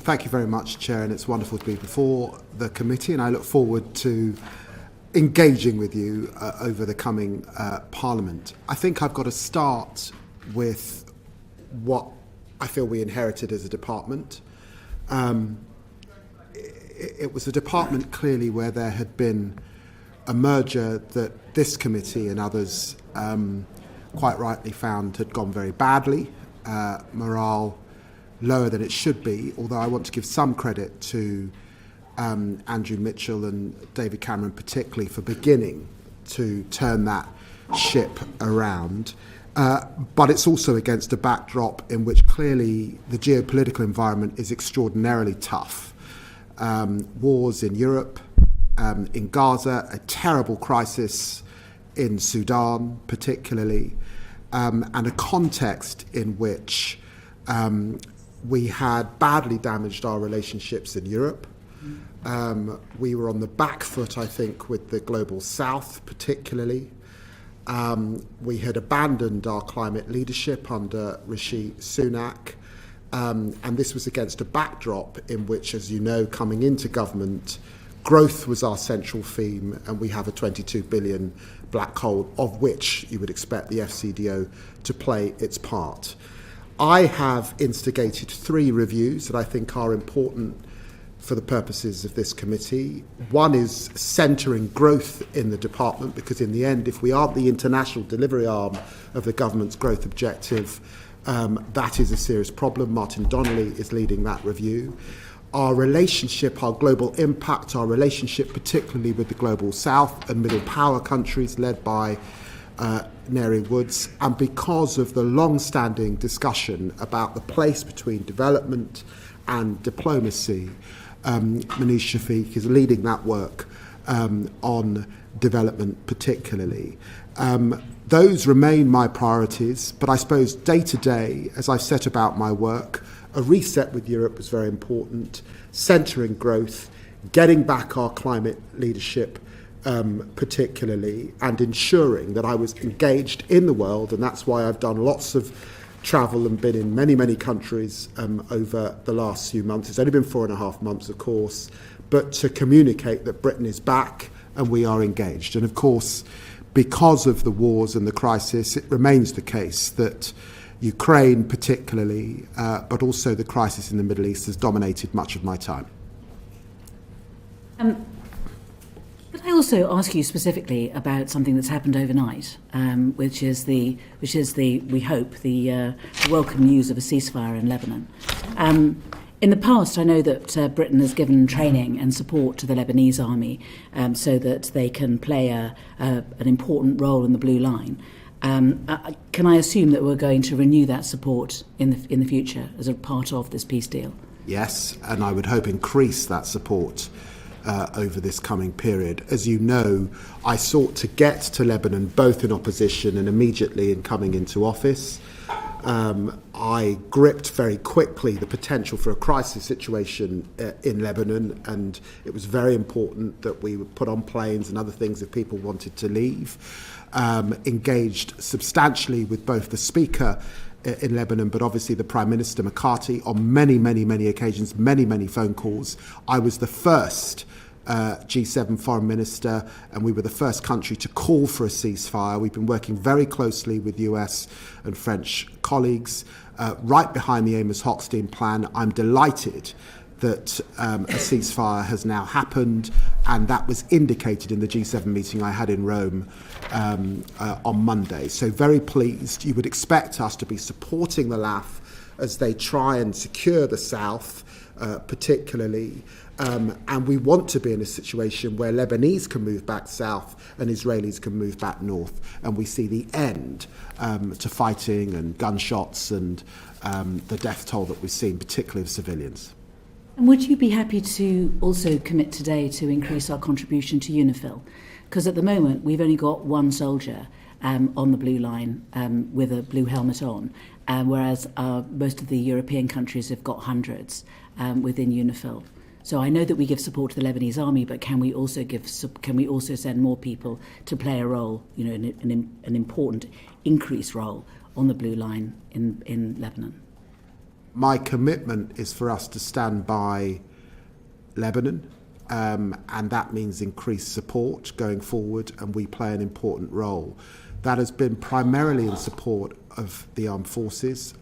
Thank you very much, Chair, and it's wonderful to be before the committee, and I look forward to engaging with you over the coming Parliament. I think I've got to start with what I feel we inherited as a department. It was a department clearly where there had been a merger that this committee and others quite rightly found had gone very badly, morale lower than it should be, although I want to give some credit to Andrew Mitchell and David Cameron particularly for beginning to turn that ship around. But it's also against a backdrop in which clearly the geopolitical environment is extraordinarily tough. Wars in Europe, in Gaza, a terrible crisis in Sudan particularly, and a context in which we had badly damaged our relationships in Europe. We were on the back foot, I think, with the global south particularly. We had abandoned our climate leadership under Rishi Sunak. And this was against a backdrop in which, as you know, coming into government, growth was our central theme, and we have a 22 billion black hole, of which you would expect the FCDO to play its part. I have instigated 3 reviews that I think are important for the purposes of this committee. One is centering growth in the department, because in the end, if we aren't the international delivery arm of the government's growth objective, that is a serious problem. Martin Donnelly is leading that review. Our relationship, our global impact, our relationship particularly with the global south and middle power countries led by Neri Woods, and because of the long-standing discussion about the place between development and diplomacy, Manish Shafiq is leading that work on development particularly. Those remain my priorities, but I suppose day to day, as I set about my work, a reset with Europe was very important, centering growth, getting back our climate leadership particularly, and ensuring that I was engaged in the world, and that's why I've done lots of travel and been in many, many countries over the last few months. It's only been 4.5 months, of course, but to communicate that Britain is back and we are engaged. And of course, because of the wars and the crisis, it remains the case that Ukraine particularly, but also the crisis in the Middle East has dominated much of my time. Could I also ask you specifically about something that's happened overnight, which is the we hope the welcome news of a ceasefire in Lebanon. In the past, I know that Britain has given training and support to the Lebanese army so that they can play an important role in the Blue Line. Can I assume that we're going to renew that support in the future as a part of this peace deal? Yes, and I would hope increase that support over this coming period. As you know, I sought to get to Lebanon both in opposition and immediately in coming into office. I gripped very quickly the potential for a crisis situation in Lebanon, and it was very important that we would put on planes and other things if people wanted to leave. Engaged substantially with both the Speaker in Lebanon, but obviously the Prime Minister McCarthy on many, many, many occasions, many, many phone calls. I was the first G7 foreign minister, and we were the first country to call for a ceasefire. We've been working very closely with US and French colleagues, right behind the Amos Hochstein plan. I'm delighted that a ceasefire has now happened, and that was indicated in the G7 meeting I had in Rome on Monday. So very pleased. You would expect us to be supporting the LAF as they try and secure the south, particularly. And we want to be in a situation where Lebanese can move back south and Israelis can move back north, and we see the end to fighting and gunshots and the death toll that we've seen, particularly of civilians. And would you be happy to also commit today to increase our contribution to UNIFIL? Because at the moment we've only got one soldier on the Blue Line with a blue helmet on, whereas most of the European countries have got hundreds within UNIFIL. So I know that we give support to the Lebanese army, but can we also send more people to play a role, an important increased role on the Blue Line in Lebanon? my commitment is for us to stand by Lebanon, and that means increased support going forward, and we play an important role. That has been primarily in support of the armed forces.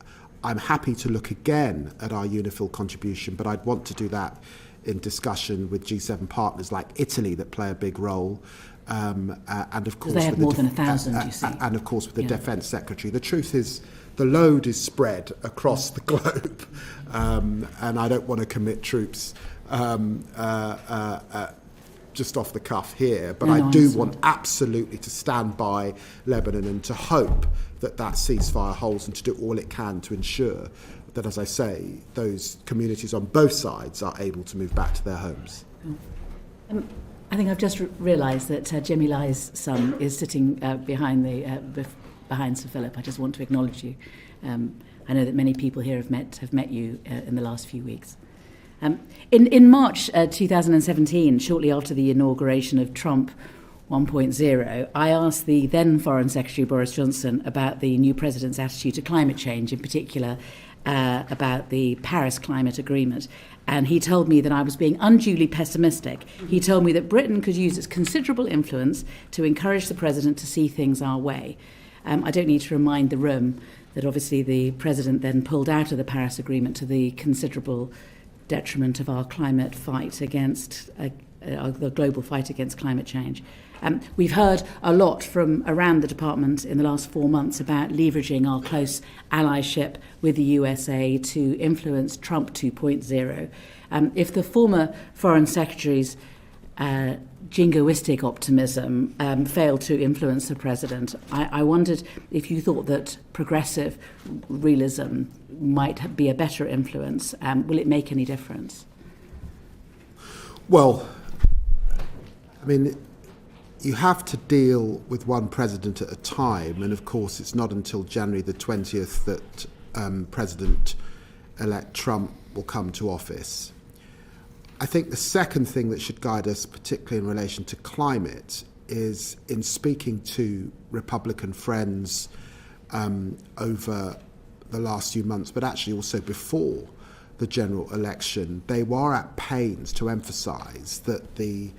I'm happy to look again at our UNIFIL contribution, but I'd want to do that in discussion with G7 partners like Italy that play a big role, and of course they have more than 1,000, you see. And of course with the Defence Secretary. The truth is, the load is spread across the globe, and I don't want to commit troops just off the cuff here, but I do want absolutely to stand by Lebanon and to hope that ceasefire holds, and to do all it can to ensure that, as I say, those communities on both sides are able to move back to their homes. I think I've just realised that Jimmy Lai's son is sitting behind Sir Philip. I just want to acknowledge you. I know that many people here have met you in the last few weeks. In March 2017, shortly after the inauguration of Trump 1.0, I asked the then Foreign Secretary Boris Johnson about the new president's attitude to climate change, in particular about the Paris Climate Agreement. And he told me that I was being unduly pessimistic. He told me that Britain could use its considerable influence to encourage the president to see things our way. I don't need to remind the room that obviously the president then pulled out of the Paris Agreement to the considerable detriment of our climate fight against the global fight against climate change. We've heard a lot from around the department in the last 4 months about leveraging our close allyship with the USA to influence Trump 2.0. If the former Foreign Secretary's jingoistic optimism failed to influence the president, I wondered if you thought that progressive realism might be a better influence. Will it make any difference? Well, I mean, you have to deal with one president at a time, and of course it's not until January the 20th that President-elect Trump will come to office. I think the second thing that should guide us, particularly in relation to climate, is in speaking to Republican friends over the last few months, but actually also before the general election, they were at pains to emphasise that the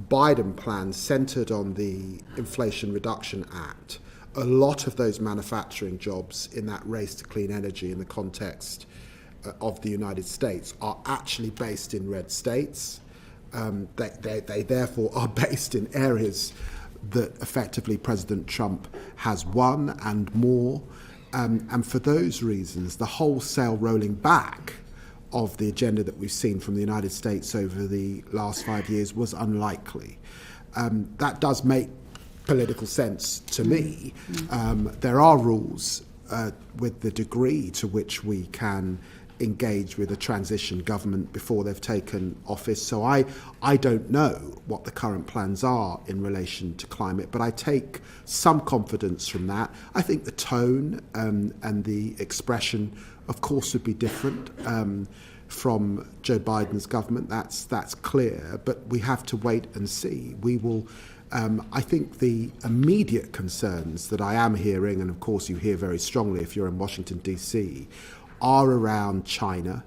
Biden plan centred on the Inflation Reduction Act. A lot of those manufacturing jobs in that race to clean energy in the context of the United States are actually based in red states. They therefore are based in areas that effectively President Trump has won and more. And for those reasons, the wholesale rolling back of the agenda that we've seen from the United States over the last 5 years was unlikely. That does make political sense to me. There are rules with the degree to which we can engage with a transition government before they've taken office. So I don't know what the current plans are in relation to climate, but I take some confidence from that. I think the tone and the expression, of course, would be different from Joe Biden's government. That's clear, but we have to wait and see. We will. I think the immediate concerns that I am hearing, and of course you hear very strongly if you're in Washington, D.C., are around China,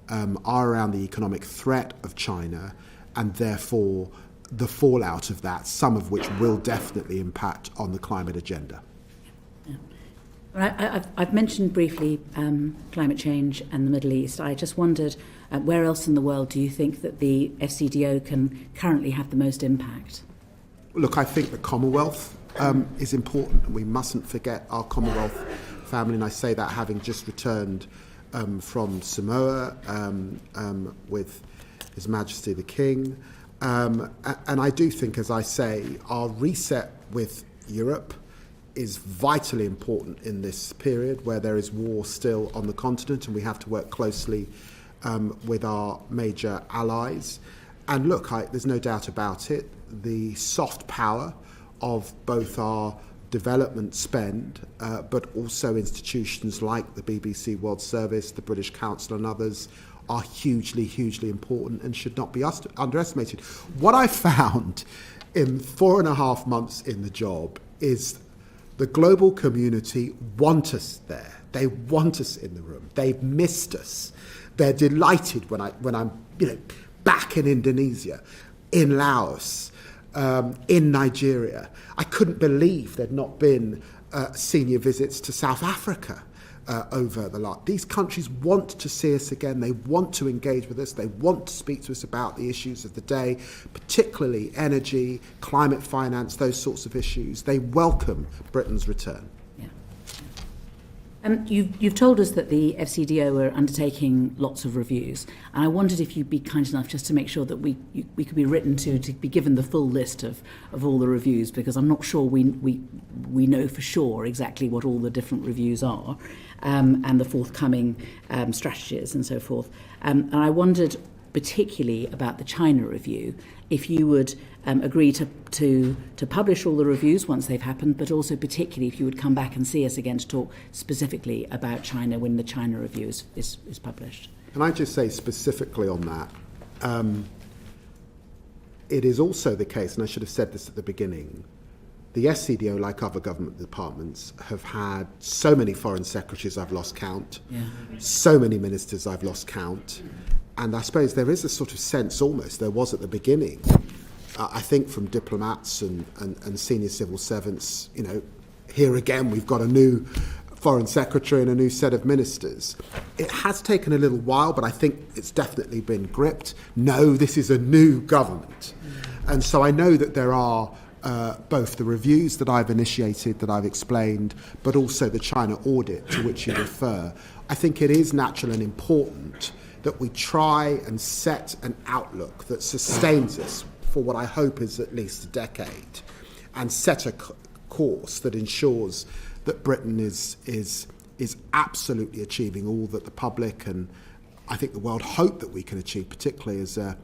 are around the economic threat of China, and therefore the fallout of that, some of which will definitely impact on the climate agenda. I've mentioned briefly climate change and the Middle East. I just wondered, where else in the world do you think that the SCDO can currently have the most impact? Look, I think the Commonwealth is important, and we mustn't forget our Commonwealth family, and I say that having just returned from Samoa with His Majesty the King. And I do think, as I say, our reset with Europe is vitally important in this period where there is war still on the continent, and we have to work closely with our major allies. And look, there's no doubt about it, the soft power of both our development spend, but also institutions like the BBC World Service, the British Council and others are hugely, hugely important and should not be underestimated. What I found in 4.5 months in the job is The global community want us there. They want us in the room. They've missed us. They're delighted when I'm back in Indonesia, in Laos, in Nigeria. I couldn't believe there'd not been senior visits to South Africa over the last. These countries want to see us again. They want to engage with us. They want to speak to us about the issues of the day, particularly energy, climate finance, those sorts of issues. They welcome Britain's return. You've told us that the FCDO are undertaking lots of reviews, and I wondered if you'd be kind enough just to make sure that we could be written to be given the full list of all the reviews, because I'm not sure we know for sure exactly what all the different reviews are, and the forthcoming strategies and so forth. And I wondered particularly about the China review, if you would agree to publish all the reviews once they've happened, but also particularly if you would come back and see us again to talk specifically about China when the China review is published. Can I just say specifically on that, it is also the case, and I should have said this at the beginning, the SCDO, like other government departments, have had so many foreign secretaries I've lost count, so many ministers I've lost count, and I suppose there is a sort of sense almost, there was at the beginning, I think from diplomats and senior civil servants, here again we've got a new foreign secretary and a new set of ministers. It has taken a little while, but I think it's definitely been gripped. No, this is a new government. And so I know that there are both the reviews that I've initiated, that I've explained, but also the China audit to which you refer. I think it is natural and important that we try and set an outlook that sustains us for what I hope is at least a decade, and set a course that ensures that Britain is absolutely achieving all that the public and I think the world hope that we can achieve, particularly as a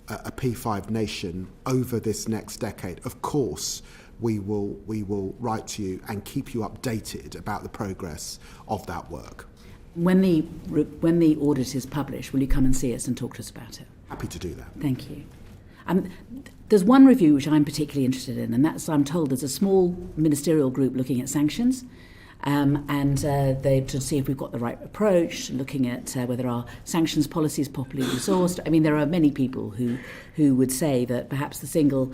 P5 nation over this next decade. Of course, we will write to you and keep you updated about the progress of that work. When the audit is published, will you come and see us and talk to us about it? Happy to do that. Thank you. There's one review which I'm particularly interested in, and that's, I'm told, there's a small ministerial group looking at sanctions, and they to see if we've got the right approach, looking at whether our sanctions policy is properly resourced. I mean, there are many people who would say that perhaps the single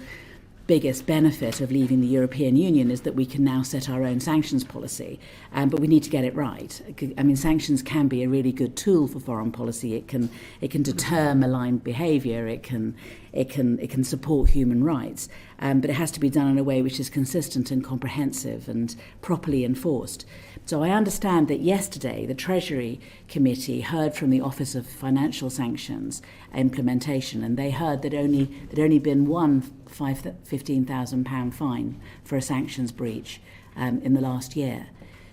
biggest benefit of leaving the European Union is that we can now set our own sanctions policy, but we need to get it right. I mean, sanctions can be a really good tool for foreign policy. It can deter malign behaviour. It can support human rights, but it has to be done in a way which is consistent and comprehensive and properly enforced. So I understand that yesterday the Treasury Committee heard from the Office of Financial Sanctions Implementation, and they heard that there'd only been one £15,000 fine for a sanctions breach in the last year.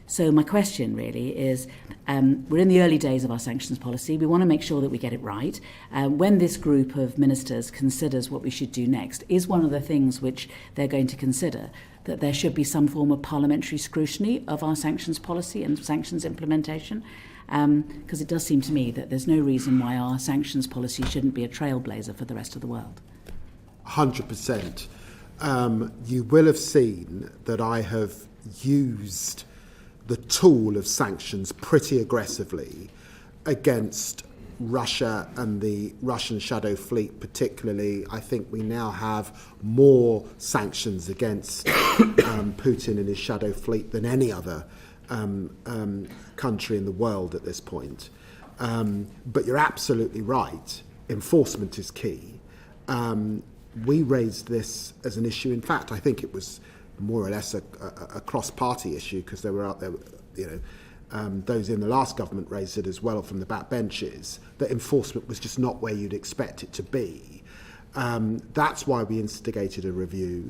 So my question really is, we're in the early days of our sanctions policy. We want to make sure that we get it right. When this group of ministers considers what we should do next, is one of the things which they're going to consider that there should be some form of parliamentary scrutiny of our sanctions policy and sanctions implementation? Because it does seem to me that there's no reason why our sanctions policy shouldn't be a trailblazer for the rest of the world. 100%. You will have seen that I have used the tool of sanctions pretty aggressively against Russia and the Russian shadow fleet particularly. I think we now have more sanctions against Putin and his shadow fleet than any other country in the world at this point. But you're absolutely right. Enforcement is key. We raised this as an issue. In fact, I think it was more or less a cross-party issue, because there were out there, those in the last government raised it as well from the backbenches, that enforcement was just not where you'd expect it to be. That's why we instigated a review.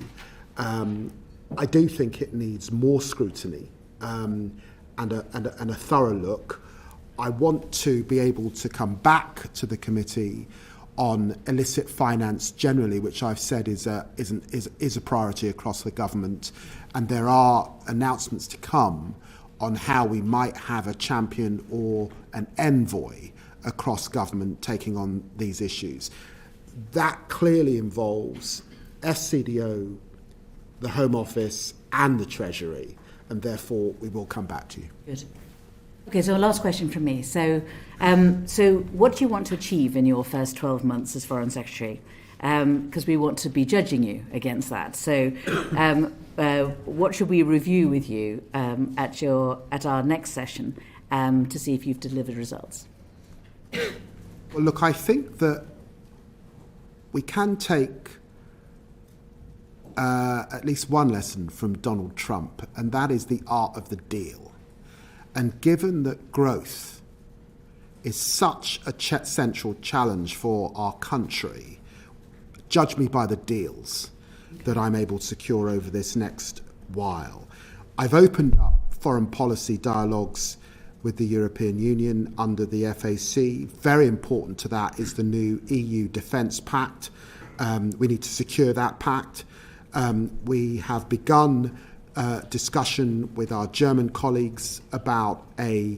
I do think it needs more scrutiny and a thorough look. I want to be able to come back to the committee on illicit finance generally, which I've said is a priority across the government, and there are announcements to come on how we might have a champion or an envoy across government taking on these issues. That clearly involves SCDO, the Home Office and the Treasury, and therefore we will come back to you. Good. Okay, so a last question from me. So what do you want to achieve in your first 12 months as Foreign Secretary? Because we want to be judging you against that. So what should we review with you at our next session to see if you've delivered results? Well, look, I think that we can take at least one lesson from Donald Trump, and that is the art of the deal. And given that growth is such a central challenge for our country, judge me by the deals that I'm able to secure over this next while. I've opened up foreign policy dialogues with the European Union under the FAC. Very important to that is the new EU Defence Pact. We need to secure that pact. We have begun discussion with our German colleagues about a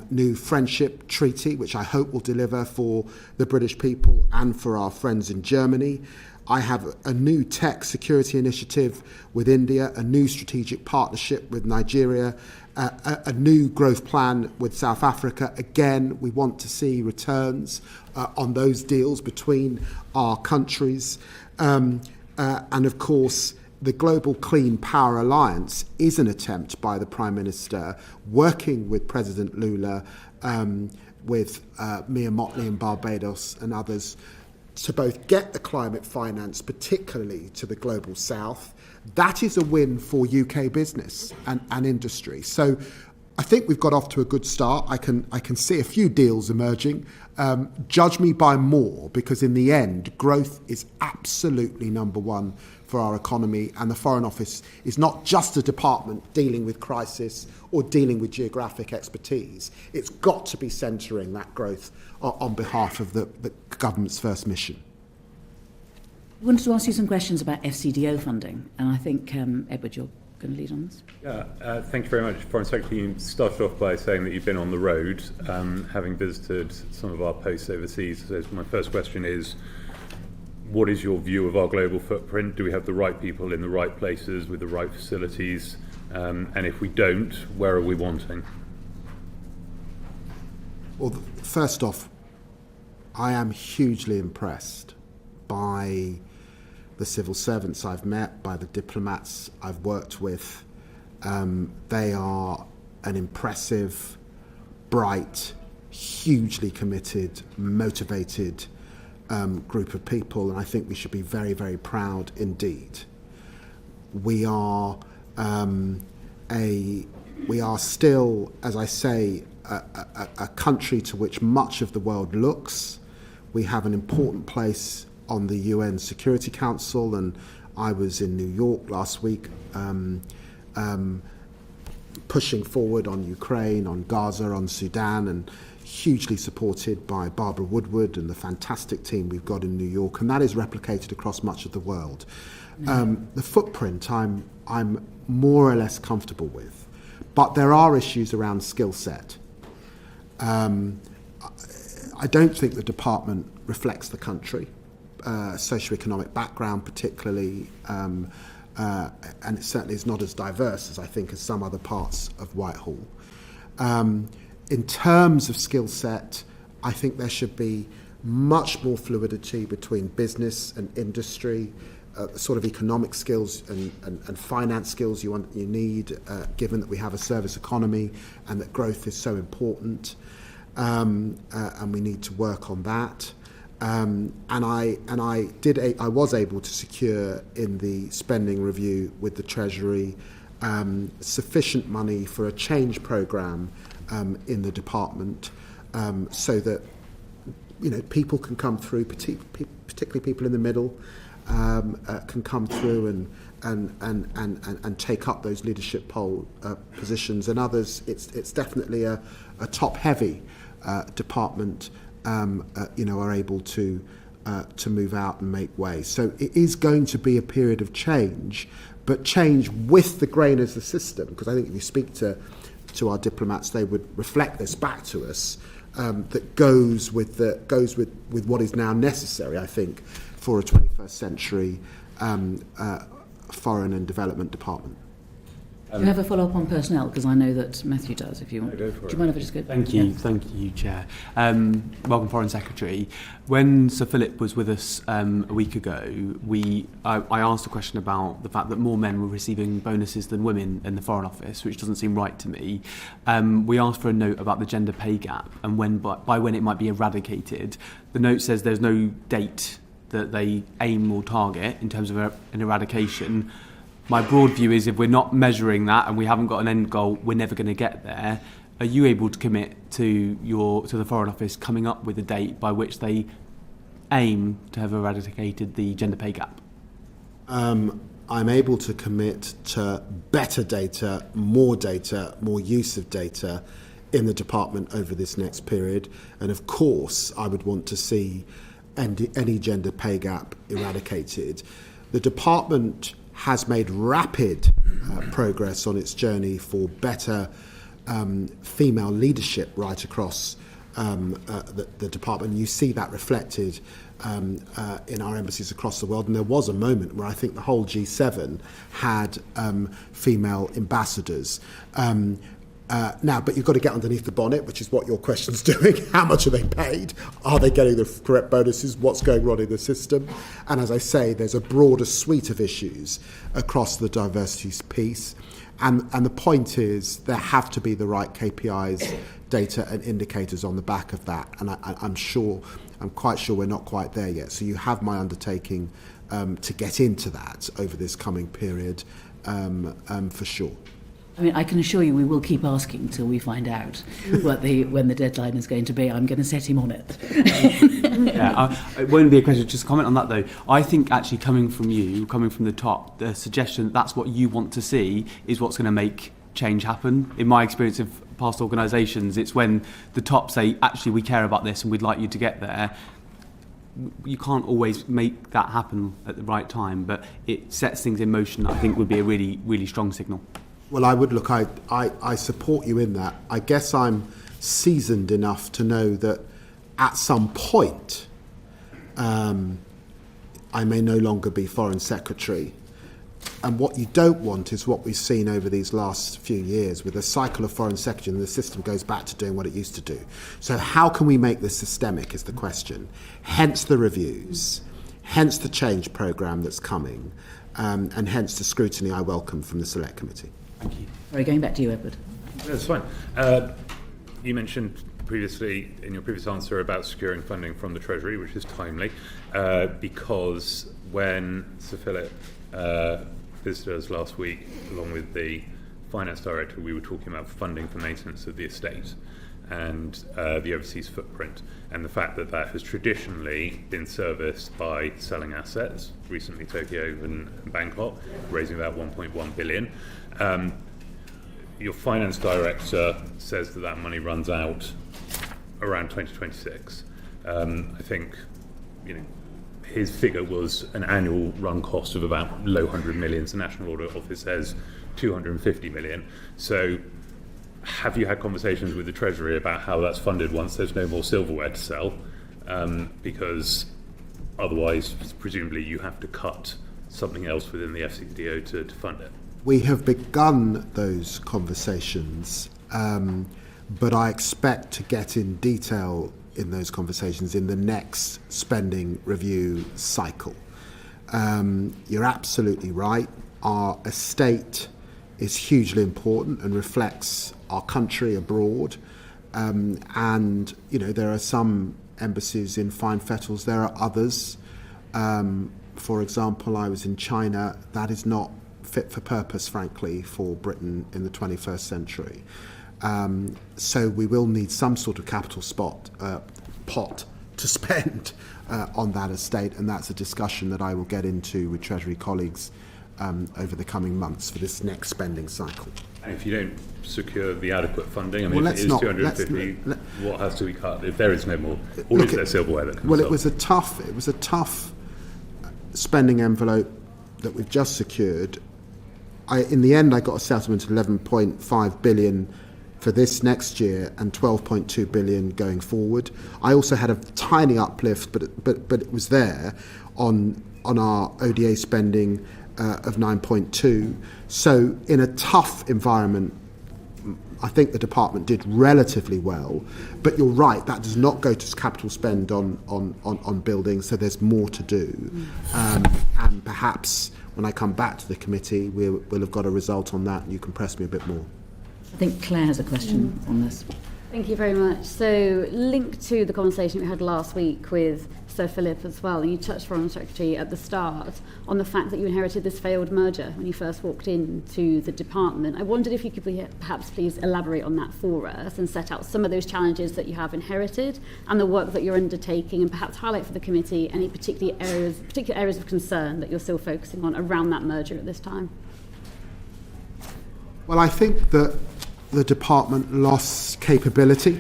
new friendship treaty, which I hope will deliver for the British people and for our friends in Germany. I have a new tech security initiative with India, a new strategic partnership with Nigeria, a new growth plan with South Africa. Again, we want to see returns on those deals between our countries. And of course, the Global Clean Power Alliance is an attempt by the Prime Minister, working with President Lula, with Mia Mottley in Barbados and others, to both get the climate finance, particularly to the Global South. That is a win for UK business and industry. So I think we've got off to a good start. I can see a few deals emerging. Judge me by more, because in the end, growth is absolutely number one for our economy, and the Foreign Office is not just a department dealing with crisis or dealing with geographic expertise. It's got to be centering that growth on behalf of the government's first mission. I wanted to ask you some questions about FCDO funding, and I think, Edward, you're going to lead on this. Yeah, thank you very much, Foreign Secretary. You started off by saying that you've been on the road, having visited some of our posts overseas. So my first question is, what is your view of our global footprint? Do we have the right people in the right places with the right facilities? And if we don't, where are we wanting? Well, first off, I am hugely impressed by the civil servants I've met, by the diplomats I've worked with. They are an impressive, bright, hugely committed, motivated group of people, and I think we should be very, very proud indeed. We are still, as I say, a country to which much of the world looks. We have an important place on the UN Security Council, and I was in New York last week pushing forward on Ukraine, on Gaza, on Sudan, and hugely supported by Barbara Woodward and the fantastic team we've got in New York, and that is replicated across much of the world. The footprint I'm more or less comfortable with, but there are issues around skill set. I don't think the department reflects the country, socioeconomic background particularly, and it certainly is not as diverse as I think as some other parts of Whitehall. In terms of skill set, I think there should be much more fluidity between business and industry, sort of economic skills and finance skills you need, given that we have a service economy and that growth is so important, and we need to work on that. And I was able to secure in the spending review with the Treasury sufficient money for a change programme in the department, so that people can come through, particularly people in the middle, can come through and take up those leadership positions, and others. It's definitely a top-heavy department. Are able to move out and make way. So it is going to be a period of change, but change with the grain of the system. Because I think if you speak to our diplomats, they would reflect this back to us. That goes with what is now necessary, I think, for a 21st century foreign and development department. Do you have a follow-up on personnel? Because I know that Matthew does, if you want. Go for Do it. you mind if I just go? Thank you, Chair. Welcome, Foreign Secretary. When Sir Philip was with us a week ago, I asked a question about the fact that more men were receiving bonuses than women in the Foreign Office, which doesn't seem right to me. We asked for a note about the gender pay gap and by when it might be eradicated. The note says there's no date that they aim or target in terms of an eradication. My broad view is if we're not measuring that and we haven't got an end goal, we're never going to get there. Are you able to commit to the Foreign Office coming up with a date by which they aim to have eradicated the gender pay gap? I'm able to commit to better data, more use of data in the department over this next period. And of course, I would want to see any gender pay gap eradicated. The department has made rapid progress on its journey for better female leadership right across the department. You see that reflected in our embassies across the world. And there was a moment where I think the whole G7 had female ambassadors. Now, but you've got to get underneath the bonnet, which is what your question's doing. How much are they paid? Are they getting the correct bonuses? What's going on in the system? And as I say, there's a broader suite of issues across the diversity piece. And the point is there have to be the right KPIs, data and indicators on the back of that. And I'm quite sure we're not quite there yet. So you have my undertaking to get into that over this coming period for sure. I mean, I can assure you we will keep asking till we find out when the deadline is going to be. I'm going to set him on it. It won't be a question, just a comment on that though. I think actually coming from the top, the suggestion that that's what you want to see is what's going to make change happen. In my experience of past organisations, it's when the top say, actually we care about this and we'd like you to get there. You can't always make that happen at the right time, but it sets things in motion. I think would be a really, really strong signal. Well, I would look, I support you in that. I guess I'm seasoned enough to know that at some point I may no longer be Foreign Secretary. And what you don't want is what we've seen over these last few years with a cycle of Foreign Secretary and the system goes back to doing what it used to do. So how can we make this systemic is the question. Hence the reviews, hence the change programme that's coming, and hence the scrutiny I welcome from the Select Committee. Thank you. Sorry, going back to you, Edward. That's fine. You mentioned previously in your previous answer about securing funding from the Treasury, which is timely, because when Sir Philip visited us last week, along with the Finance Director, we were talking about funding for maintenance of the estate and the overseas footprint, and the fact that that has traditionally been serviced by selling assets, recently Tokyo and Bangkok, raising about 1.1 billion. Your Finance Director says that money runs out around 2026. I think, his figure was an annual run cost of about low 100 million. The National Audit Office says 250 million. So have you had conversations with the Treasury about how that's funded once there's no more silverware to sell? Because otherwise, presumably, you have to cut something else within the FCDO to fund it. We have begun those conversations, but I expect to get in detail in those conversations in the next spending review cycle. You're absolutely right. Our estate is hugely important and reflects our country abroad. And, there are some embassies in fine fettles. There are others. For example, I was in China. That is not fit for purpose, frankly, for Britain in the 21st century. So we will need some sort of capital pot to spend on that estate, and that's a discussion that I will get into with Treasury colleagues over the coming months for this next spending cycle. And if you don't secure the adequate funding, Well, if it is 250, what has to be cut? If there is no more, or is there silverware that can Well, sell? it was a tough spending envelope that we've just secured. In the end, I got a settlement of 11.5 billion for this next year and 12.2 billion going forward. I also had a tiny uplift, but it was there on our ODA spending of 9.2. So in a tough environment, I think the department did relatively well, but you're right, that does not go to capital spend on buildings, so there's more to do. And perhaps when I come back to the committee, we'll have got a result on that and you can press me a bit more. I think Claire has a question on this. Thank you very much. So, linked to the conversation we had last week with Sir Philip as well, and you touched, Foreign Secretary, at the start on the fact that you inherited this failed merger when you first walked into the department. I wondered if you could perhaps please elaborate on that for us and set out some of those challenges that you have inherited and the work that you're undertaking, and perhaps highlight for the committee any particular areas of concern that you're still focusing on around that merger at this time. Well, I think that the department lost capability,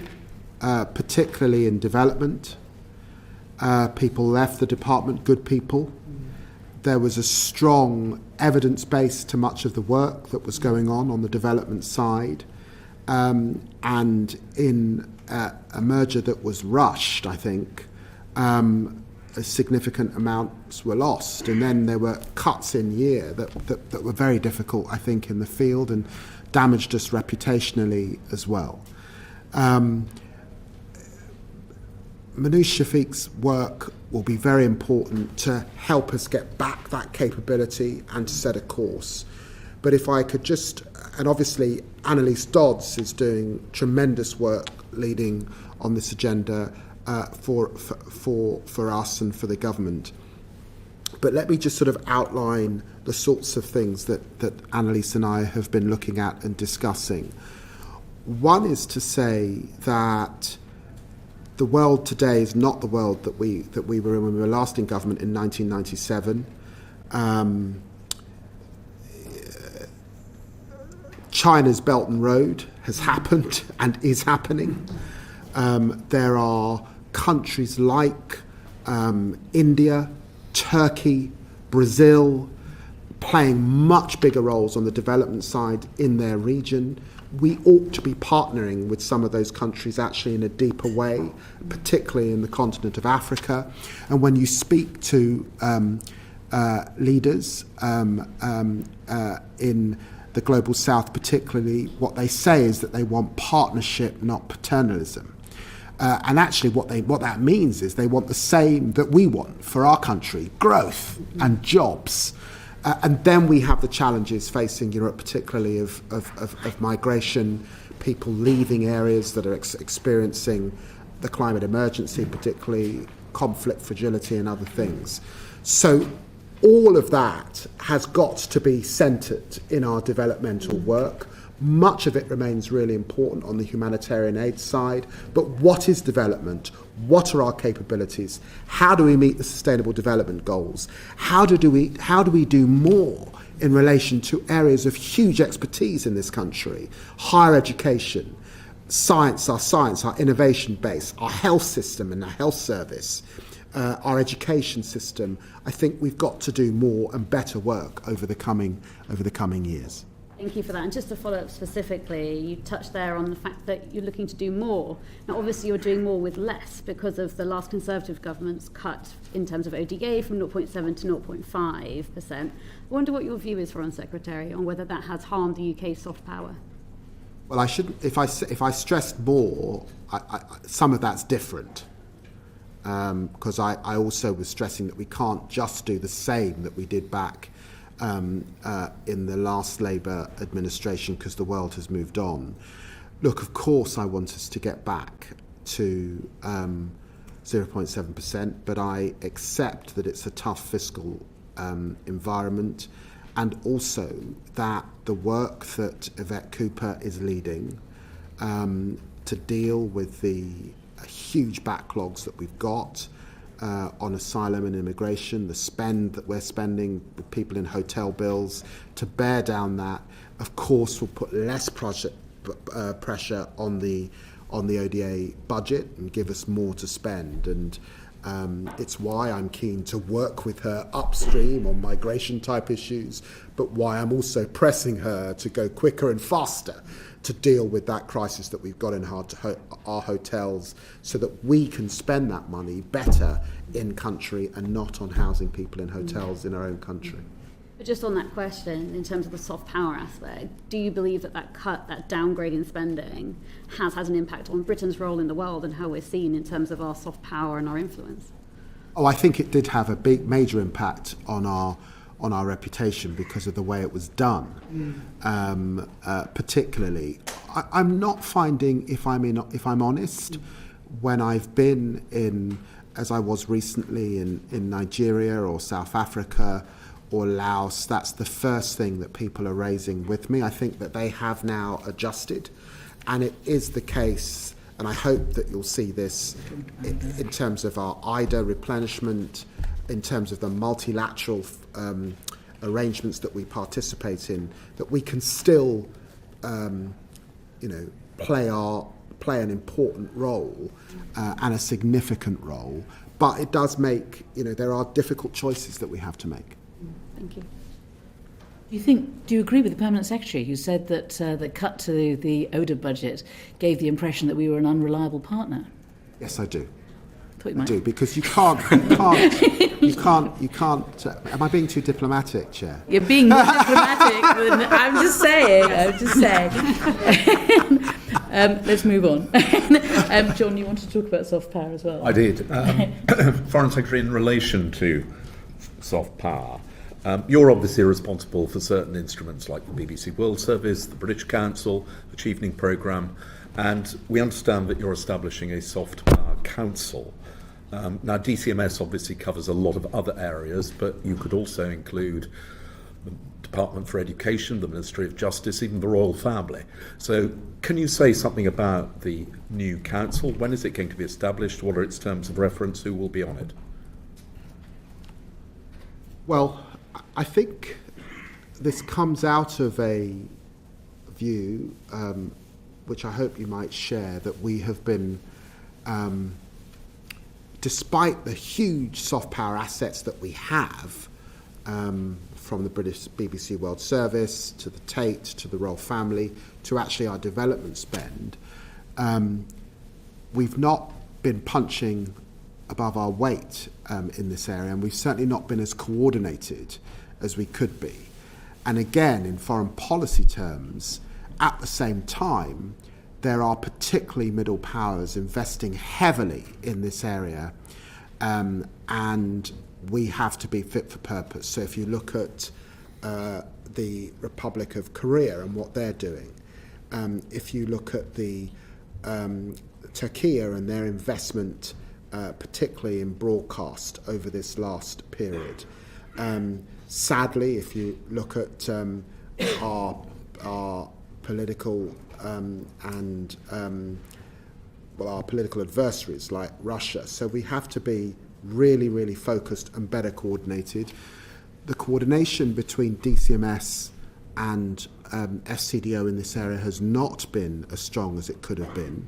particularly in development. People left the department, good people. There was a strong evidence base to much of the work that was going on the development side. And in a merger that was rushed, I think, a significant amounts were lost. And then there were cuts in year that were very difficult, I think, in the field and damaged us reputationally as well. Manoush Shafiq's work will be very important to help us get back that capability and to set a course. But if I could just, and obviously Annalise Dodds is doing tremendous work leading on this agenda for us and for the government. But let me just sort of outline the sorts of things that Annalise and I have been looking at and discussing. One is to say that the world today is not the world that we were in when we were last in government in 1997. China's Belt and Road has happened and is happening. There are countries like India, Turkey, Brazil, playing much bigger roles on the development side in their region. We ought to be partnering with some of those countries actually in a deeper way, particularly in the continent of Africa. And when you speak to leaders in the Global South particularly, what they say is that they want partnership, not paternalism. And actually what that means is they want the same that we want for our country, growth and jobs. And then we have the challenges facing Europe, particularly of migration, people leaving areas that are experiencing the climate emergency, particularly conflict, fragility and other things. So all of that has got to be centred in our developmental work. Much of it remains really important on the humanitarian aid side, but what is development? What are our capabilities? How do we meet the Sustainable Development Goals? How do we do more in relation to areas of huge expertise in this country? Higher education, science, our innovation base, our health system and our health service, our education system. I think we've got to do more and better work over the coming years. Thank you for that. And just to follow up specifically, you touched there on the fact that you're looking to do more. Now, obviously, you're doing more with less because of the last Conservative government's cut in terms of ODA from 0.7 to 0.5%. I wonder what your view is, Foreign Secretary, on whether that has harmed the UK's soft power. Well, I shouldn't. If I stressed more, some of that's different. Because I also was stressing that we can't just do the same that we did back in the last Labour administration because the world has moved on. Look, of course I want us to get back to 0.7%, but I accept that it's a tough fiscal environment, and also that the work that Yvette Cooper is leading to deal with the huge backlogs that we've got on asylum and immigration, the spend that we're spending with people in hotel bills, to bear down that, of course, will put less pressure on the ODA budget and give us more to spend. And it's why I'm keen to work with her upstream on migration type issues, but why I'm also pressing her to go quicker and faster to deal with that crisis that we've got in our hotels, so that we can spend that money better in country and not on housing people in hotels in our own country. But just on that question, in terms of the soft power aspect, do you believe that that downgrade in spending has had an impact on Britain's role in the world and how we're seen in terms of our soft power and our influence? Oh, I think it did have a major impact on our reputation because of the way it was done. Particularly, I'm not finding, if I'm honest, when I've been in, as I was recently in Nigeria or South Africa or Laos, that's the first thing that people are raising with me. I think that they have now adjusted, and it is the case, and I hope that you'll see this in terms of our IDA replenishment, in terms of the multilateral arrangements that we participate in, that we can still play an important role and a significant role. But it does make, there are difficult choices that we have to make. Thank you. Do you agree with the Permanent Secretary who said that the cut to the ODA budget gave the impression that we were an unreliable partner? Yes, I do. Thought you might. I do, because you can't. Am I being too diplomatic, Chair? You're being more diplomatic than I'm just saying. Let's move on. John, you want to talk about soft power as well? I did. Foreign Secretary, in relation to soft power, you're obviously responsible for certain instruments like the BBC World Service, the British Council, the Chief Evening Programme, and we understand that you're establishing a soft power council. Now, DCMS obviously covers a lot of other areas, but you could also include the Department for Education, the Ministry of Justice, even the Royal Family. So can you say something about the new council? When is it going to be established? What are its terms of reference? Who will be on it? Well, I think this comes out of a view, which I hope you might share, that we have been, despite the huge soft power assets that we have, from the British BBC World Service to the Tate to the Royal Family to actually our development spend, we've not been punching above our weight in this area, and we've certainly not been as coordinated as we could be. And again, in foreign policy terms, at the same time, there are particularly middle powers investing heavily in this area, and we have to be fit for purpose. So if you look at the Republic of Korea and what they're doing, if you look at the Turkey and their investment, particularly in broadcast over this last period. Sadly, if you look at our political our political adversaries like Russia, so we have to be really, really focused and better coordinated. The coordination between DCMS and FCDO in this area has not been as strong as it could have been.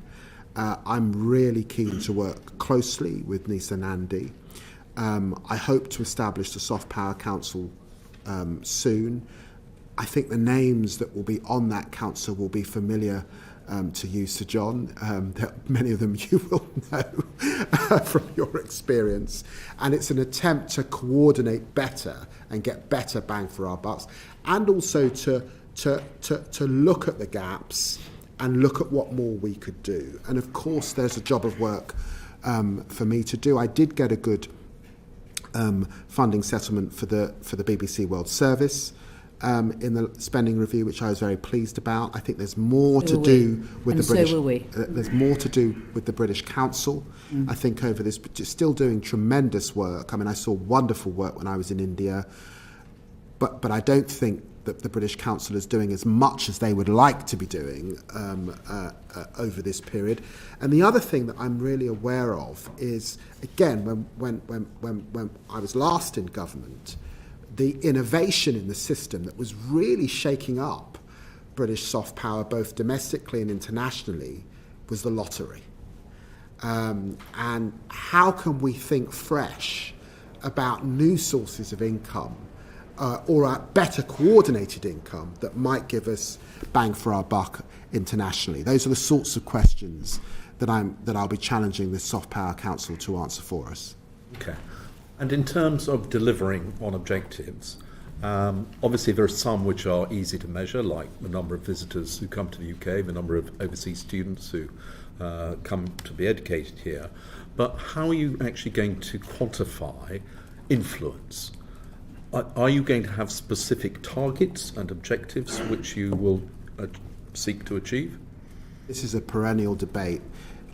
I'm really keen to work closely with Nisa Nandi. I hope to establish the Soft Power Council soon. I think the names that will be on that council will be familiar to you, Sir John. Many of them you will know from your experience. And it's an attempt to coordinate better and get better bang for our bucks, and also to look at the gaps and look at what more we could do. And of course, there's a job of work for me to do. I did get a good funding settlement for the BBC World Service in the spending review, which I was very pleased about. I think there's more to do with the British. So will we. There's more to do with the British Council. I think over this, still doing tremendous work. I mean, I saw wonderful work when I was in India, but I don't think that the British Council is doing as much as they would like to be doing over this period. And the other thing that I'm really aware of is, again, when I was last in government, the innovation in the system that was really shaking up British soft power, both domestically and internationally, was the lottery. And how can we think fresh about new sources of income or a better coordinated income that might give us bang for our buck internationally? Those are the sorts of questions that I'll be challenging the Soft Power Council to answer for us. Okay. And in terms of delivering on objectives, Obviously, there are some which are easy to measure, like the number of visitors who come to the UK, the number of overseas students who come to be educated here. But how are you actually going to quantify influence? Are you going to have specific targets and objectives which you will seek to achieve? This is a perennial debate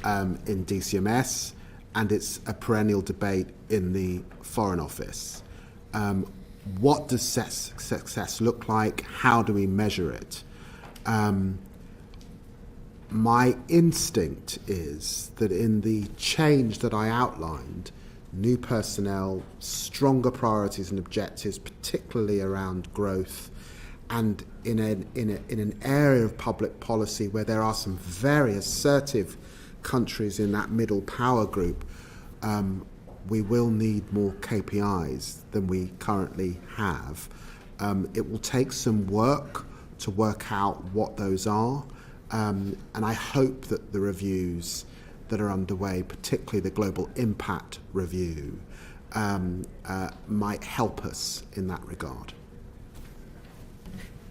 in DCMS, and it's a perennial debate in the Foreign Office. What does success look like? How do we measure it? My instinct is that in the change that I outlined, new personnel, stronger priorities and objectives, particularly around growth, and in an area of public policy where there are some very assertive countries in that middle power group, we will need more KPIs than we currently have. It will take some work to work out what those are, and I hope that the reviews that are underway, particularly the Global Impact Review, might help us in that regard.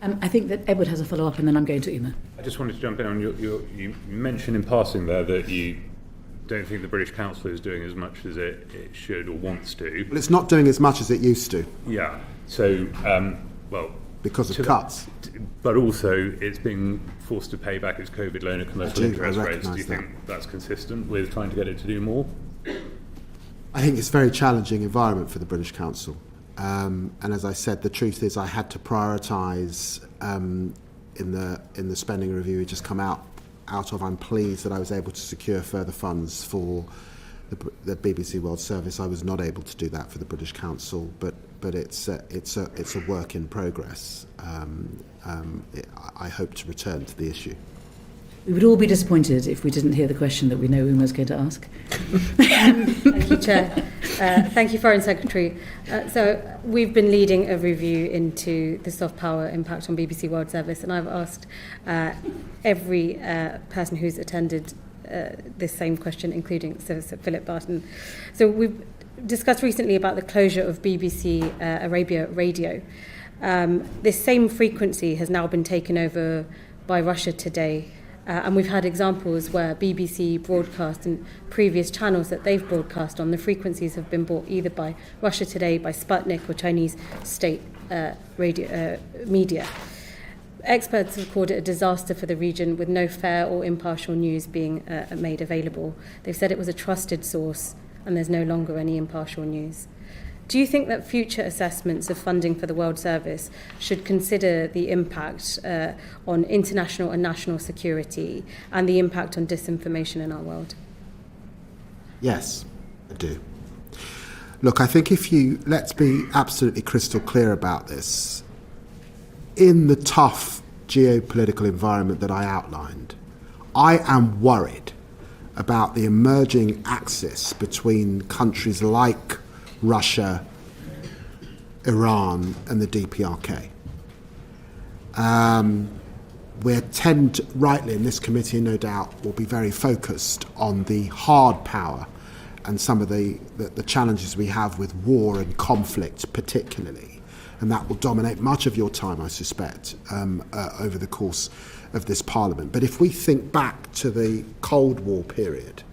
I think that Edward has a follow-up, and then I'm going to Uma. I just wanted to jump in on you mentioned in passing there that you don't think the British Council is doing as much as it should or wants to. Well, it's not doing as much as it used to. Yeah. So, because of cuts. But also, it's being forced to pay back its COVID loan at commercial interest rates. Do you think that's consistent with trying to get it to do more? I think it's a very challenging environment for the British Council. And as I said, the truth is I had to prioritise in the spending review we just come out of. I'm pleased that I was able to secure further funds for the BBC World Service. I was not able to do that for the British Council, but it's a work in progress. I hope to return to the issue. We would all be disappointed if we didn't hear the question that we know Uma's going to ask. Thank you, Chair. Thank you, Foreign Secretary. So we've been leading a review into the soft power impact on BBC World Service, and I've asked every person who's attended this same question, including Sir Philip Barton. So we've discussed recently about the closure of BBC Arabia Radio. This same frequency has now been taken over by Russia Today. And we've had examples where BBC broadcast and previous channels that they've broadcast on, the frequencies have been bought either by Russia Today, by Sputnik or Chinese state radio media. Experts have called it a disaster for the region, with no fair or impartial news being made available. They've said it was a trusted source and there's no longer any impartial news. Do you think that future assessments of funding for the World Service should consider the impact on international and national security and the impact on disinformation in our world? Yes, I do. Look, I think let's be absolutely crystal clear about this. In the tough geopolitical environment that I outlined, I am worried about the emerging axis between countries like Russia, Iran, and the DPRK. Rightly in this committee, no doubt, will be very focused on the hard power and some of the challenges we have with war and conflict particularly. And that will dominate much of your time, I suspect, over the course of this Parliament. But if we think back to the Cold War period,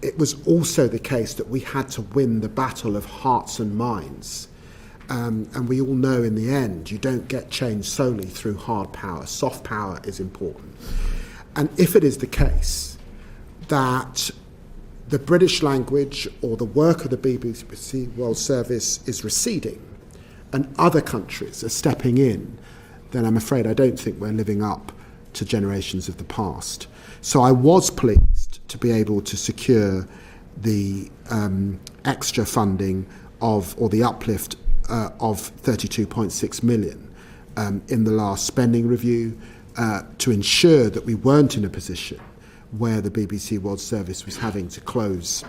it was also the case that we had to win the battle of hearts and minds. And we all know in the end, you don't get change solely through hard power. Soft power is important. And if it is the case that the British language or the work of the BBC World Service is receding and other countries are stepping in, then I'm afraid I don't think we're living up to generations of the past. So I was pleased to be able to secure the extra funding or the uplift of 32.6 million in the last spending review to ensure that we weren't in a position where the BBC World Service was having to close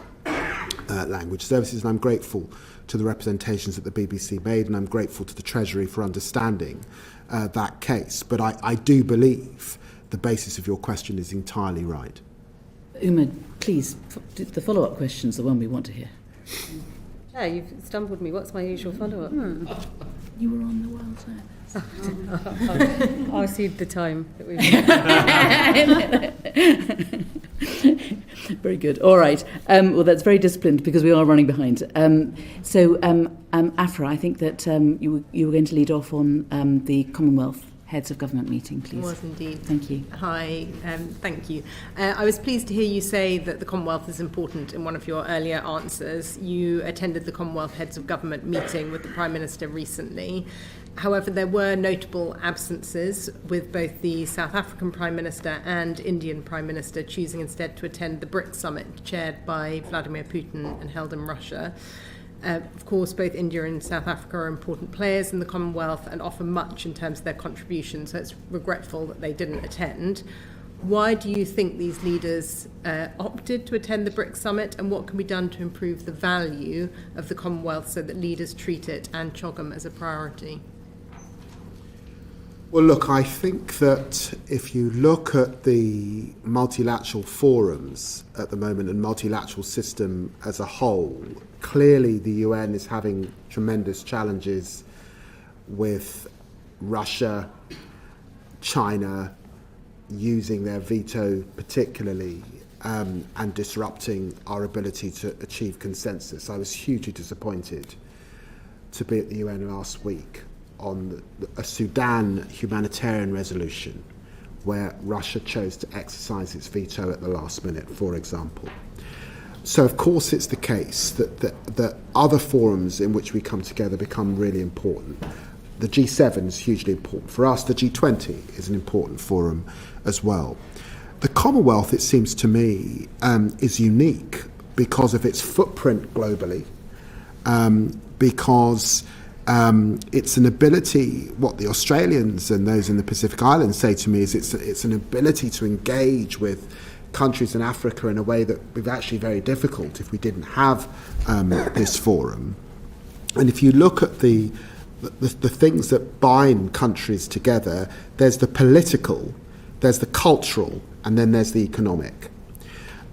language services. And I'm grateful to the representations that the BBC made, and I'm grateful to the Treasury for understanding that case. But I do believe the basis of your question is entirely right. Uma, please, the follow-up question's the one we want to hear. Yeah, you've stumbled me. What's my usual follow-up? You were on the World Service. I'll cede the time that we've Very good. All right. Well, that's very disciplined because we are running behind. Afra, I think that you were going to lead off on the Commonwealth Heads of Government meeting, please. Was indeed. Thank you. Hi, thank you. I was pleased to hear you say that the Commonwealth is important in one of your earlier answers. You attended the Commonwealth Heads of Government meeting with the Prime Minister recently. However, there were notable absences, with both the South African Prime Minister and Indian Prime Minister choosing instead to attend the BRICS summit chaired by Vladimir Putin and held in Russia. Of course, both India and South Africa are important players in the Commonwealth and offer much in terms of their contribution, so it's regretful that they didn't attend. Why do you think these leaders opted to attend the BRICS summit, and what can be done to improve the value of the Commonwealth so that leaders treat it and CHOGM as a priority? Well, look, I think that if you look at the multilateral forums at the moment and multilateral system as a whole, clearly the UN is having tremendous challenges with Russia, China using their veto particularly, and disrupting our ability to achieve consensus. I was hugely disappointed to be at the UN last week on a Sudan humanitarian resolution where Russia chose to exercise its veto at the last minute, for example. So, of course, it's the case that other forums in which we come together become really important. The G7 is hugely important. For us, the G20 is an important forum as well. The Commonwealth, it seems to me, is unique because of its footprint globally, because it's an ability, what the Australians and those in the Pacific Islands say to me is it's an ability to engage with countries in Africa in a way that would be actually very difficult if we didn't have this forum. And if you look at the things that bind countries together, there's the political, there's the cultural, and then there's the economic.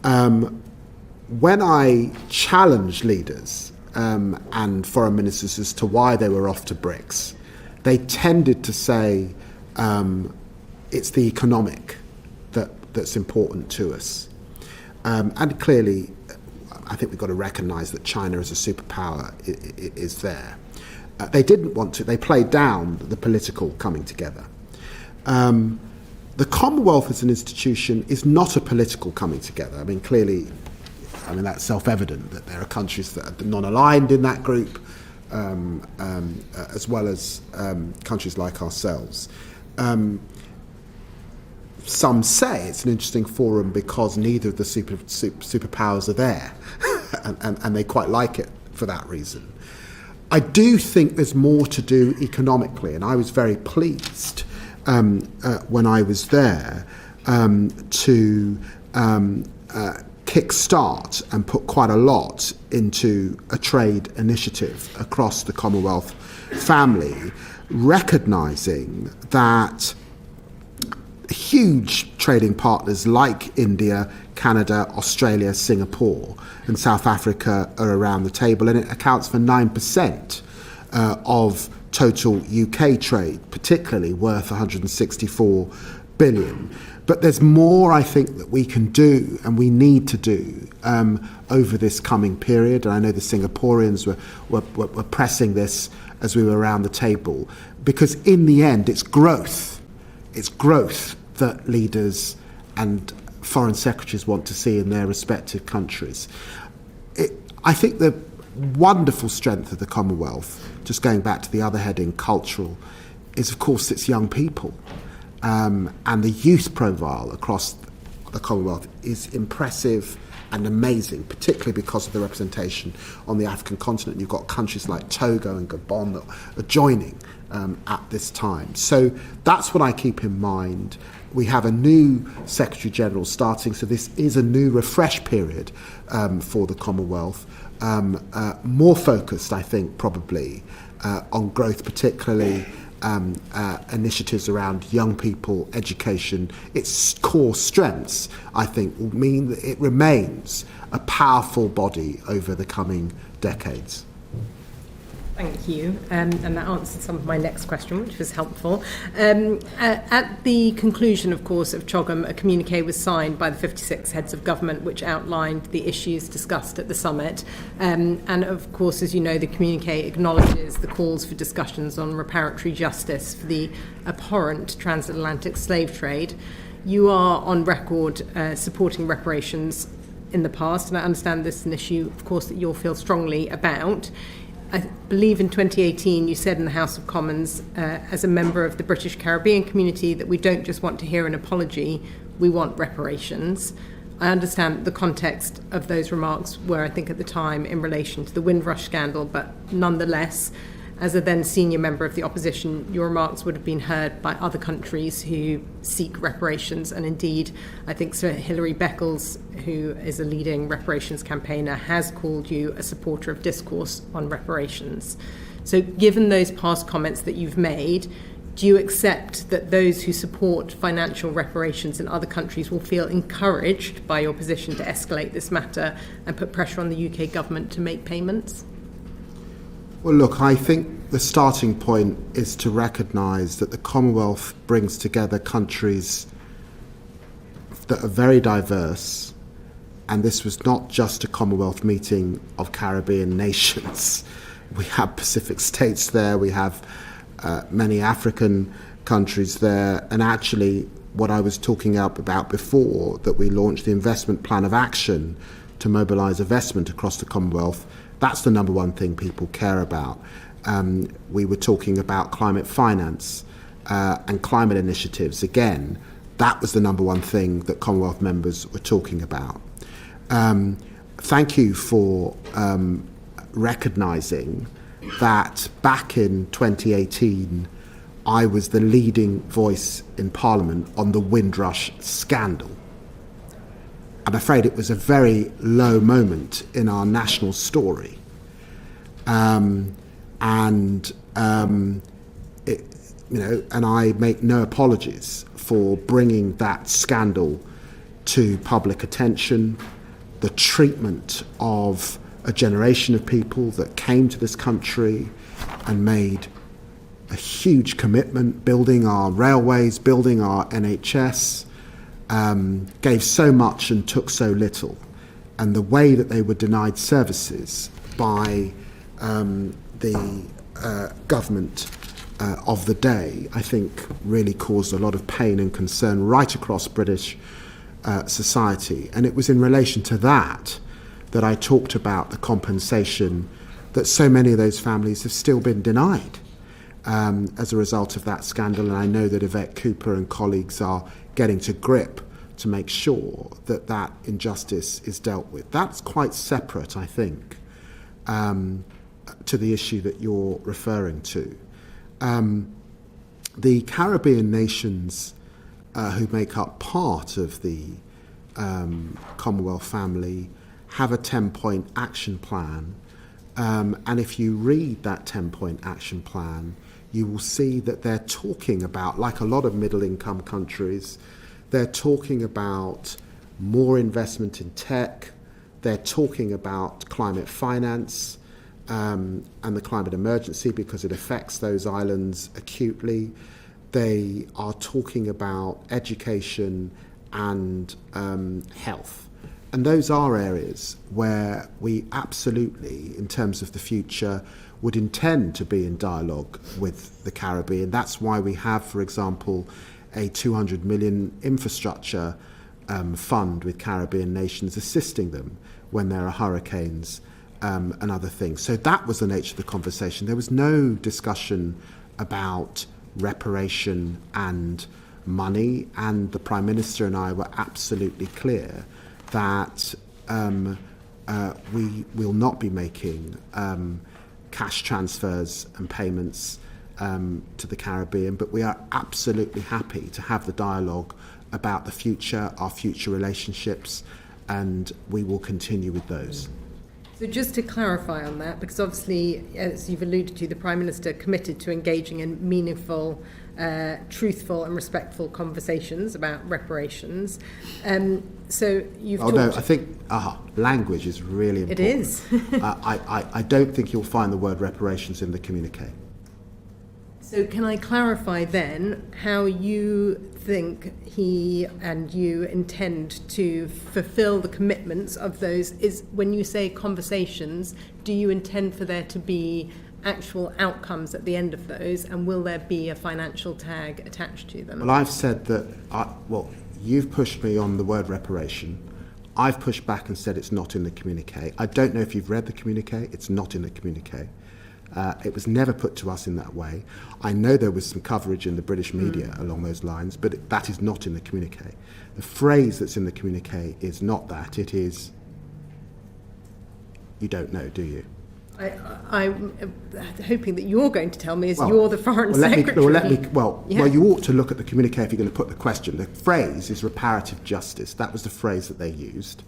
When I challenge leaders and foreign ministers as to why they were off to BRICS, they tended to say it's the economic that's important to us. And clearly, I think we've got to recognise that China as a superpower is there. They didn't want to, they played down the political coming together. The Commonwealth as an institution is not a political coming together. I mean, clearly, that's self-evident that there are countries that are non-aligned in that group, as well as countries like ourselves. Some say it's an interesting forum because neither of the superpowers are there, and they quite like it for that reason. I do think there's more to do economically, and I was very pleased when I was there to kick-start and put quite a lot into a trade initiative across the Commonwealth family, recognising that huge trading partners like India, Canada, Australia, Singapore and South Africa are around the table, and it accounts for 9% of total UK trade, particularly worth 164 billion. But there's more, I think, that we can do and we need to do over this coming period. And I know the Singaporeans were pressing this as we were around the table, because in the end, it's growth. It's growth that leaders and foreign secretaries want to see in their respective countries. I think the wonderful strength of the Commonwealth, just going back to the other heading, cultural, is of course its young people. And the youth profile across the Commonwealth is impressive and amazing, particularly because of the representation on the African continent. You've got countries like Togo and Gabon that are joining at this time. So that's what I keep in mind. We have a new Secretary General starting, so this is a new refresh period for the Commonwealth. More focused, I think, probably on growth, particularly initiatives around young people, education. Its core strengths, I think, will mean that it remains a powerful body over the coming decades. Thank you. And that answered some of my next question, which was helpful. At the conclusion, of course, of CHOGM, a communiqué was signed by the 56 heads of government, which outlined the issues discussed at the summit. And of course, as you know, the communiqué acknowledges the calls for discussions on reparatory justice for the abhorrent transatlantic slave trade. You are on record supporting reparations in the past, and I understand this is an issue, of course, that you'll feel strongly about. I believe in 2018 you said in the House of Commons, as a member of the British Caribbean community, that we don't just want to hear an apology, we want reparations. I understand the context of those remarks were, I think at the time, in relation to the Windrush scandal, but nonetheless, as a then senior member of the opposition, your remarks would have been heard by other countries who seek reparations. And indeed, I think Sir Hilary Beckles, who is a leading reparations campaigner, has called you a supporter of discourse on reparations. So given those past comments that you've made, do you accept that those who support financial reparations in other countries will feel encouraged by your position to escalate this matter and put pressure on the UK government to make payments? Well, look, I think the starting point is to recognise that the Commonwealth brings together countries that are very diverse, and this was not just a Commonwealth meeting of Caribbean nations. We have Pacific states there, we have many African countries there, and actually what I was talking about before, that we launched the investment plan of action to mobilise investment across the Commonwealth. That's the number one thing people care about. We were talking about climate finance and climate initiatives. Again, that was the number one thing that Commonwealth members were talking about. Thank you for recognising that back in 2018, I was the leading voice in Parliament on the Windrush scandal. I'm afraid it was a very low moment in our national story. And I make no apologies for bringing that scandal to public attention, the treatment of a generation of people that came to this country and made a huge commitment, building our railways, building our NHS, gave so much and took so little, and the way that they were denied services by the government of the day, I think really caused a lot of pain and concern right across British society. And it was in relation to that that I talked about the compensation that so many of those families have still been denied as a result of that scandal. And I know that Yvette Cooper and colleagues are getting to grip to make sure that that injustice is dealt with. That's quite separate, I think, to the issue that you're referring to. The Caribbean nations who make up part of the Commonwealth family have a 10-point action plan. And if you read that 10-point action plan, you will see that they're talking about, like a lot of middle-income countries, they're talking about more investment in tech, they're talking about climate finance and the climate emergency because it affects those islands acutely. They are talking about education and health. And those are areas where we absolutely, in terms of the future, would intend to be in dialogue with the Caribbean. That's why we have, for example, a 200 million infrastructure fund with Caribbean nations assisting them when there are hurricanes and other things. So that was the nature of the conversation. There was no discussion about reparation and money, and the Prime Minister and I were absolutely clear that we will not be making cash transfers and payments to the Caribbean, but we are absolutely happy to have the dialogue about the future, our future relationships, and we will continue with those. So just to clarify on that, because obviously, as you've alluded to, the Prime Minister committed to engaging in meaningful, truthful and respectful conversations about reparations. So you've talked... no, I think language is really important. It is. I don't think you'll find the word reparations in the communique. So can I clarify then how you think he and you intend to fulfil the commitments of those? Is when you say conversations, do you intend for there to be actual outcomes at the end of those, and will there be a financial tag attached to them? Well, I've said that, you've pushed me on the word reparation. I've pushed back and said it's not in the communique. I don't know if you've read the communique. It's not in the communique. It was never put to us in that way. I know there was some coverage in the British media along those lines, but that is not in the communique. The phrase that's in the communique is not that. It is, you don't know, do you? I'm hoping that you're going to tell me, as you're the Foreign Secretary. Well, you ought to look at the communique if you're going to put the question. The phrase is reparative justice. That was the phrase that they used.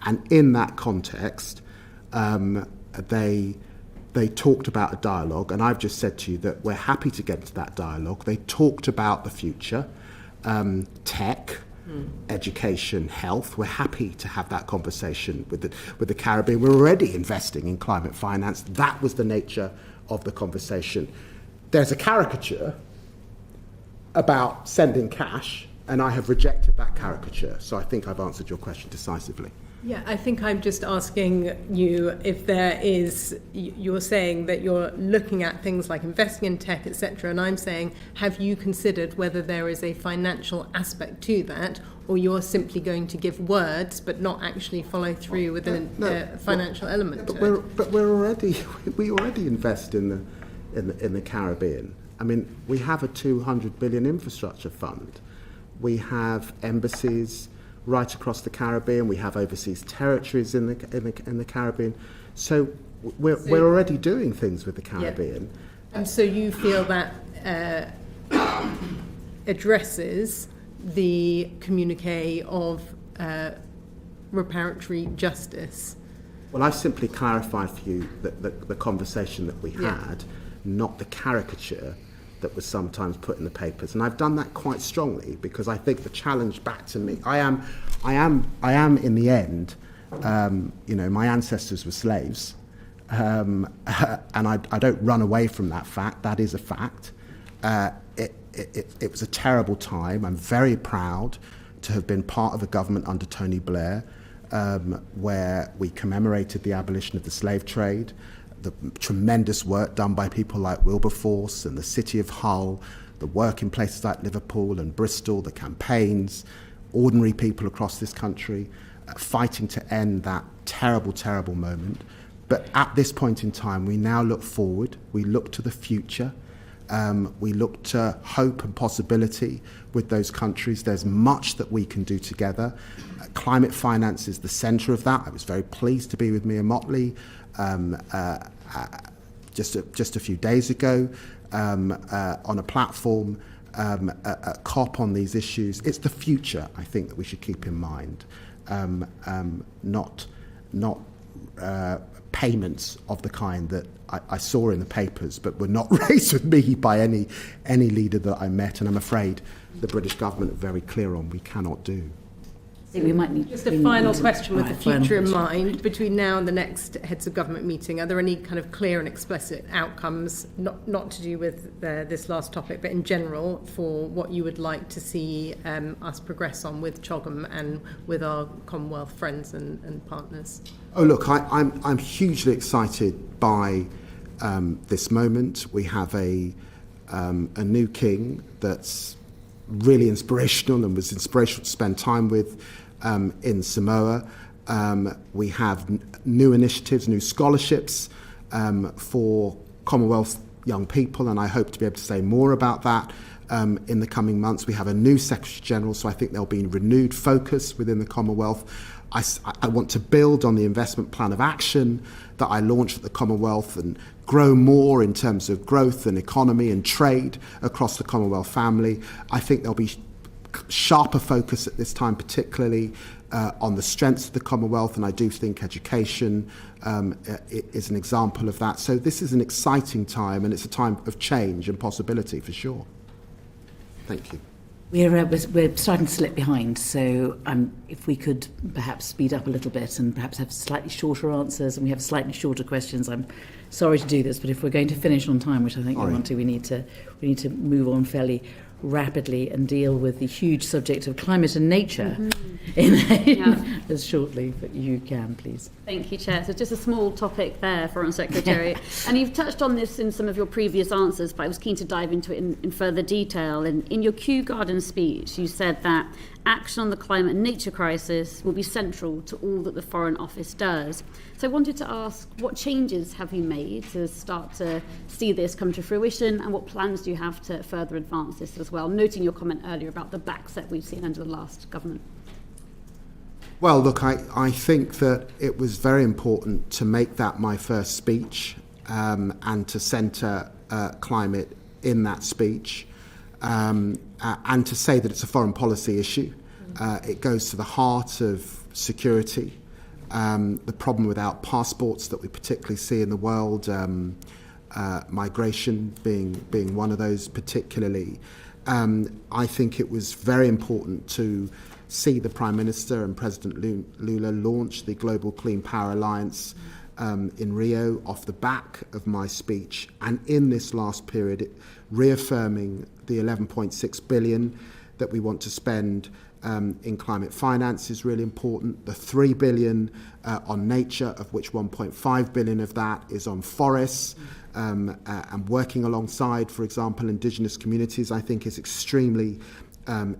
And in that context, they talked about a dialogue, and I've just said to you that we're happy to get into that dialogue. They talked about the future, tech, education, health. We're happy to have that conversation with the Caribbean. We're already investing in climate finance. That was the nature of the conversation. There's a caricature about sending cash, and I have rejected that caricature. So I think I've answered your question decisively. Yeah, I think I'm just asking you if there is, you're saying that you're looking at things like investing in tech, etc., and I'm saying, have you considered whether there is a financial aspect to that, or you're simply going to give words but not actually follow through with a financial element to it? But we already invest in the Caribbean. I mean, we have a 200 billion infrastructure fund. We have embassies right across the Caribbean. We have overseas territories in the Caribbean. So we're already doing things with the Caribbean. Yeah. And so you feel that addresses the communique of reparatory justice? Well, I've simply clarified for you the conversation that we had, not the caricature that was sometimes put in the papers, and I've done that quite strongly because I think the challenge back to me. I am in the end. My ancestors were slaves, and I don't run away from that fact. That is a fact. It was a terrible time. I'm very proud to have been part of a government under Tony Blair, where we commemorated the abolition of the slave trade. The tremendous work done by people like Wilberforce and the city of Hull, the work in places like Liverpool and Bristol, the campaigns, ordinary people across this country fighting to end that terrible, terrible moment. But at this point in time, we now look forward, we look to the future, we look to hope and possibility with those countries. There's much that we can do together. Climate finance is the centre of that. I was very pleased to be with Mia Motley just a few days ago on a platform, a COP on these issues. It's the future, I think, that we should keep in mind, not payments of the kind that I saw in the papers, but were not raised with me by any leader that I met, and I'm afraid the British government are very clear on we cannot do. We might need just a final question with the future in mind. Between now and the next heads of government meeting, are there any kind of clear and explicit outcomes, not to do with this last topic, but in general, for what you would like to see us progress on with CHOGM and with our Commonwealth friends and partners? Oh, look, I'm hugely excited by this moment. We have a new king that's really inspirational and was inspirational to spend time with in Samoa. We have new initiatives, new scholarships for Commonwealth young people, and I hope to be able to say more about that in the coming months. We have a new Secretary General, so I think there'll be renewed focus within the Commonwealth. I want to build on the investment plan of action that I launched at the Commonwealth and grow more in terms of growth and economy and trade across the Commonwealth family. I think there'll be sharper focus at this time, particularly on the strengths of the Commonwealth, and I do think education is an example of that. So this is an exciting time, and it's a time of change and possibility for sure. Thank you. We're starting to slip behind, so if we could perhaps speed up a little bit and perhaps have slightly shorter answers, and we have slightly shorter questions. I'm sorry to do this, but if we're going to finish on time, which I think we want to, we need to move on fairly rapidly and deal with the huge subject of climate and nature as shortly but you can, please. Thank you, Chair. So just a small topic there, Foreign Secretary. And you've touched on this in some of your previous answers, but I was keen to dive into it in further detail. And in your Kew Garden speech, you said that action on the climate and nature crisis will be central to all that the Foreign Office does. So I wanted to ask, what changes have you made to start to see this come to fruition, and what plans do you have to further advance this as well, noting your comment earlier about the backset we've seen under the last government? Well, look, I think that it was very important to make that my first speech and to centre climate in that speech and to say that it's a foreign policy issue. It goes to the heart of security, the problem without passports that we particularly see in the world, migration being one of those particularly. I think it was very important to see the Prime Minister and President Lula launch the Global Clean Power Alliance in Rio off the back of my speech, and in this last period reaffirming the 11.6 billion that we want to spend in climate finance is really important. The 3 billion on nature, of which 1.5 billion of that is on forests, and working alongside, for example, indigenous communities, I think is extremely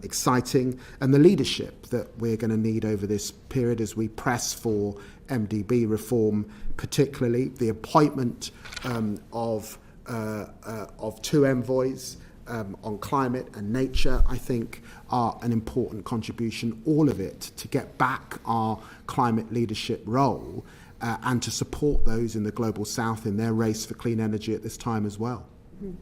exciting, and the leadership that we're going to need over this period as we press for MDB reform, particularly the appointment of 2 envoys on climate and nature, I think are an important contribution, all of it to get back our climate leadership role and to support those in the Global South in their race for clean energy at this time as well.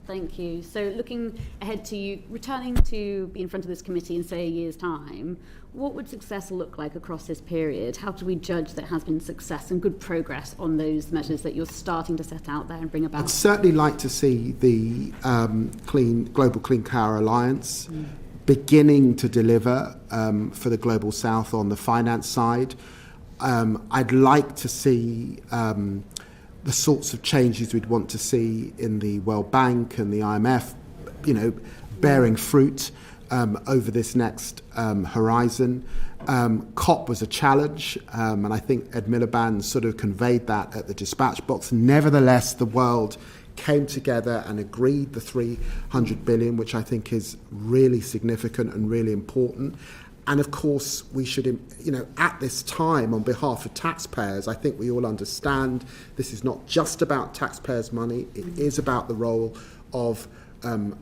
Thank you. So looking ahead to you returning to be in front of this committee in, say, a year's time, what would success look like across this period? How do we judge that has been success and good progress on those measures that you're starting to set out there and bring about? I'd certainly like to see the Global Clean Power Alliance beginning to deliver for the Global South on the finance side. I'd like to see the sorts of changes we'd want to see in the World Bank and the IMF, bearing fruit over this next horizon. COP was a challenge, and I think Ed Miliband sort of conveyed that at the dispatch box. Nevertheless, the world came together and agreed the 300 billion, which I think is really significant and really important. And of course, we should, at this time, on behalf of taxpayers, I think we all understand this is not just about taxpayers' money. It is about the role of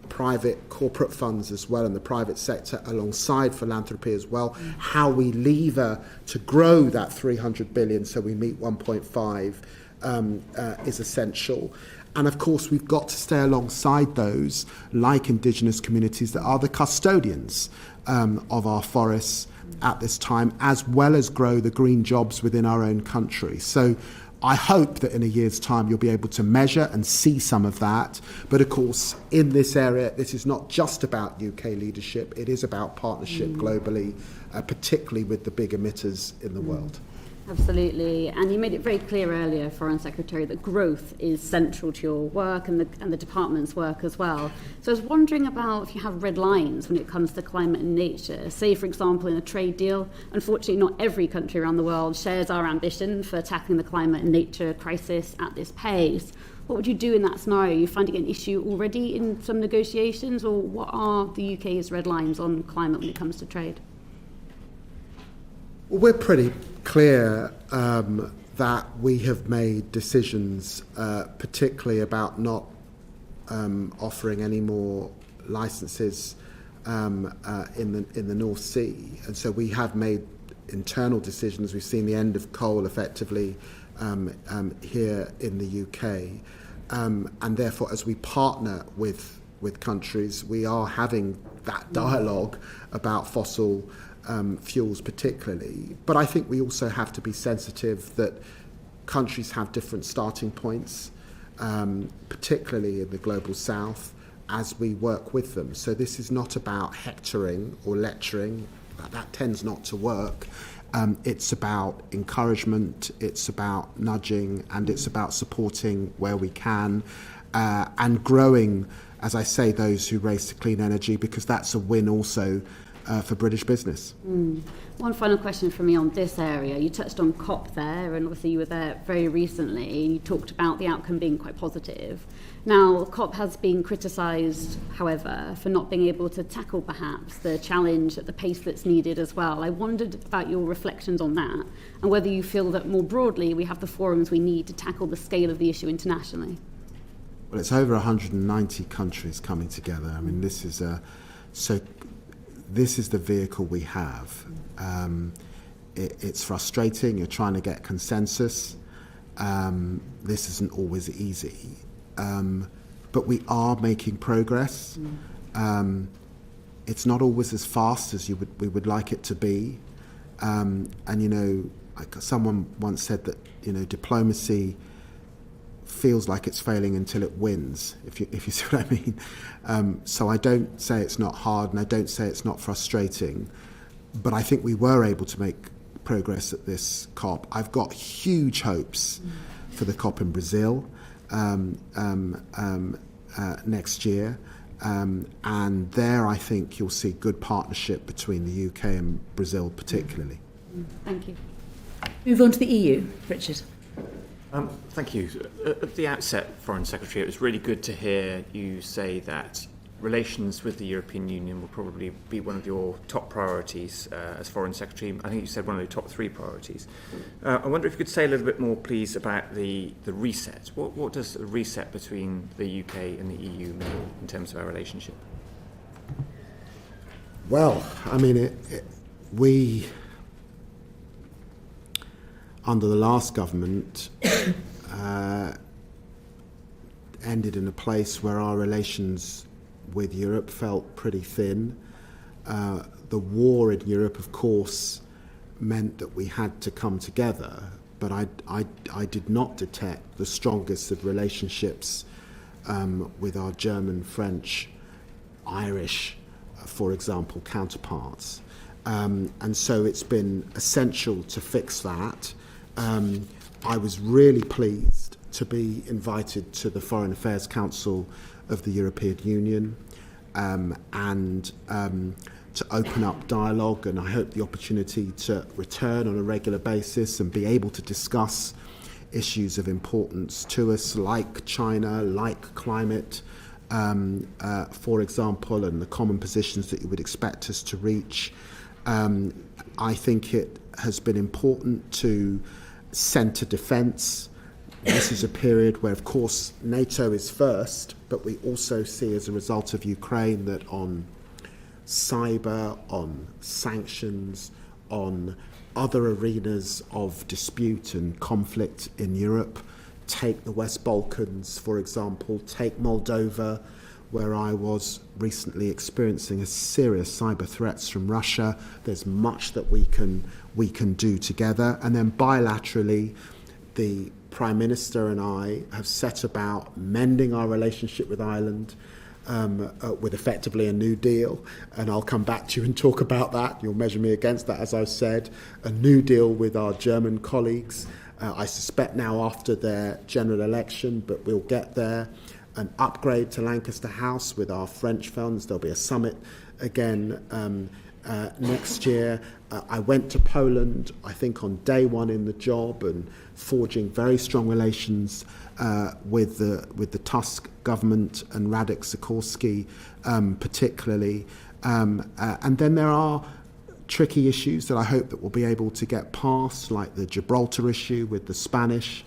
private corporate funds as well, and the private sector alongside philanthropy as well. How we lever to grow that 300 billion so we meet 1.5 is essential. And of course, we've got to stay alongside those, like indigenous communities, that are the custodians of our forests at this time, as well as grow the green jobs within our own country. So I hope that in a year's time you'll be able to measure and see some of that. But of course, in this area, this is not just about UK leadership. It is about partnership globally, particularly with the big emitters in the world. Absolutely. And you made it very clear earlier, Foreign Secretary, that growth is central to your work and the department's work as well. So I was wondering about if you have red lines when it comes to climate and nature. Say, for example, in a trade deal, unfortunately not every country around the world shares our ambition for tackling the climate and nature crisis at this pace. What would you do in that scenario? Are you finding it an issue already in some negotiations, or what are the UK's red lines on climate when it comes to trade? Well, we're pretty clear that we have made decisions, particularly about not offering any more licences in the North Sea, and so we have made internal decisions. We've seen the end of coal effectively here in the UK, and therefore, as we partner with with countries. We are having that dialogue about fossil fuels particularly. But I think we also have to be sensitive that countries have different starting points, particularly in the global south, as we work with them. So this is not about hectoring or lecturing. That tends not to work. It's about encouragement, it's about nudging, and it's about supporting where we can, and growing, as I say, those who race to clean energy, because that's a win also for British business. One final question from me on this area. You touched on COP there, and obviously you were there very recently, and you talked about the outcome being quite positive. Now, COP has been criticised, however, for not being able to tackle perhaps the challenge at the pace that's needed as well. I wondered about your reflections on that, and whether you feel that more broadly we have the forums we need to tackle the scale of the issue internationally. Well, it's over 190 countries coming together. I mean, this is the vehicle we have. It's frustrating. You're trying to get consensus. This isn't always easy. But we are making progress. It's not always as fast as we would like it to be. And, you know, like someone once said that, you know, diplomacy feels like it's failing until it wins, if you see what I mean. So I don't say it's not hard, and I don't say it's not frustrating, but I think we were able to make progress at this COP. I've got huge hopes for the COP in Brazil next year, and there I think you'll see good partnership between the UK and Brazil particularly. Thank you. Move on to the EU, Richard. Thank you. At the outset, Foreign Secretary, it was really good to hear you say that relations with the European Union will probably be one of your top priorities as Foreign Secretary. I think you said one of your top 3 priorities. I wonder if you could say a little bit more, please, about the reset. What does a reset between the UK and the EU mean in terms of our relationship? Well, I mean, we, under the last government, ended in a place where our relations with Europe felt pretty thin. The war in Europe, of course, meant that we had to come together, but I did not detect the strongest of relationships with our German, French, Irish, for example, counterparts. And so it's been essential to fix that. I was really pleased to be invited to the Foreign Affairs Council of the European Union and to open up dialogue, and I hope the opportunity to return on a regular basis and be able to discuss issues of importance to us, like China, like climate, for example, and the common positions that you would expect us to reach. I think it has been important to centre defence. This is a period where, of course, NATO is first, but we also see as a result of Ukraine that on cyber, on sanctions, on other arenas of dispute and conflict in Europe, take the West Balkans, for example, take Moldova, where I was recently experiencing a serious cyber threats from Russia. There's much that we can do together. And then bilaterally, the Prime Minister and I have set about mending our relationship with Ireland with effectively a new deal. And I'll come back to you and talk about that. You'll measure me against that, as I've said. A new deal with our German colleagues. I suspect now after their general election, but we'll get there. An upgrade to Lancaster House with our French funds. There'll be a summit again next year. I went to Poland, I think, on day one in the job, and forging very strong relations with the Tusk government and Radek Sikorski particularly. And then there are tricky issues that I hope that we'll be able to get past, like the Gibraltar issue with the Spanish,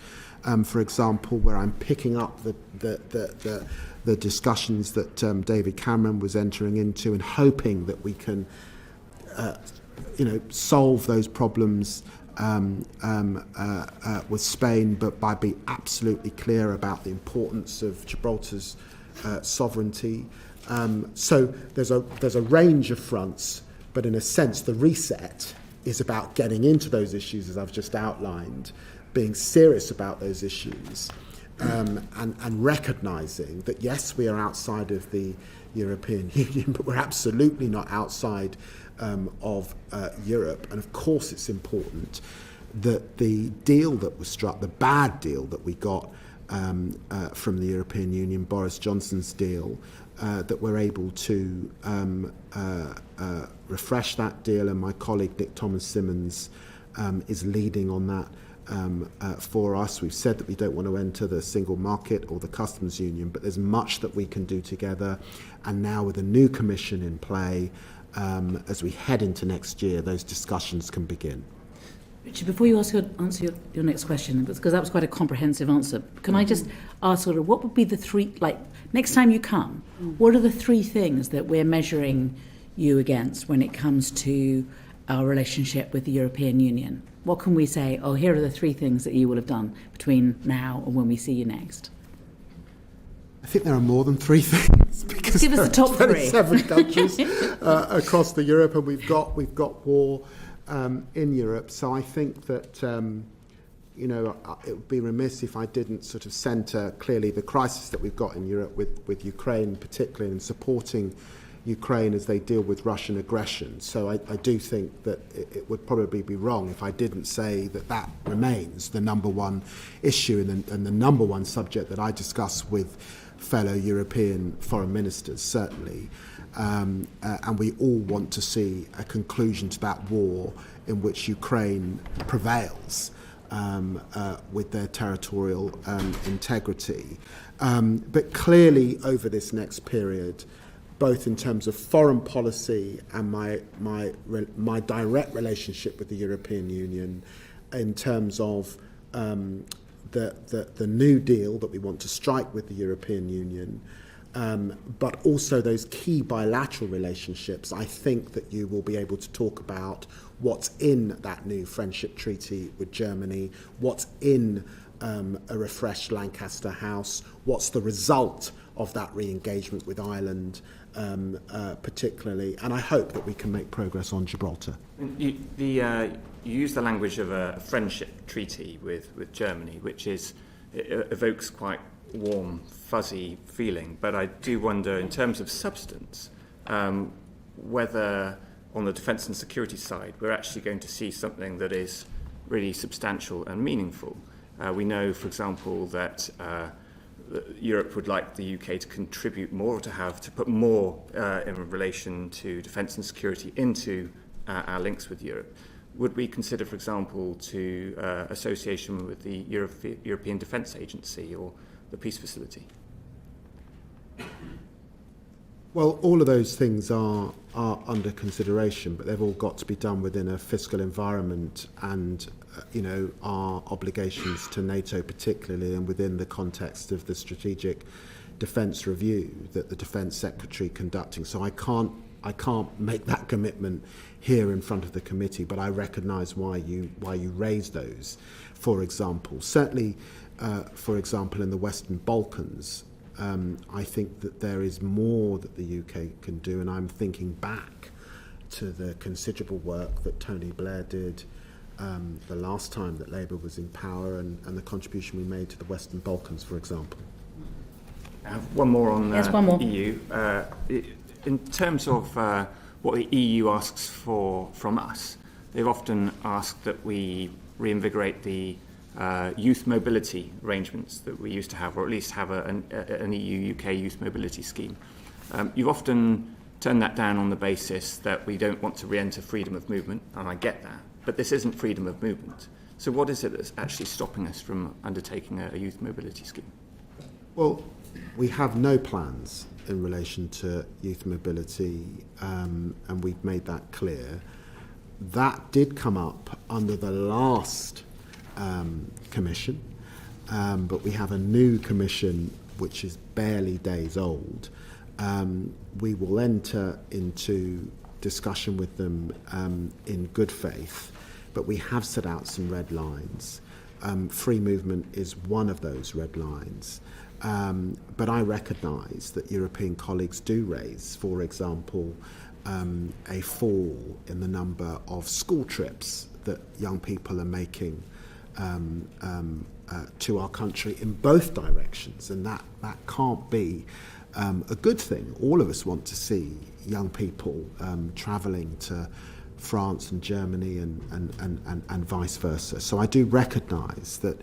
for example, where I'm picking up the discussions that David Cameron was entering into, and hoping that we can, solve those problems with Spain, but by being absolutely clear about the importance of Gibraltar's sovereignty. So there's a range of fronts, but in a sense, the reset is about getting into those issues, as I've just outlined, being serious about those issues, and recognising that, yes, we are outside of the European Union, but we're absolutely not outside of Europe. And of course, it's important that the deal that was struck, the bad deal that we got from the European Union, Boris Johnson's deal, that we're able to refresh that deal, and my colleague Nick Thomas-Simmons is leading on that for us. We've said that we don't want to enter the single market or the customs union, but there's much that we can do together. And now with a new commission in play, as we head into next year, those discussions can begin. Richard, before you answer your next question, because that was quite a comprehensive answer, can I just ask sort of what would be the three, like, next time you come, what are the three things that we're measuring you against when it comes to our relationship with the European Union? What can we say, oh, here are the three things that you will have done between now and when we see you next? I think there are more than three things, because give us the top three. 27 countries across the Europe, and we've got war in Europe. So I think that it would be remiss if I didn't sort of centre clearly the crisis that we've got in Europe with Ukraine, particularly, and supporting Ukraine as they deal with Russian aggression. So I do think that it would probably be wrong if I didn't say that remains the number one issue and the number one subject that I discuss with fellow European foreign ministers, certainly. And we all want to see a conclusion to that war in which Ukraine prevails with their territorial integrity. But clearly over this next period, both in terms of foreign policy and my direct relationship with the European Union, in terms of the new deal that we want to strike with the European Union, but also those key bilateral relationships, I think that you will be able to talk about what's in that new friendship treaty with Germany, what's in a refreshed Lancaster House, what's the result of that re-engagement with Ireland, particularly, and I hope that we can make progress on Gibraltar. You use the language of a friendship treaty with Germany, which evokes quite warm, fuzzy feeling. But I do wonder, in terms of substance, whether on the defence and security side we're actually going to see something that is really substantial and meaningful. We know, for example, that Europe would like the UK to contribute more, to put more in relation to defence and security into our links with Europe. Would we consider, for example, association with the European Defence Agency or the Peace Facility? Well, all of those things are under consideration, but they've all got to be done within a fiscal environment and our obligations to NATO particularly, and within the context of the strategic defence review that the Defence Secretary conducting. So I can't make that commitment here in front of the committee, but I recognise why you raise those. For example, certainly, for example, in the Western Balkans, I think that there is more that the UK can do, and I'm thinking back to the considerable work that Tony Blair did the last time that Labour was in power, and the contribution we made to the Western Balkans, for example. I have one more on Yes, one more. EU. In terms of what the EU asks from us, they've often asked that we reinvigorate the youth mobility arrangements that we used to have, or at least have an EU-UK youth mobility scheme. You've often turned that down on the basis that we don't want to re-enter freedom of movement, and I get that, but this isn't freedom of movement. So what is it that's actually stopping us from undertaking a youth mobility scheme? Well, we have no plans in relation to youth mobility, and we've made that clear. That did come up under the last commission, but we have a new commission which is barely days old. We will enter into discussion with them in good faith, but we have set out some red lines. free movement is one of those red lines. But I recognise that European colleagues do raise, for example, a fall in the number of school trips that young people are making to our country in both directions, and that can't be a good thing. All of us want to see young people travelling to France and Germany and vice versa. So I do recognise that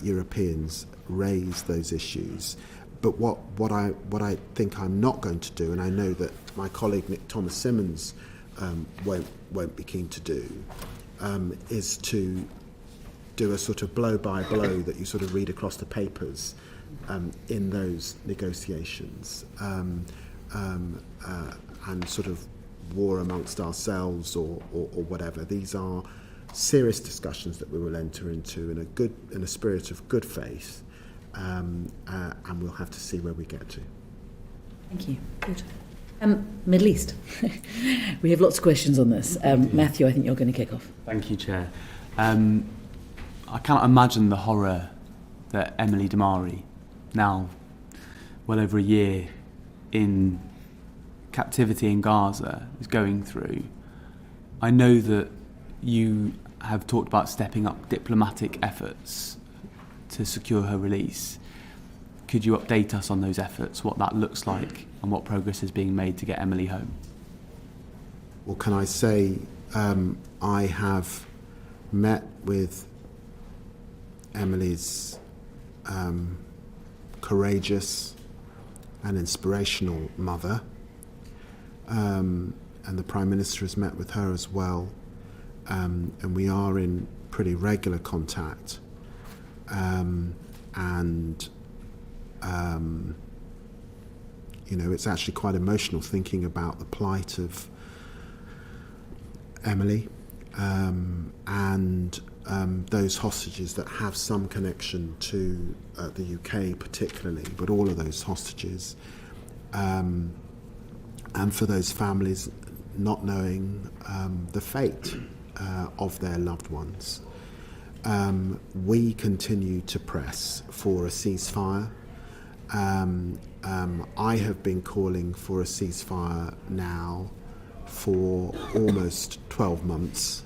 Europeans raise those issues. But what I think I'm not going to do, and I know that my colleague Nick Thomas-Symonds won't be keen to do, is to do a sort of blow-by-blow that you sort of read across the papers in those negotiations, and sort of war amongst ourselves or whatever. These are serious discussions that we will enter into in a spirit of good faith, and we'll have to see where we get to. Thank you. Good. Middle East. We have lots of questions on this. Matthew, I think you're going to kick off. Thank you, Chair. I cannot imagine the horror that Emily Damari, now well over a year in captivity in Gaza, is going through. I know that you have talked about stepping up diplomatic efforts to secure her release. Could you update us on those efforts, what that looks like, and what progress is being made to get Emily home? Well, can I say I have met with Emily's courageous and inspirational mother, and the Prime Minister has met with her as well, and we are in pretty regular contact, it's actually quite emotional thinking about the plight of Emily and those hostages that have some connection to the UK particularly, but all of those hostages, and for those families not knowing the fate of their loved ones. We continue to press for a ceasefire. I have been calling for a ceasefire now for almost 12 months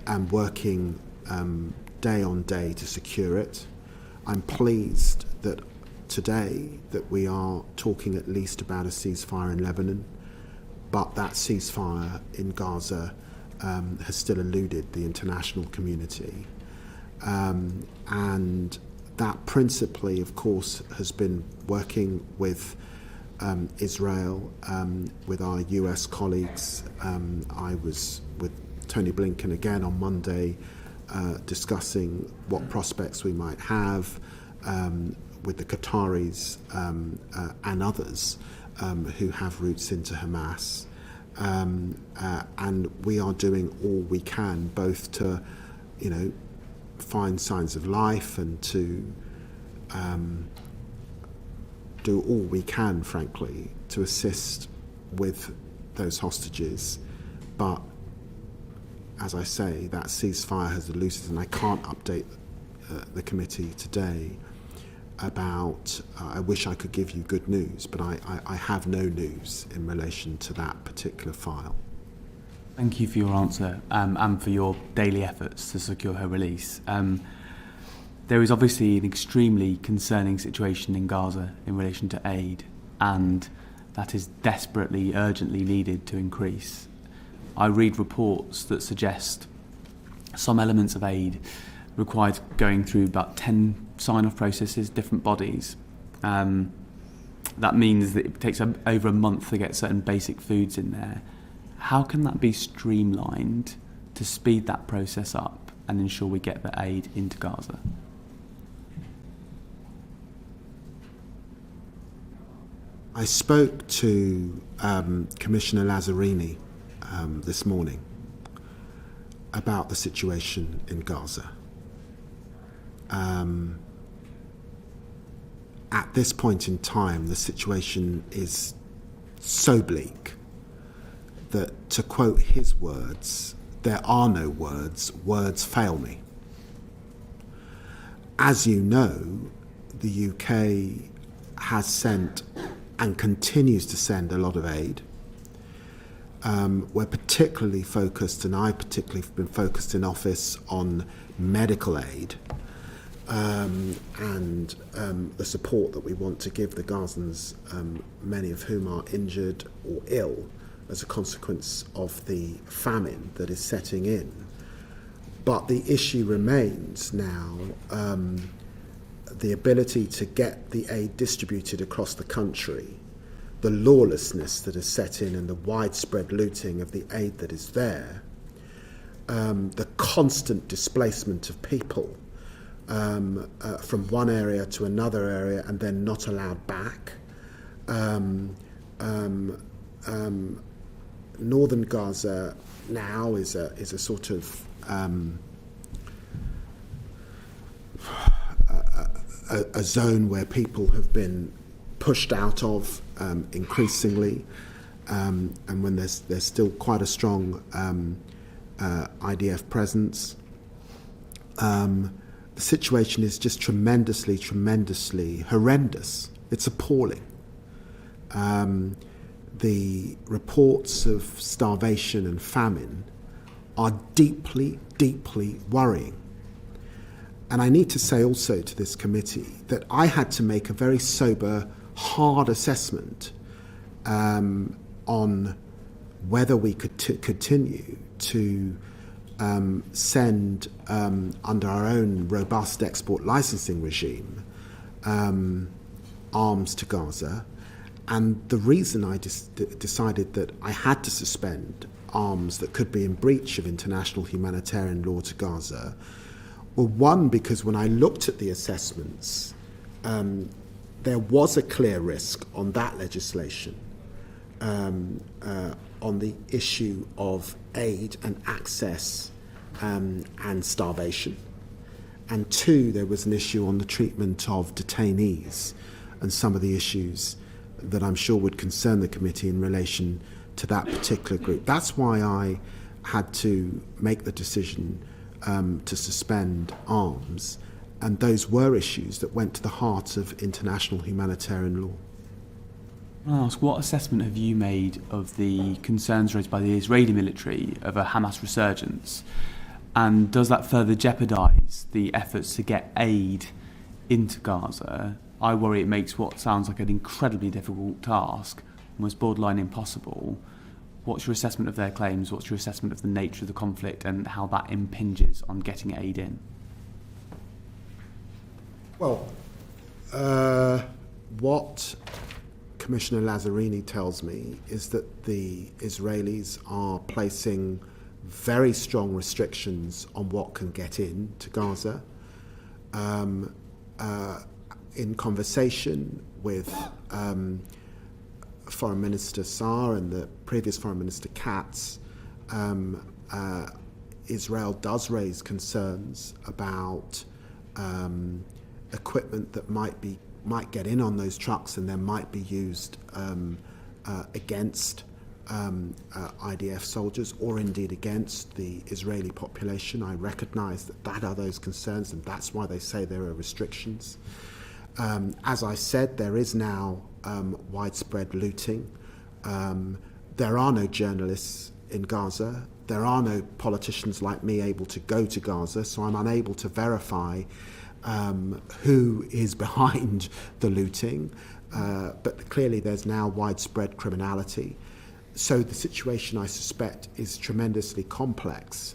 and working day on day to secure it. I'm pleased that today that we are talking at least about a ceasefire in Lebanon, but that ceasefire in Gaza has still eluded the international community. And that principally, of course, has been working with Israel, with our US colleagues. I was with Tony Blinken again on Monday, discussing what prospects we might have with the Qataris and others who have roots into Hamas. And we are doing all we can, both to, find signs of life and to do all we can, frankly, to assist with those hostages. But as I say, that ceasefire has eluded, and I can't update the committee today about, I wish I could give you good news, but I have no news in relation to that particular file. Thank you for your answer and for your daily efforts to secure her release. There is obviously an extremely concerning situation in Gaza in relation to aid, and that is desperately, urgently needed to increase. I read reports that suggest some elements of aid required going through about 10 sign-off processes, different bodies. That means that it takes over a month to get certain basic foods in there. How can that be streamlined to speed that process up and ensure we get the aid into Gaza? I spoke to Commissioner Lazzarini this morning about the situation in Gaza. At this point in time, the situation is so bleak that, to quote his words, there are no words, words fail me. As you know, the UK has sent and continues to send a lot of aid. We're particularly focused, and I particularly have been focused in office on medical aid and the support that we want to give the Gazans, many of whom are injured or ill as a consequence of the famine that is setting in. But the issue remains now the ability to get the aid distributed across the country, the lawlessness that is set in and the widespread looting of the aid that is there, the constant displacement of people from one area to another area and then not allowed back. Northern Gaza now is a sort of a zone where people have been pushed out of increasingly, and when there's still quite a strong IDF presence. The situation is just tremendously horrendous. It's appalling. The reports of starvation and famine are deeply worrying. And I need to say also to this committee that I had to make a very sober, hard assessment on whether we could continue to send, under our own robust export licensing regime, arms to Gaza. And the reason I decided that I had to suspend arms that could be in breach of international humanitarian law to Gaza, well, one, because when I looked at the assessments, there was a clear risk on that legislation on the issue of aid and access and starvation. And two, there was an issue on the treatment of detainees and some of the issues that I'm sure would concern the committee in relation to that particular group. That's why I had to make the decision to suspend arms, and those were issues that went to the heart of international humanitarian law. I ask, what assessment have you made of the concerns raised by the Israeli military of a Hamas resurgence, and does that further jeopardise the efforts to get aid into Gaza? I worry it makes what sounds like an incredibly difficult task almost borderline impossible. What's your assessment of their claims? What's your assessment of the nature of the conflict and how that impinges on getting aid in? Well, what Commissioner Lazzarini tells me is that the Israelis are placing very strong restrictions on what can get in to Gaza. In conversation with Foreign Minister Saar and the previous Foreign Minister Katz, Israel does raise concerns about equipment that might get in on those trucks and then might be used against IDF soldiers or indeed against the Israeli population. I recognise that are those concerns, and that's why they say there are restrictions. As I said, there is now widespread looting. There are no journalists in Gaza. There are no politicians like me able to go to Gaza, so I'm unable to verify who is behind the looting. But clearly there's now widespread criminality. So the situation, I suspect, is tremendously complex.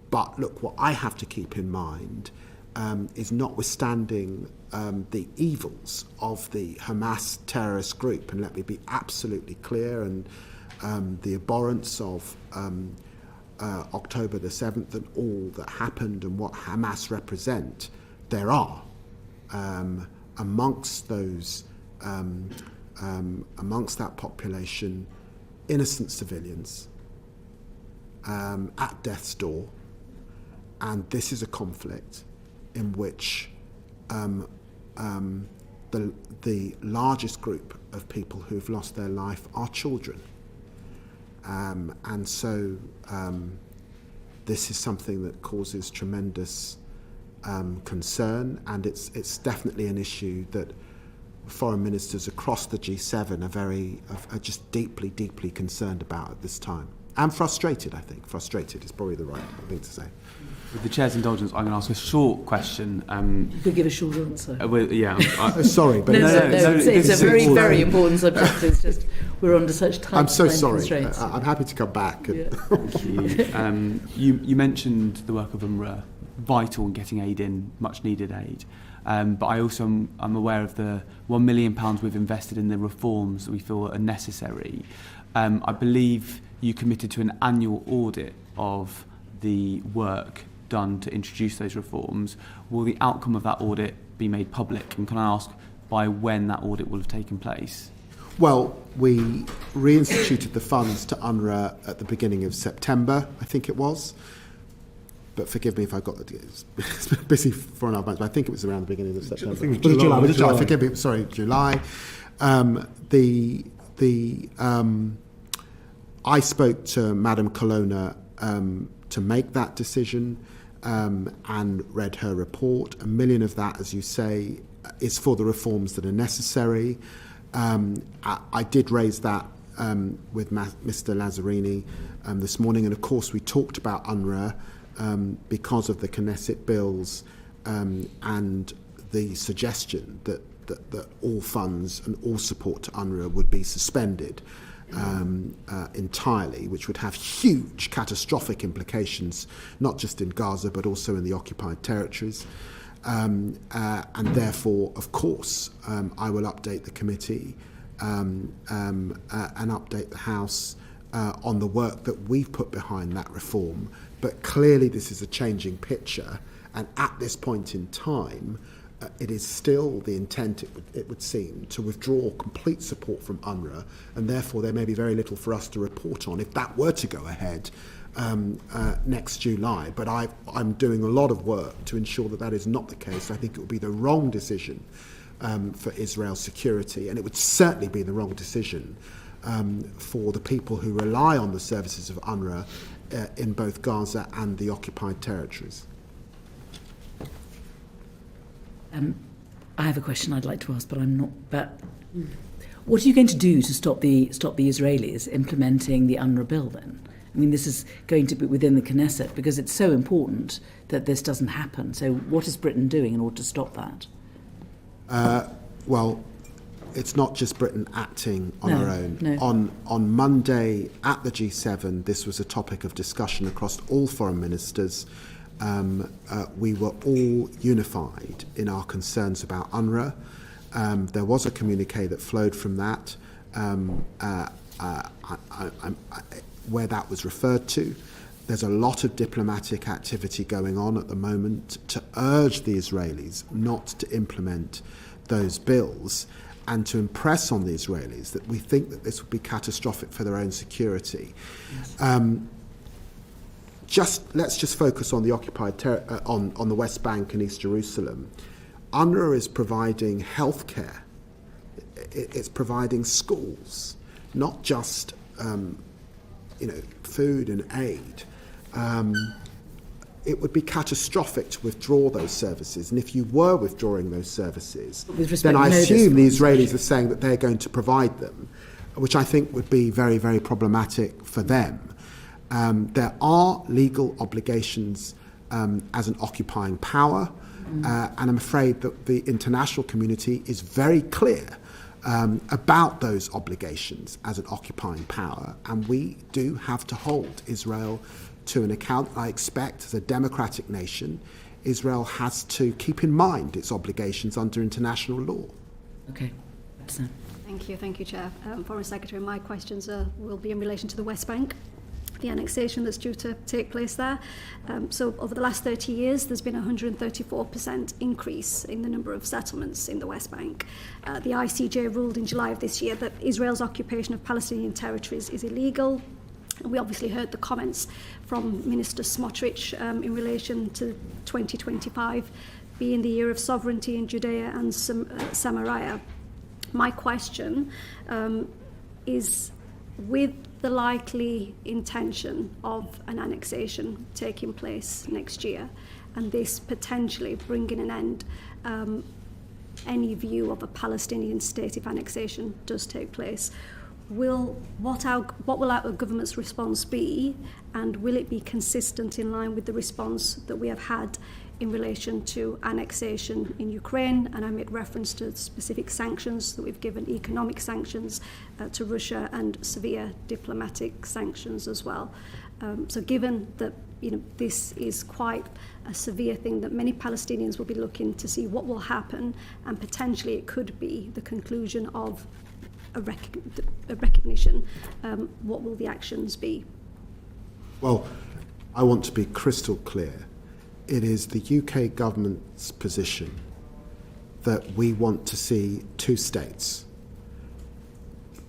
But look, what I have to keep in mind is, notwithstanding the evils of the Hamas terrorist group, and let me be absolutely clear, and the abhorrence of October the 7th and all that happened and what Hamas represent, there are amongst those, amongst that population, innocent civilians at death's door, and this is a conflict in which the largest group of people who've lost their life are children. And so this is something that causes tremendous concern, and it's definitely an issue that foreign ministers across the G7 are just deeply, deeply concerned about at this time. And frustrated, I think. Frustrated is probably the right thing to say. With the Chair's indulgence, I'm going to ask a short question. You could give a short answer. Sorry, but it's a very, very important subject. It's just we're under such tight I'm so time sorry. constraints. I'm happy to come back. Yeah. Thank you. You mentioned the work of UNRWA, vital in getting aid in, much needed aid. But I also am aware of the £1 million we've invested in the reforms that we feel are necessary. I believe you committed to an annual audit of the work done to introduce those reforms. Will the outcome of that audit be made public? And can I ask by when that audit will have taken place? Well, we reinstituted the funds to UNRWA at the beginning of September, I think it was. But forgive me if I got it's been busy for 4.5 months, but I think it was around the beginning of September. I think it was July. Forgive me, sorry, July. I spoke to Madam Colonna to make that decision and read her report. $1 million of that, as you say, is for the reforms that are necessary. I did raise that with Mr. Lazzarini this morning, and of course we talked about UNRWA because of the Knesset bills and the suggestion that all funds and all support to UNRWA would be suspended entirely, which would have huge catastrophic implications, not just in Gaza but also in the occupied territories. And therefore, of course, I will update the committee and update the House on the work that we've put behind that reform. But clearly this is a changing picture, and at this point in time, it is still the intent, it would seem, to withdraw complete support from UNRWA, and therefore there may be very little for us to report on if that were to go ahead next July. But I'm doing a lot of work to ensure that that is not the case. I think it would be the wrong decision for Israel's security, and it would certainly be the wrong decision for the people who rely on the services of UNRWA in both Gaza and the occupied territories. I have a question I'd like to ask, but I'm not. But what are you going to do to stop the Israelis implementing the UNRWA bill then? I mean, this is going to be within the Knesset because it's so important that this doesn't happen. So what is Britain doing in order to stop that? Well, it's not just Britain acting on her own. No. On Monday at the G7, this was a topic of discussion across all foreign ministers. We were all unified in our concerns about UNRWA. There was a communique that flowed from that, where that was referred to. There's a lot of diplomatic activity going on at the moment to urge the Israelis not to implement those bills and to impress on the Israelis that we think that this would be catastrophic for their own security. Let's just focus on the occupied on the West Bank and East Jerusalem. UNRWA is providing healthcare. It's providing schools, not just food and aid. It would be catastrophic to withdraw those services, and if you were withdrawing those services, then I assume the Israelis are saying that they're going to provide them, which I think would be very, very problematic for them. There are legal obligations as an occupying power, and I'm afraid that the international community is very clear about those obligations as an occupying power, and we do have to hold Israel to an account. I expect, as a democratic nation, Israel has to keep in mind its obligations under international law. Okay. Thank you, Chair. Foreign Secretary, my questions will be in relation to the West Bank, the annexation that's due to take place there. So over the last 30 years, there's been a 134% increase in the number of settlements in the West Bank. The ICJ ruled in July of this year that Israel's occupation of Palestinian territories is illegal. And we obviously heard the comments from Minister Smotrich in relation to 2025 being the year of sovereignty in Judea and Samaria. My question is, with the likely intention of an annexation taking place next year, and this potentially bringing an end any view of a Palestinian state if annexation does take place. What will our government's response be, and will it be consistent in line with the response that we have had in relation to annexation in Ukraine? And I make reference to specific sanctions that we've given, economic sanctions to Russia, and severe diplomatic sanctions as well. So given that this is quite a severe thing, that many Palestinians will be looking to see what will happen, and potentially it could be the conclusion of a recognition, what will the actions be? Well, I want to be crystal clear. It is the UK government's position that we want to see two states.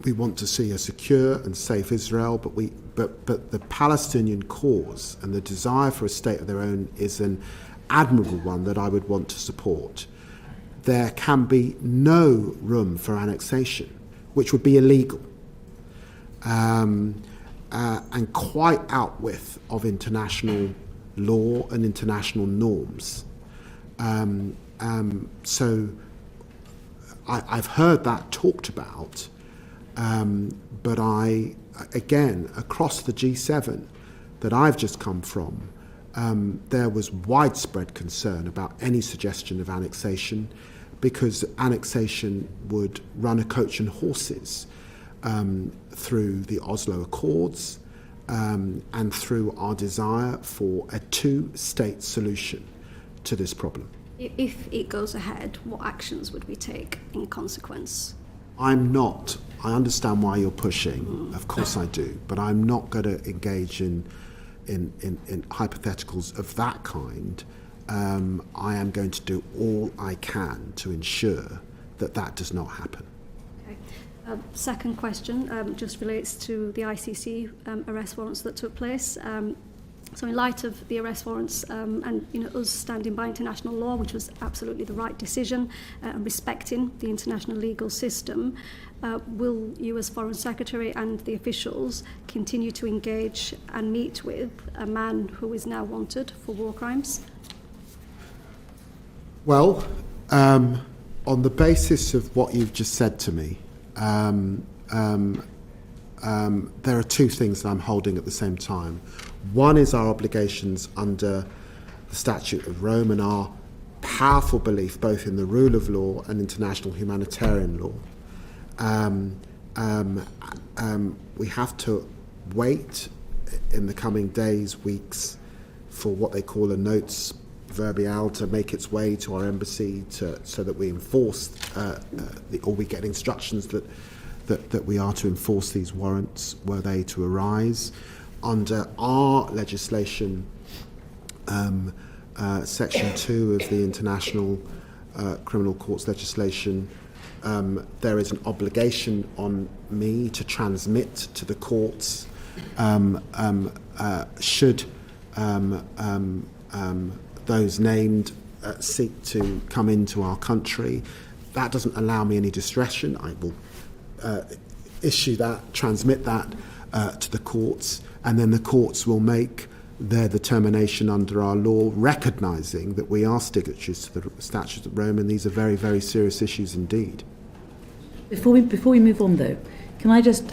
We want to see a secure and safe Israel, but the Palestinian cause and the desire for a state of their own is an admirable one that I would want to support. There can be no room for annexation, which would be illegal and quite out with of international law and international norms. So I've heard that talked about, but again, across the G7 that I've just come from, there was widespread concern about any suggestion of annexation, because annexation would run a coach and horses through the Oslo Accords and through our desire for a two-state solution to this problem. If it goes ahead, what actions would we take in consequence? I understand why you're pushing, of course I do, but I'm not going to engage in hypotheticals of that kind. I am going to do all I can to ensure that that does not happen. Okay. Second question just relates to the ICC arrest warrants that took place. So in light of the arrest warrants and us standing by international law, which was absolutely the right decision, and respecting the international legal system, will you as Foreign Secretary and the officials continue to engage and meet with a man who is now wanted for war crimes? Well, on the basis of what you've just said to me, there are two things that I'm holding at the same time. One is our obligations under the Statute of Rome and our powerful belief both in the rule of law and international humanitarian law. We have to wait in the coming days, weeks, for what they call a notes verbiale to make its way to our embassy so that we enforce or we get instructions that we are to enforce these warrants were they to arise. Under our legislation, Section 2 of the International Criminal Courts legislation, there is an obligation on me to transmit to the courts should those named seek to come into our country. That doesn't allow me any discretion. I will issue that, transmit that to the courts, and then the courts will make their determination under our law, recognising that we are signatories to the Statute of Rome, and these are very, very serious issues indeed. Before we move on, though, I'm just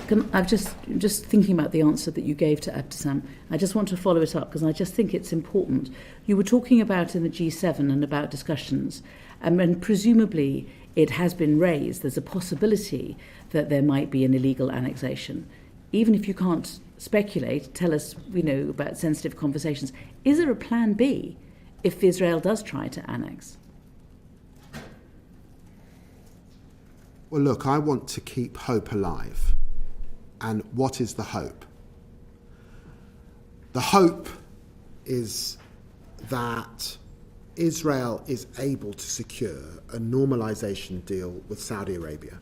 thinking about the answer that you gave to Abdesam. I just want to follow it up because I just think it's important. You were talking about in the G7 and about discussions, and presumably it has been raised. There's a possibility that there might be an illegal annexation. Even if you can't speculate, tell us, about sensitive conversations. Is there a plan B if Israel does try to annex? Well, look, I want to keep hope alive. And what is the hope? The hope is that Israel is able to secure a normalization deal with Saudi Arabia.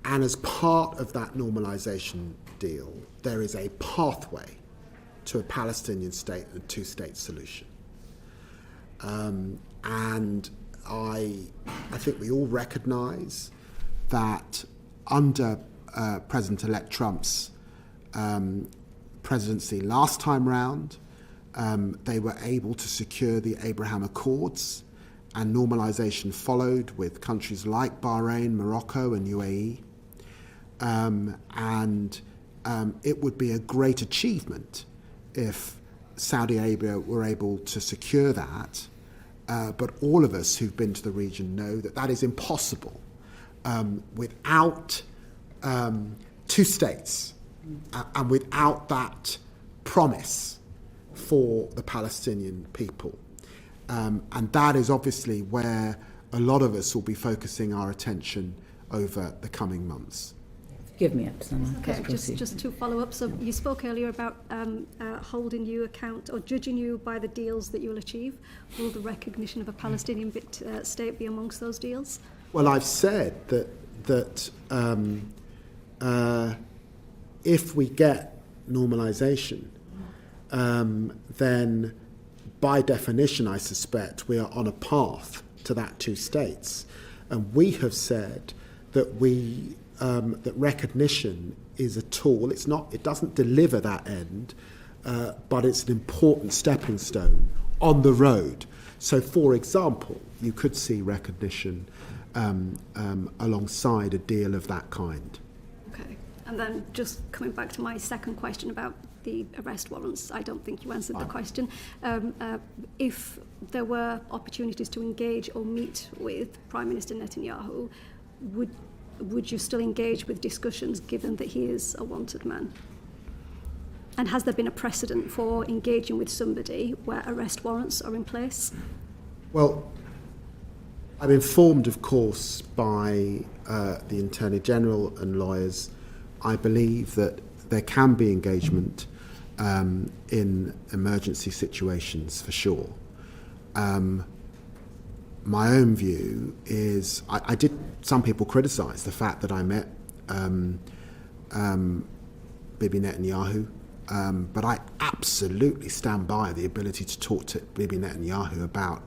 And as part of that normalization deal, there is a pathway to a Palestinian state and two-state solution. And I think we all recognise that under President-elect Trump's presidency last time round, They were able to secure the Abraham Accords, and normalisation followed with countries like Bahrain, Morocco and UAE. It would be a great achievement if Saudi Arabia were able to secure that. But all of us who've been to the region know that that is impossible without two states and without that promise for the Palestinian people. And that is obviously where a lot of us will be focusing our attention over the coming months. Give me up, Sana. Okay, just to follow up. So you spoke earlier about holding you account or judging you by the deals that you will achieve. Will the recognition of a Palestinian state be amongst those deals? Well, I've said that if we get normalisation, then by definition, I suspect, we are on a path to that two states. And we have said that that recognition is a tool. It doesn't deliver that end, but it's an important stepping stone on the road. So, for example, you could see recognition alongside a deal of that kind. Okay. And then just coming back to my second question about the arrest warrants, I don't think you answered the question. If there were opportunities to engage or meet with Prime Minister Netanyahu, would you still engage with discussions given that he is a wanted man? And has there been a precedent for engaging with somebody where arrest warrants are in place? Well, I'm informed, of course, by the Attorney General and lawyers. I believe that there can be engagement in emergency situations, for sure. My own view is, some people criticise the fact that I met Bibi Netanyahu, but I absolutely stand by the ability to talk to Bibi Netanyahu about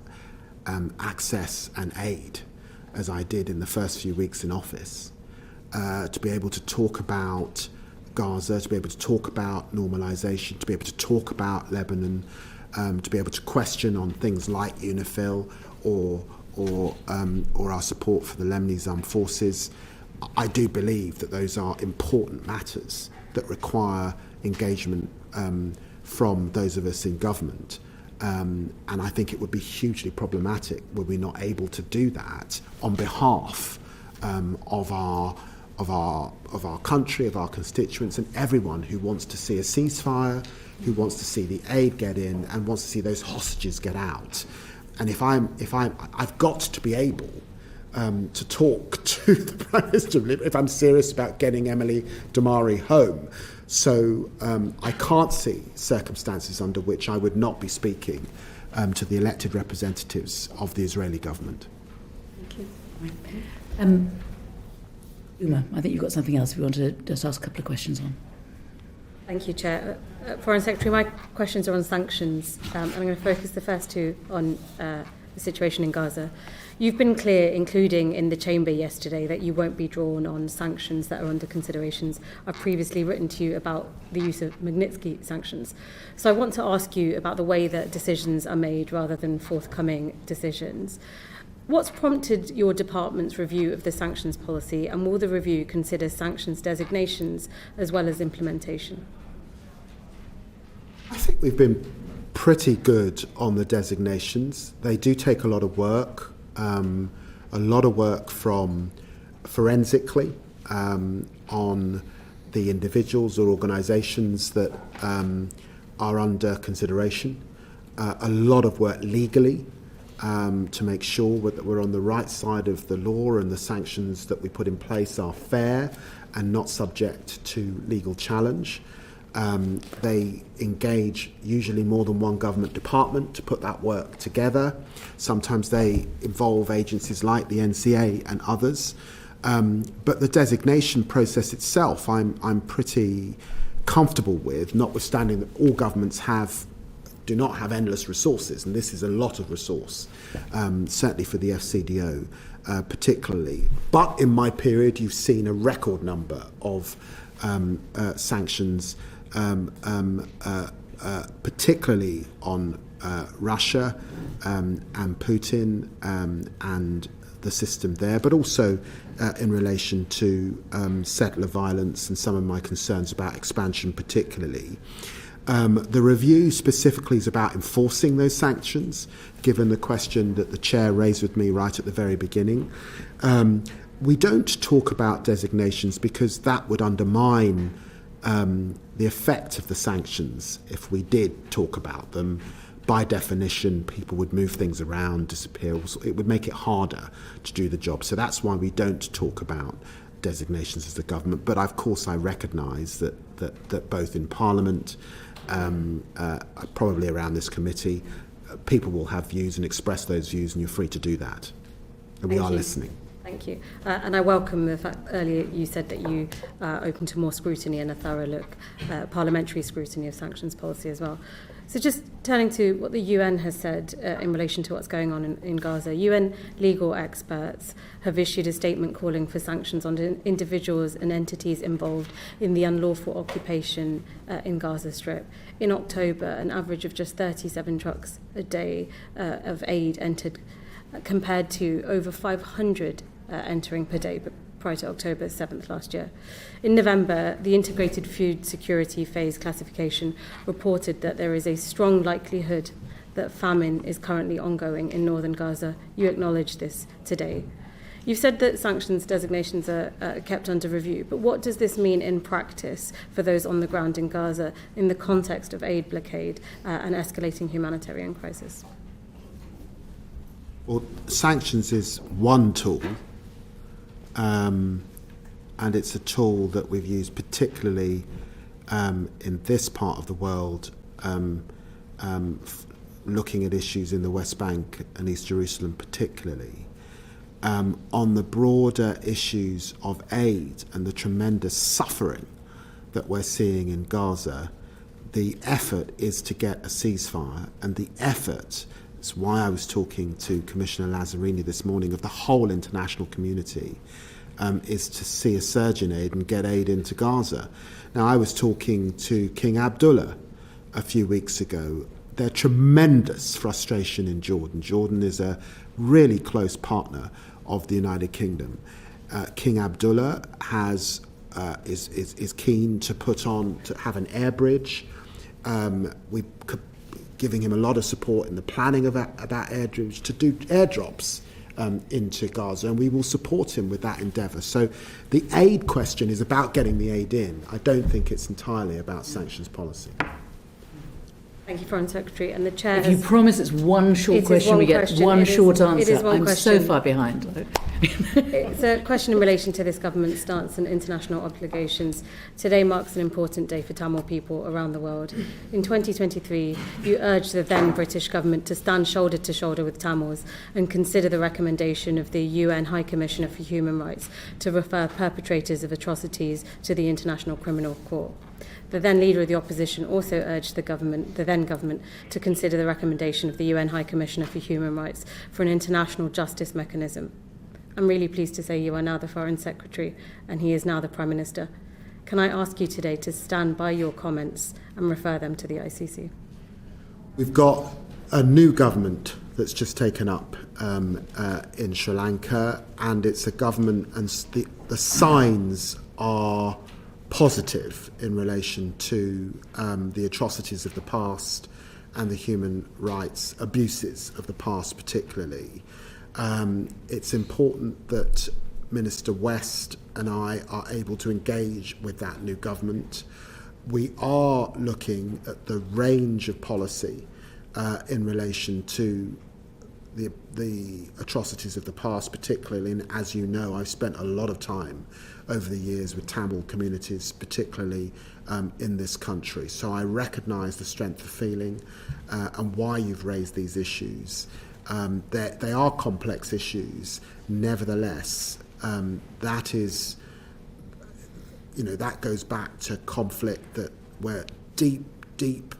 access and aid, as I did in the first few weeks in office, to be able to talk about Gaza, to be able to talk about normalisation, to be able to talk about Lebanon, to be able to question on things like UNIFIL or our support for the Lebanese armed forces. I do believe that those are important matters that require engagement from those of us in government. And I think it would be hugely problematic were we not able to do that on behalf of our country, of our constituents, and everyone who wants to see a ceasefire, who wants to see the aid get in, and wants to see those hostages get out. And I've got to be able to talk to the Prime Minister if I'm serious about getting Emily Damari home. So I can't see circumstances under which I would not be speaking to the elected representatives of the Israeli government. Thank you. Uma, I think you've got something else we want to just ask a couple of questions on. Thank you, Chair. Foreign Secretary, my questions are on sanctions. I'm going to focus the first two on the situation in Gaza. You've been clear, including in the chamber yesterday, that you won't be drawn on sanctions that are under considerations. I've previously written to you about the use of Magnitsky sanctions. So I want to ask you about the way that decisions are made rather than forthcoming decisions. What's prompted your department's review of the sanctions policy, and will the review consider sanctions designations as well as implementation? I think we've been pretty good on the designations. They do take a lot of work from forensically on the individuals or organisations that are under consideration. A lot of work legally to make sure that we're on the right side of the law and the sanctions that we put in place are fair and not subject to legal challenge. They engage usually more than one government department to put that work together. Sometimes they involve agencies like the NCA and others. But the designation process itself, I'm pretty comfortable with, notwithstanding that all governments do not have endless resources, and this is a lot of resource, certainly for the FCDO particularly. But in my period, you've seen a record number of sanctions particularly on Russia and Putin and the system there, but also in relation to settler violence and some of my concerns about expansion particularly. The review specifically is about enforcing those sanctions, given the question that the chair raised with me right at the very beginning. We don't talk about designations because that would undermine the effect of the sanctions. If we did talk about them, by definition, people would move things around, disappear. It would make it harder to do the job. So that's why we don't talk about designations as the government. But of course, I recognise that both in Parliament, probably around this committee, people will have views and express those views, and you're free to do that. And we are listening. Thank you. And I welcome the fact earlier you said that you are open to more scrutiny and a thorough look, parliamentary scrutiny of sanctions policy as well. So just turning to what the UN has said in relation to what's going on in Gaza, UN legal experts have issued a statement calling for sanctions on individuals and entities involved in the unlawful occupation in Gaza Strip. In October, an average of just 37 trucks a day of aid entered, compared to over 500 entering per day prior to October 7th last year. In November, the Integrated Food Security Phase classification reported that there is a strong likelihood that famine is currently ongoing in northern Gaza. You acknowledge this today. You've said that sanctions designations are kept under review, but what does this mean in practice for those on the ground in Gaza in the context of aid blockade and escalating humanitarian crisis? Well, sanctions is one tool, and it's a tool that we've used particularly in this part of the world, looking at issues in the West Bank and East Jerusalem particularly. On the broader issues of aid and the tremendous suffering that we're seeing in Gaza, the effort is to get a ceasefire, and the effort, it's why I was talking to Commissioner Lazzarini this morning, of the whole international community, is to see a surge in aid and get aid into Gaza. Now, I was talking to King Abdullah a few weeks ago. There's tremendous frustration in Jordan. Jordan is a really close partner of the United Kingdom. King Abdullah is keen to have an air bridge. We're giving him a lot of support in the planning of that airdrops, to do airdrops into Gaza, and we will support him with that endeavour. So the aid question is about getting the aid in. I don't think it's entirely about sanctions policy. Thank you, Foreign Secretary. And the Chair If you promise it's one short question, we get one short answer. It is one I'm question. so far behind. It's a question in relation to this government's stance and international obligations. Today marks an important day for Tamil people around the world. In 2023, you urged the then British government to stand shoulder to shoulder with Tamils and consider the recommendation of the UN High Commissioner for Human Rights to refer perpetrators of atrocities to the International Criminal Court. The then leader of the opposition also urged the then government, to consider the recommendation of the UN High Commissioner for Human Rights for an international justice mechanism. I'm really pleased to say you are now the Foreign Secretary and he is now the Prime Minister. Can I ask you today to stand by your comments and refer them to the ICC? We've got a new government that's just taken up in Sri Lanka, and it's a government, and the signs are positive in relation to the atrocities of the past and the human rights abuses of the past particularly. It's important that Minister West and I are able to engage with that new government. We are looking at the range of policy in relation to the atrocities of the past particularly, and as you know, I've spent a lot of time over the years with Tamil communities, particularly in this country. So I recognise the strength of feeling and why you've raised these issues. They are complex issues. Nevertheless, that is, that goes back to conflict where deep,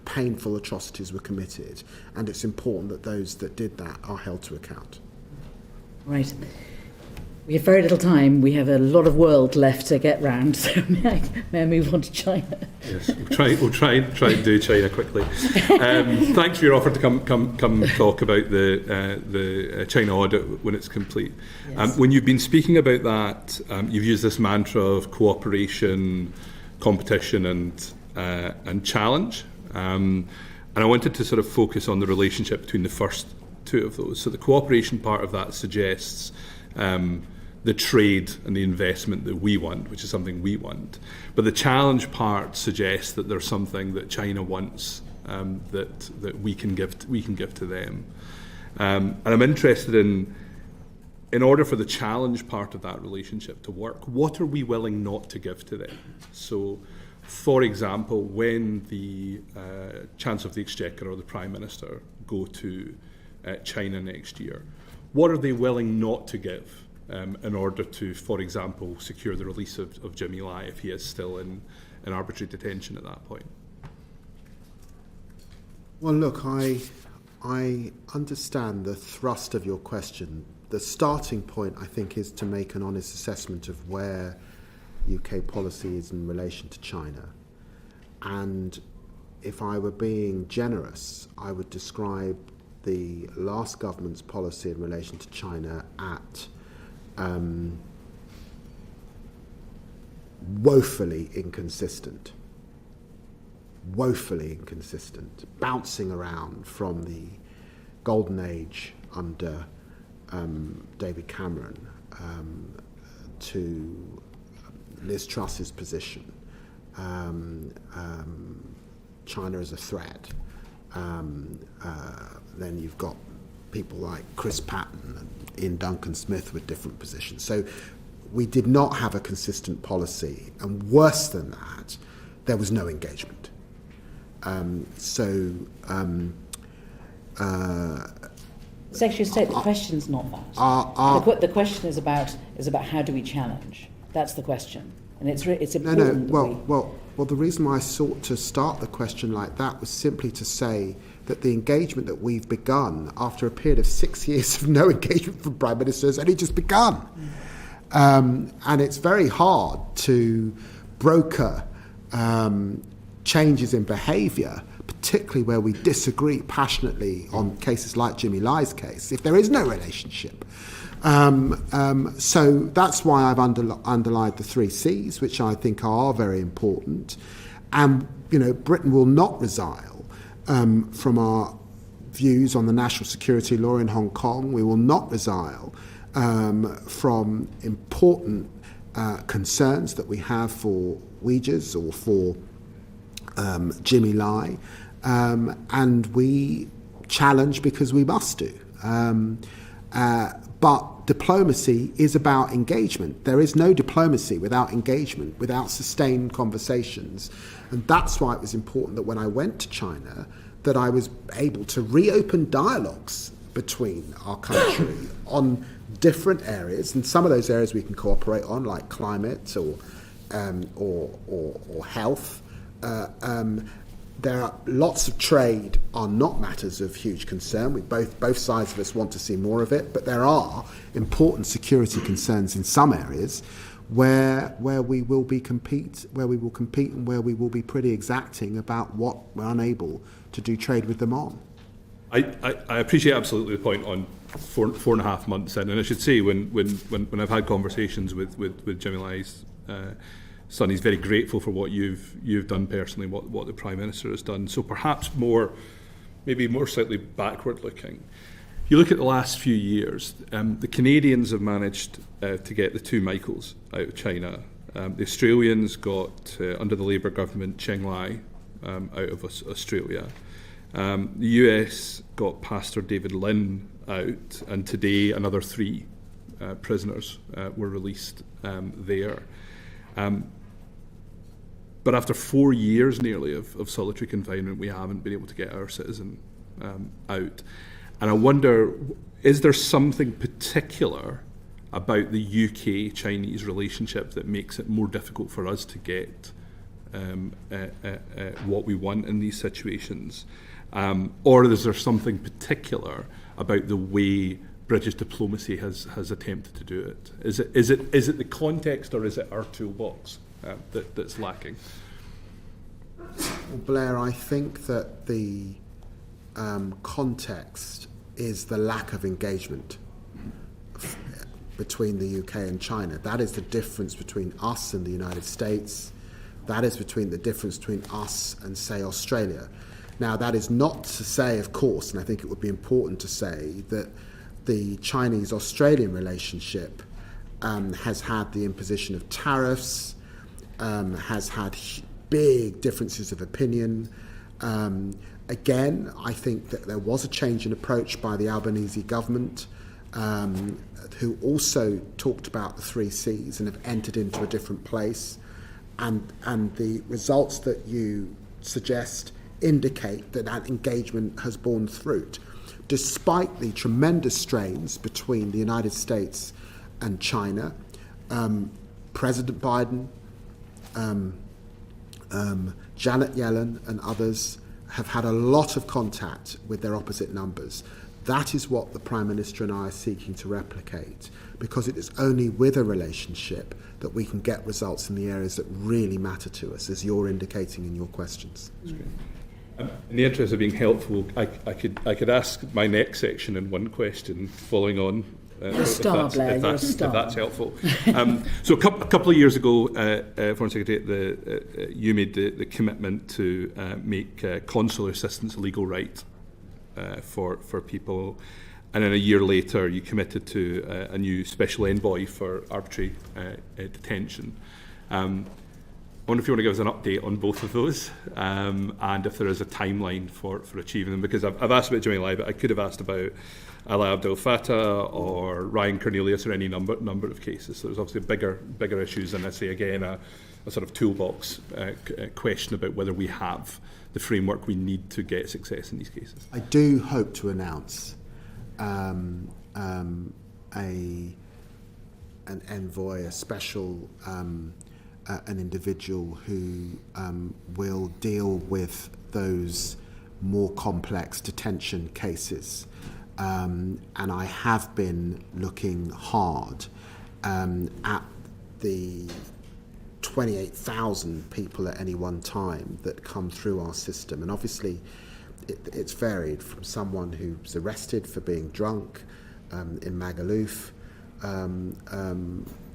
painful atrocities were committed, and it's important that those that did that are held to account. Right. We have very little time. We have a lot of world left to get round. So may I move on to China? Yes, we'll try and do China quickly. Thanks for your offer to come talk about the China audit when it's complete. Yes. When you've been speaking about that, you've used this mantra of cooperation, competition, and challenge. And I wanted to sort of focus on the relationship between the first two of those. So the cooperation part of that suggests the trade and the investment that we want, which is something we want. But the challenge part suggests that there's something that China wants that we can give to them. And I'm interested in order for the challenge part of that relationship to work, what are we willing not to give to them? So, for example, when the Chancellor of the Exchequer or the Prime Minister go to China next year, what are they willing not to give in order to, for example, secure the release of Jimmy Lai if he is still in arbitrary detention at that point? Well, look, I understand the thrust of your question. The starting point, I think, is to make an honest assessment of where UK policy is in relation to China. And if I were being generous, I would describe the last government's policy in relation to China at woefully inconsistent, bouncing around from the golden age under David Cameron to Liz Truss's position, China as a threat. Then you've got people like Chris Patton and Ian Duncan Smith with different positions. So we did not have a consistent policy, and worse than that, there was no engagement. Secretary of State, the question's not that. The question is about how do we challenge? That's the question, and it's important. Well, the reason why I sought to start the question like that was simply to say that the engagement that we've begun after a period of 6 years of no engagement from Prime Minister has only just begun. And it's very hard to broker changes in behaviour, particularly where we disagree passionately on cases like Jimmy Lai's case, if there is no relationship. So that's why I've underlined the 3 C's, which I think are very important. And, Britain will not resile from our views on the national security law in Hong Kong. We will not resile from important concerns that we have for Uyghurs or for Jimmy Lai. And we challenge because we must do. But diplomacy is about engagement. There is no diplomacy without engagement, without sustained conversations. And that's why it was important that when I went to China, that I was able to reopen dialogues between our country on different areas. And some of those areas we can cooperate on, like climate or health. There are lots of trade are not matters of huge concern. We both sides of us want to see more of it, but there are important security concerns in some areas where we will compete, and where we will be pretty exacting about what we're unable to do trade with them on. I appreciate absolutely the point on 4.5 months in, and I should say when I've had conversations with Jimmy Lai's son, he's very grateful for what you've done personally, what the Prime Minister has done. So perhaps maybe more slightly backward looking. You look at the last few years, the Canadians have managed to get the 2 Michaels out of China. The Australians got, under the Labour government, Cheng Lai out of Australia. The US got Pastor David Lammy out, and today another 3 prisoners were released there. But after 4 years nearly of solitary confinement, we haven't been able to get our citizen out. And I wonder, is there something particular about the UK-Chinese relationship that makes it more difficult for us to get what we want in these situations? Or is there something particular about the way British diplomacy has attempted to do it? Is it the context, or is it our toolbox that's lacking? Well, Blair, I think that the context is the lack of engagement between the UK and China. That is the difference between us and the United States. That is the difference between us and, say, Australia. Now, that is not to say, of course, and I think it would be important to say, that the Chinese-Australian relationship has had the imposition of tariffs, has had big differences of opinion. Again, I think that there was a change in approach by the Albanese government, who also talked about the 3 Cs and have entered into a different place. And the results that you suggest indicate that engagement has borne fruit, despite the tremendous strains between the United States and China. President Biden, Janet Yellen and others have had a lot of contact with their opposite numbers. That is what the Prime Minister and I are seeking to replicate, because it is only with a relationship that we can get results in the areas that really matter to us, as you're indicating in your questions. In the interest of being helpful, I could ask my next section in one question, following on. If that's helpful. So a couple of years ago, Foreign Secretary, you made the commitment to make consular assistance a legal right for people, and then a year later you committed to a new special envoy for arbitrary detention. I wonder if you want to give us an update on both of those, and if there is a timeline for achieving them, because I've asked about Jimmy Lai, but I could have asked about Ali Abdel Fattah or Ryan Cornelius, or any number of cases. So there's obviously bigger issues, and I say again a sort of toolbox question about whether we have the framework we need to get success in these cases. I do hope to announce an envoy, a special an individual who will deal with those more complex detention cases. And I have been looking hard at the 28,000 people at any one time that come through our system. And obviously it's varied from someone who's arrested for being drunk in Magaluf,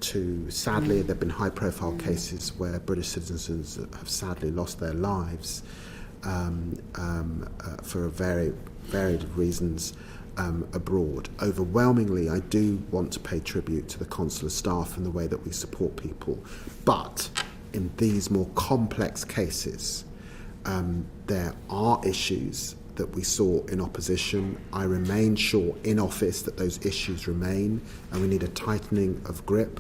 to, sadly, there have been high-profile cases where British citizens have sadly lost their lives for very varied reasons abroad. Overwhelmingly, I do want to pay tribute to the consular staff and the way that we support people. But in these more complex cases, there are issues that we saw in opposition. I remain sure in office that those issues remain, and we need a tightening of grip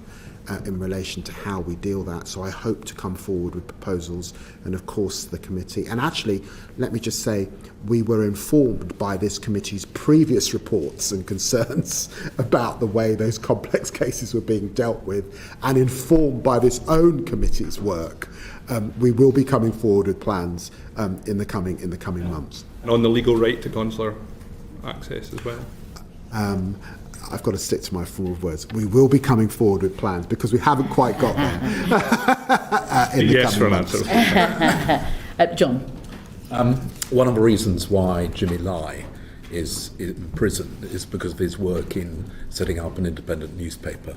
in relation to how we deal that. So I hope to come forward with proposals, and of course the committee. And actually, let me just say, we were informed by this committee's previous reports and concerns about the way those complex cases were being dealt with, and informed by this own committee's work. We will be coming forward with plans in the coming months. And on the legal right to consular access as well? I've got to stick to my form of words. We will be coming forward with plans, because we haven't quite got there. Yes, for an answer. John. One of the reasons why Jimmy Lai is in prison is because of his work in setting up an independent newspaper.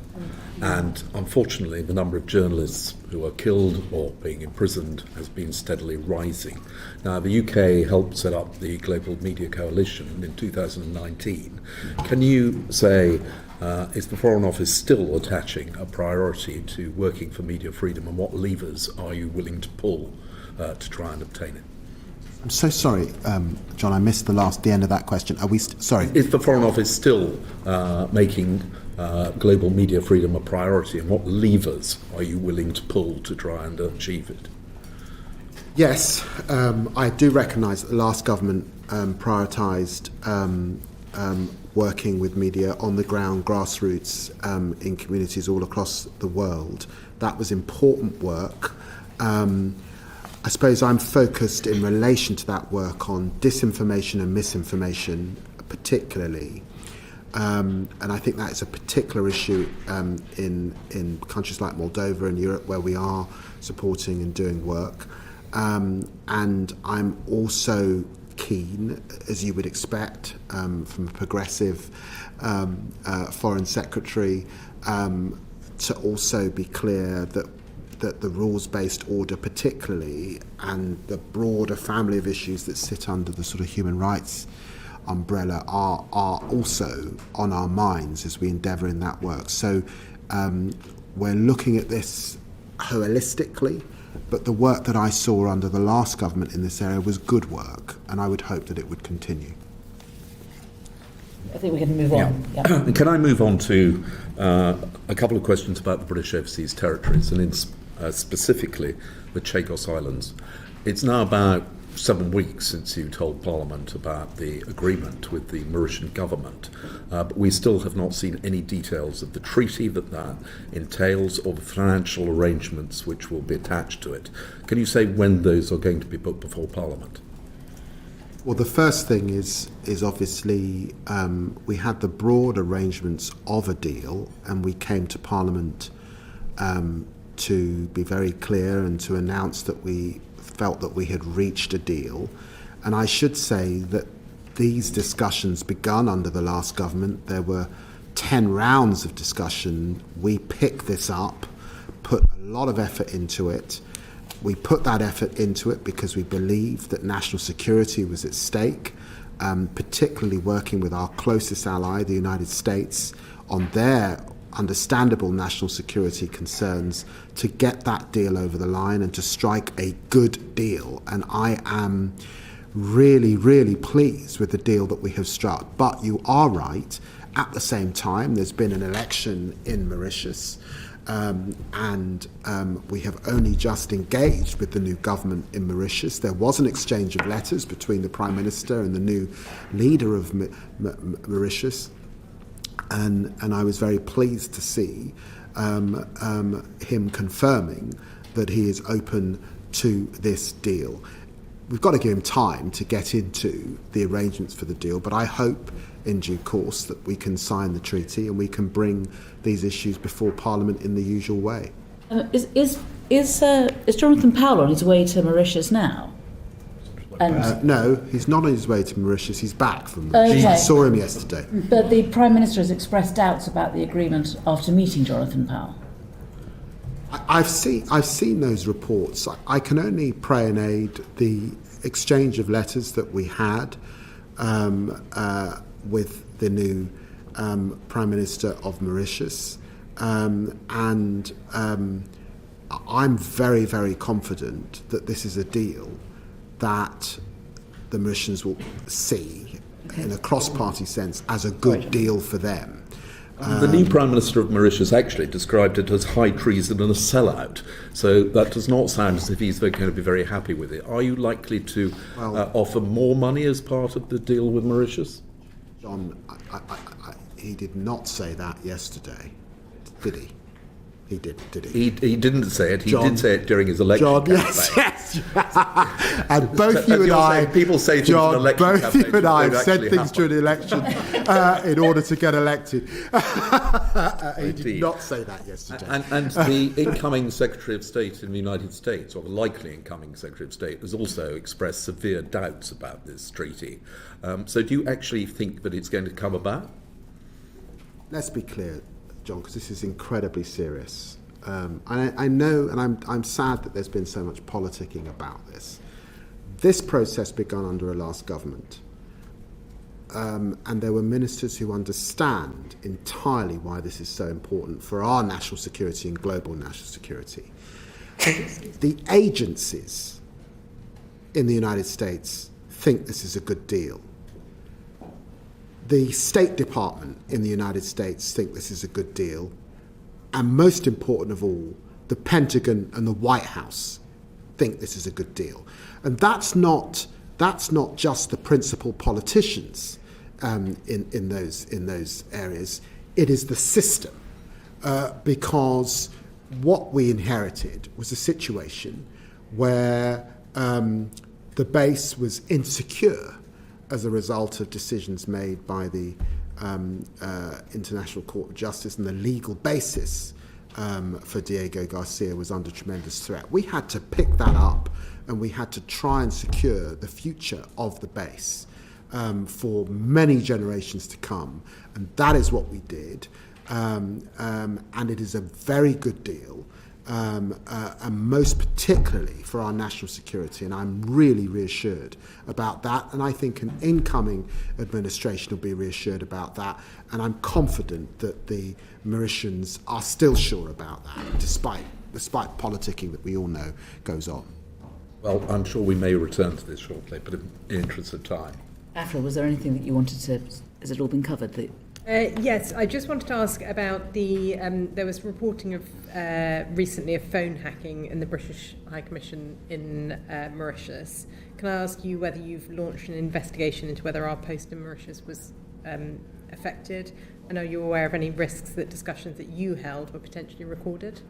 And unfortunately, the number of journalists who are killed or being imprisoned has been steadily rising. Now, the UK helped set up the Global Media Coalition in 2019. Can you say, is the Foreign Office still attaching a priority to working for media freedom, and what levers are you willing to pull to try and obtain it? I'm so sorry, John, I missed the end of that question. Are we sorry? Is the Foreign Office still making global media freedom a priority, and what levers are you willing to pull to try and achieve it? Yes, I do recognise that the last government prioritised working with media on the ground, grassroots, in communities all across the world. That was important work. I suppose I'm focused in relation to that work on disinformation and misinformation particularly. And I think that is a particular issue in countries like Moldova and Europe, where we are supporting and doing work. And I'm also keen, as you would expect from a progressive foreign secretary, to also be clear that the rules-based order particularly, and the broader family of issues that sit under the sort of human rights umbrella are also on our minds as we endeavour in that work. So we're looking at this holistically, but the work that I saw under the last government in this area was good work, and I would hope that it would continue. I think we can move on. Yeah. Yeah. Can I move on to a couple of questions about the British overseas territories, and specifically the Chagos Islands? It's now about 7 weeks since you told Parliament about the agreement with the Mauritian government, but we still have not seen any details of the treaty that entails, or the financial arrangements which will be attached to it. Can you say when those are going to be put before Parliament? Well, the first thing is obviously we had the broad arrangements of a deal, and we came to Parliament to be very clear and to announce that we felt that we had reached a deal. And I should say that these discussions begun under the last government. There were 10 rounds of discussion. We picked this up, put a lot of effort into it. We put that effort into it because we believed that national security was at stake, particularly working with our closest ally, the United States, on their understandable national security concerns, to get that deal over the line and to strike a good deal. And I am really, really pleased with the deal that we have struck. But you are right, at the same time, there's been an election in Mauritius, and we have only just engaged with the new government in Mauritius. There was an exchange of letters between the Prime Minister and the new leader of Mauritius. And I was very pleased to see him confirming that he is open to this deal. We've got to give him time to get into the arrangements for the deal, but I hope in due course that we can sign the treaty and we can bring these issues before Parliament in the usual way. Is Jonathan Powell on his way to Mauritius now? No, he's not on his way to Mauritius. He's back from Mauritius. I saw him yesterday. But the Prime Minister has expressed doubts about the agreement after meeting Jonathan Powell. I've seen those reports. I can only pray and aid the exchange of letters that we had with the new Prime Minister of Mauritius, and I'm very, very confident that this is a deal that the Mauritians will see in a cross-party sense as a good deal for them. The new Prime Minister of Mauritius actually described it as high treason and a sellout, so that does not sound as if he's going to be very happy with it. Are you likely to offer more money as part of the deal with Mauritius? John, he did not say that yesterday, did he? He did he? He didn't say it. He did say it during his election campaign. Yes. And both you and I, people say things John, in election both campaigns you and I have said things happen. during the election in order to get elected. He did not say that yesterday. And the incoming Secretary of State in the United States, or the likely incoming Secretary of State, has also expressed severe doubts about this treaty. So do you actually think that it's going to come about? Let's be clear, John, because this is incredibly serious. I know, and I'm sad that there's been so much politicking about this. This process began under a last government, and there were ministers who understand entirely why this is so important for our national security and global national security. The agencies in the United States think this is a good deal. The State Department in the United States think this is a good deal. And most important of all, the Pentagon and the White House think this is a good deal. And that's not just the principal politicians in those areas. It is the system, because what we inherited was a situation where the base was insecure as a result of decisions made by the International Court of Justice and the legal basis for Diego Garcia was under tremendous threat. We had to pick that up and we had to try and secure the future of the base for many generations to come. And that is what we did. And it is a very good deal, and most particularly for our national security. And I'm really reassured about that. And I think an incoming administration will be reassured about that. And I'm confident that the Mauritians are still sure about that, despite politicking that we all know goes on. Well, I'm sure we may return to this shortly, but in the interest of time. Afra, was there anything that you wanted to... Has it all been covered? Yes, I just wanted to ask about the... there was reporting of recently of phone hacking in the British High Commission in Mauritius. Can I ask you whether you've launched an investigation into whether our post in Mauritius was affected? And are you aware of any risks that discussions that you held were potentially recorded?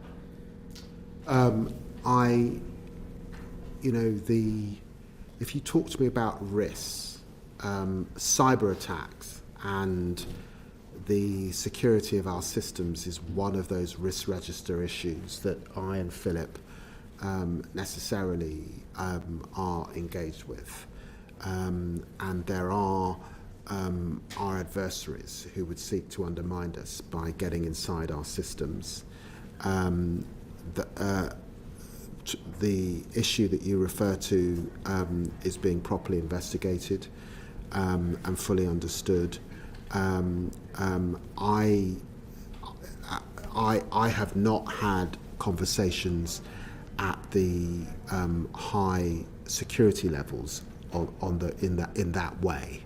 If you talk to me about risks, cyber attacks and the security of our systems is one of those risk register issues that I and Philip necessarily are engaged with. And there are our adversaries who would seek to undermine us by getting inside our systems. The issue that you refer to is being properly investigated and fully understood. I have not had conversations at the high security levels in that way,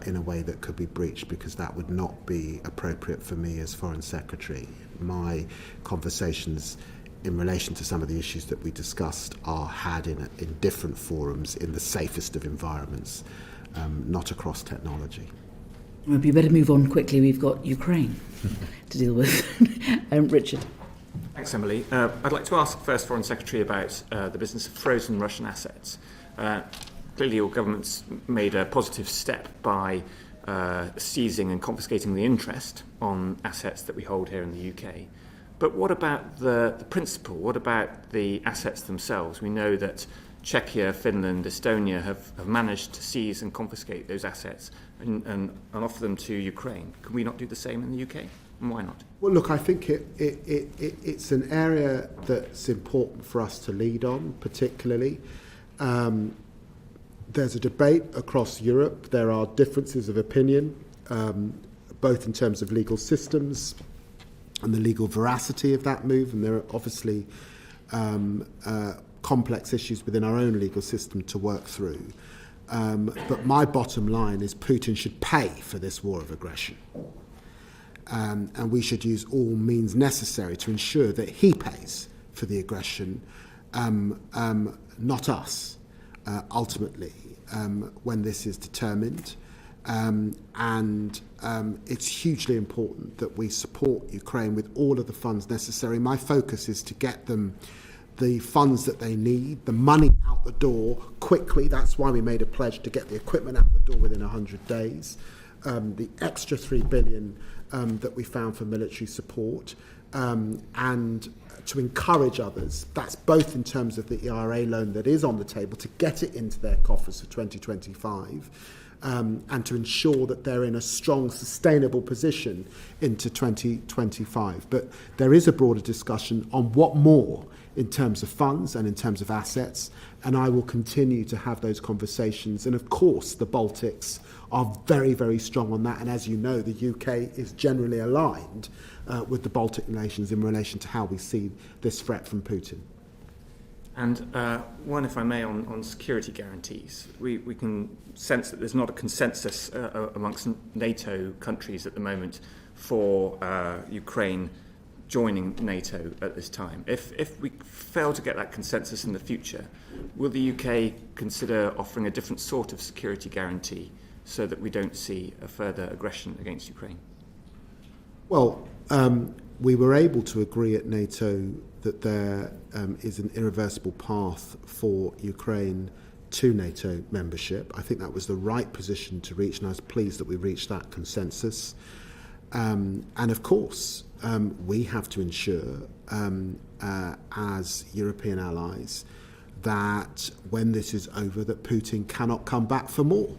in a way that could be breached, because that would not be appropriate for me as Foreign Secretary. My conversations in relation to some of the issues that we discussed are had in different forums, in the safest of environments, not across technology. Well, we better move on quickly. We've got Ukraine to deal with. Richard. Thanks, Emily. I'd like to ask first Foreign Secretary about the business of frozen Russian assets. Clearly your government's made a positive step by seizing and confiscating the interest on assets that we hold here in the UK. But what about the principle? What about the assets themselves? We know that Czechia, Finland, Estonia have managed to seize and confiscate those assets and offer them to Ukraine. Can we not do the same in the UK? And why not? Well, look, I think it's an area that's important for us to lead on, particularly. There's a debate across Europe. There are differences of opinion, both in terms of legal systems and the legal veracity of that move, and there are obviously complex issues within our own legal system to work through. But my bottom line is Putin should pay for this war of aggression. And we should use all means necessary to ensure that he pays for the aggression, not us, ultimately, when this is determined. And it's hugely important that we support Ukraine with all of the funds necessary. My focus is to get them the funds that they need, the money out the door quickly. That's why we made a pledge to get the equipment out the door within 100 days. The extra $3 billion that we found for military support, and to encourage others. That's both in terms of the ERA loan that is on the table, to get it into their coffers for 2025, and to ensure that they're in a strong, sustainable position into 2025. But there is a broader discussion on what more in terms of funds and in terms of assets, and I will continue to have those conversations. And of course, the Baltics are very, very strong on that, and as you know, the UK is generally aligned with the Baltic nations in relation to how we see this threat from Putin. And one, if I may, on security guarantees. We can sense that there's not a consensus amongst NATO countries at the moment for Ukraine joining NATO at this time. If we fail to get that consensus in the future, will the UK consider offering a different sort of security guarantee so that we don't see a further aggression against Ukraine? Well, we were able to agree at NATO that there is an irreversible path for Ukraine to NATO membership. I think that was the right position to reach, and I was pleased that we reached that consensus. And of course, we have to ensure, as European allies, that when this is over, that Putin cannot come back for more.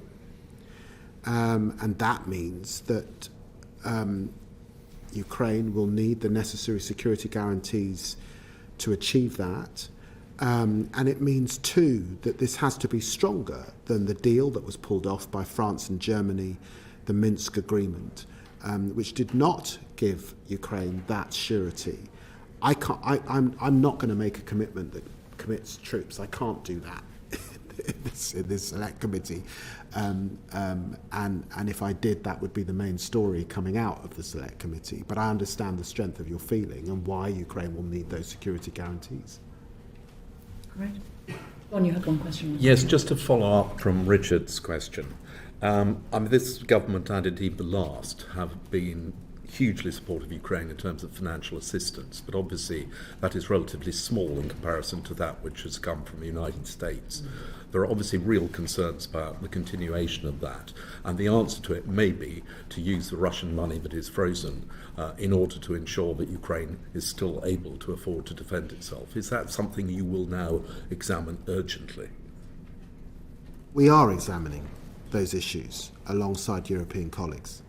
And that means that Ukraine will need the necessary security guarantees to achieve that. And it means, too, that this has to be stronger than the deal that was pulled off by France and Germany, the Minsk agreement, which did not give Ukraine that surety. I'm not going to make a commitment that commits troops. I can't do that in this select committee. And if I did, that would be the main story coming out of the select committee. But I understand the strength of your feeling and why Ukraine will need those security guarantees. Right. Ron, you had one question. Yes, just to follow up from Richard's question. This government and indeed the last have been hugely supportive of Ukraine in terms of financial assistance, but obviously that is relatively small in comparison to that which has come from the United States. There are obviously real concerns about the continuation of that, and the answer to it may be to use the Russian money that is frozen in order to ensure that Ukraine is still able to afford to defend itself. Is that something you will now examine urgently? We are examining those issues alongside European colleagues.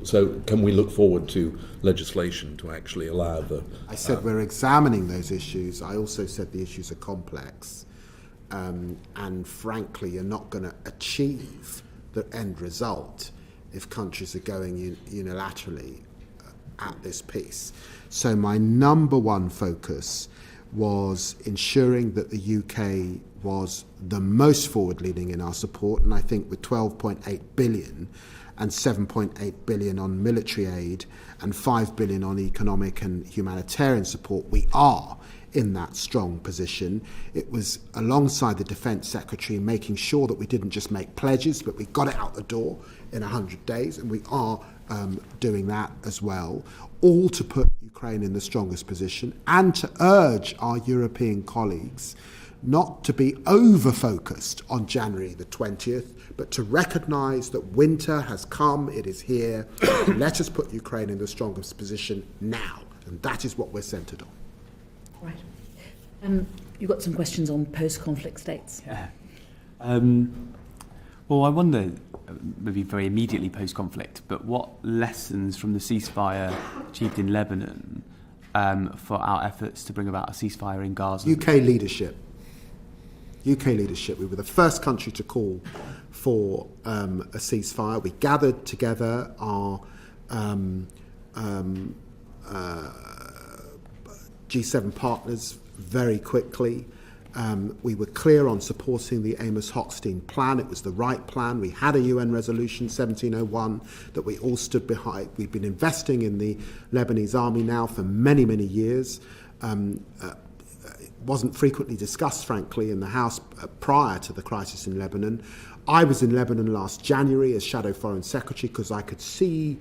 So can we look forward to legislation to actually allow the... I said we're examining those issues. I also said the issues are complex. And frankly, you're not going to achieve the end result if countries are going unilaterally at this pace. So my number one focus was ensuring that the UK was the most forward-leaning in our support, and I think with 12.8 billion and 7.8 billion on military aid and 5 billion on economic and humanitarian support, we are in that strong position. It was alongside the Defence Secretary making sure that we didn't just make pledges, but we got it out the door in 100 days, and we are doing that as well, all to put Ukraine in the strongest position and to urge our European colleagues not to be over-focused on January the 20th, but to recognise that winter has come, it is here. Let us put Ukraine in the strongest position now, and that is what we're centred on. Right. You've got some questions on post-conflict states. Yeah. Well, I wonder, maybe very immediately post-conflict, but what lessons from the ceasefire achieved in Lebanon for our efforts to bring about a ceasefire in Gaza? UK leadership. We were the first country to call for a ceasefire. We gathered together our G7 partners very quickly. We were clear on supporting the Amos Hochstein plan. It was the right plan. We had a UN resolution 1701 that we all stood behind. We've been investing in the Lebanese army now for many, many years. Wasn't frequently discussed, frankly, in the House prior to the crisis in Lebanon. I was in Lebanon last January as Shadow Foreign Secretary because I could see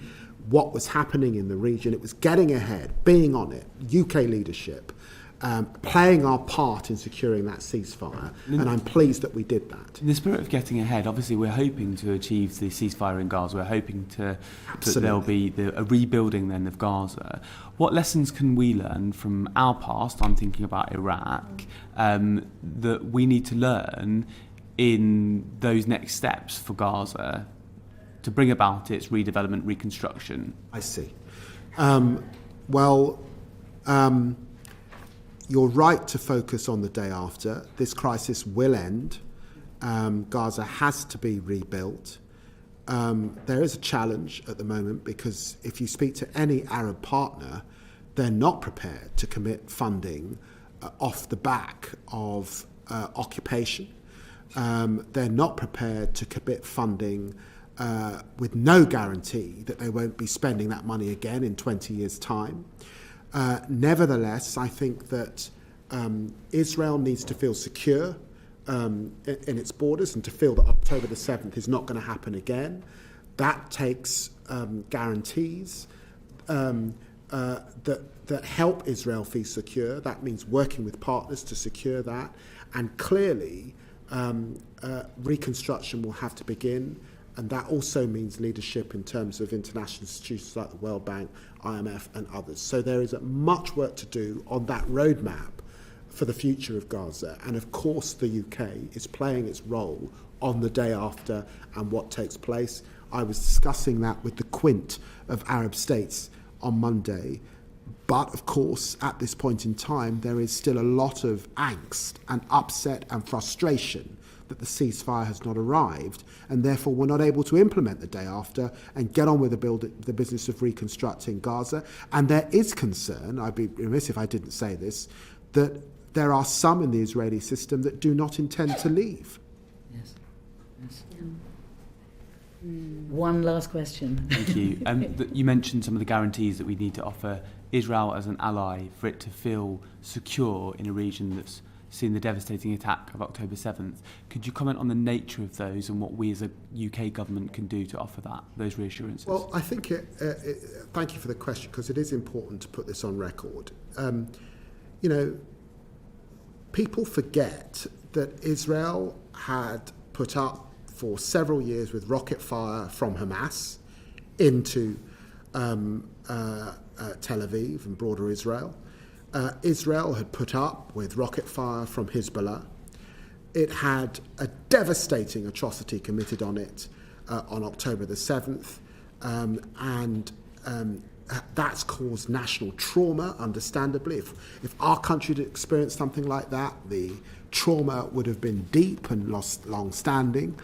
what was happening in the region. It was getting ahead, being on it, UK leadership, playing our part in securing that ceasefire, and I'm pleased that we did that. In the spirit of getting ahead, obviously we're hoping to achieve the ceasefire in Gaza. We're hoping that there'll be a rebuilding then of Gaza. What lessons can we learn from our past, I'm thinking about Iraq, that we need to learn in those next steps for Gaza to bring about its redevelopment, reconstruction? I see. You're right to focus on the day after. This crisis will end. Gaza has to be rebuilt. There is a challenge at the moment because if you speak to any Arab partner, they're not prepared to commit funding off the back of occupation. They're not prepared to commit funding with no guarantee that they won't be spending that money again in 20 years' time. Nevertheless, I think that Israel needs to feel secure in its borders and to feel that October the 7th is not going to happen again. That takes guarantees that help Israel feel secure. That means working with partners to secure that. And clearly, reconstruction will have to begin, and that also means leadership in terms of international institutions like the World Bank, IMF and others. So there is much work to do on that roadmap for the future of Gaza, and of course the UK is playing its role on the day after and what takes place. I was discussing that with the Quint of Arab states on Monday. But, of course, at this point in time, there is still a lot of angst and upset and frustration that the ceasefire has not arrived, and therefore we're not able to implement the day after and get on with the business of reconstructing Gaza. And there is concern, I'd be remiss if I didn't say this, that there are some in the Israeli system that do not intend to leave. Yes. One last question. Thank you. You mentioned some of the guarantees that we need to offer Israel as an ally for it to feel secure in a region that's seen the devastating attack of October 7th. Could you comment on the nature of those and what we as a UK government can do to offer those reassurances? Well, I think thank you for the question, because it is important to put this on record. People forget that Israel had put up for several years with rocket fire from Hamas into Tel Aviv and broader Israel. Israel had put up with rocket fire from Hezbollah. It had a devastating atrocity committed on it on October the 7th, and that's caused national trauma, understandably. If our country had experienced something like that, the trauma would have been deep and long-standing.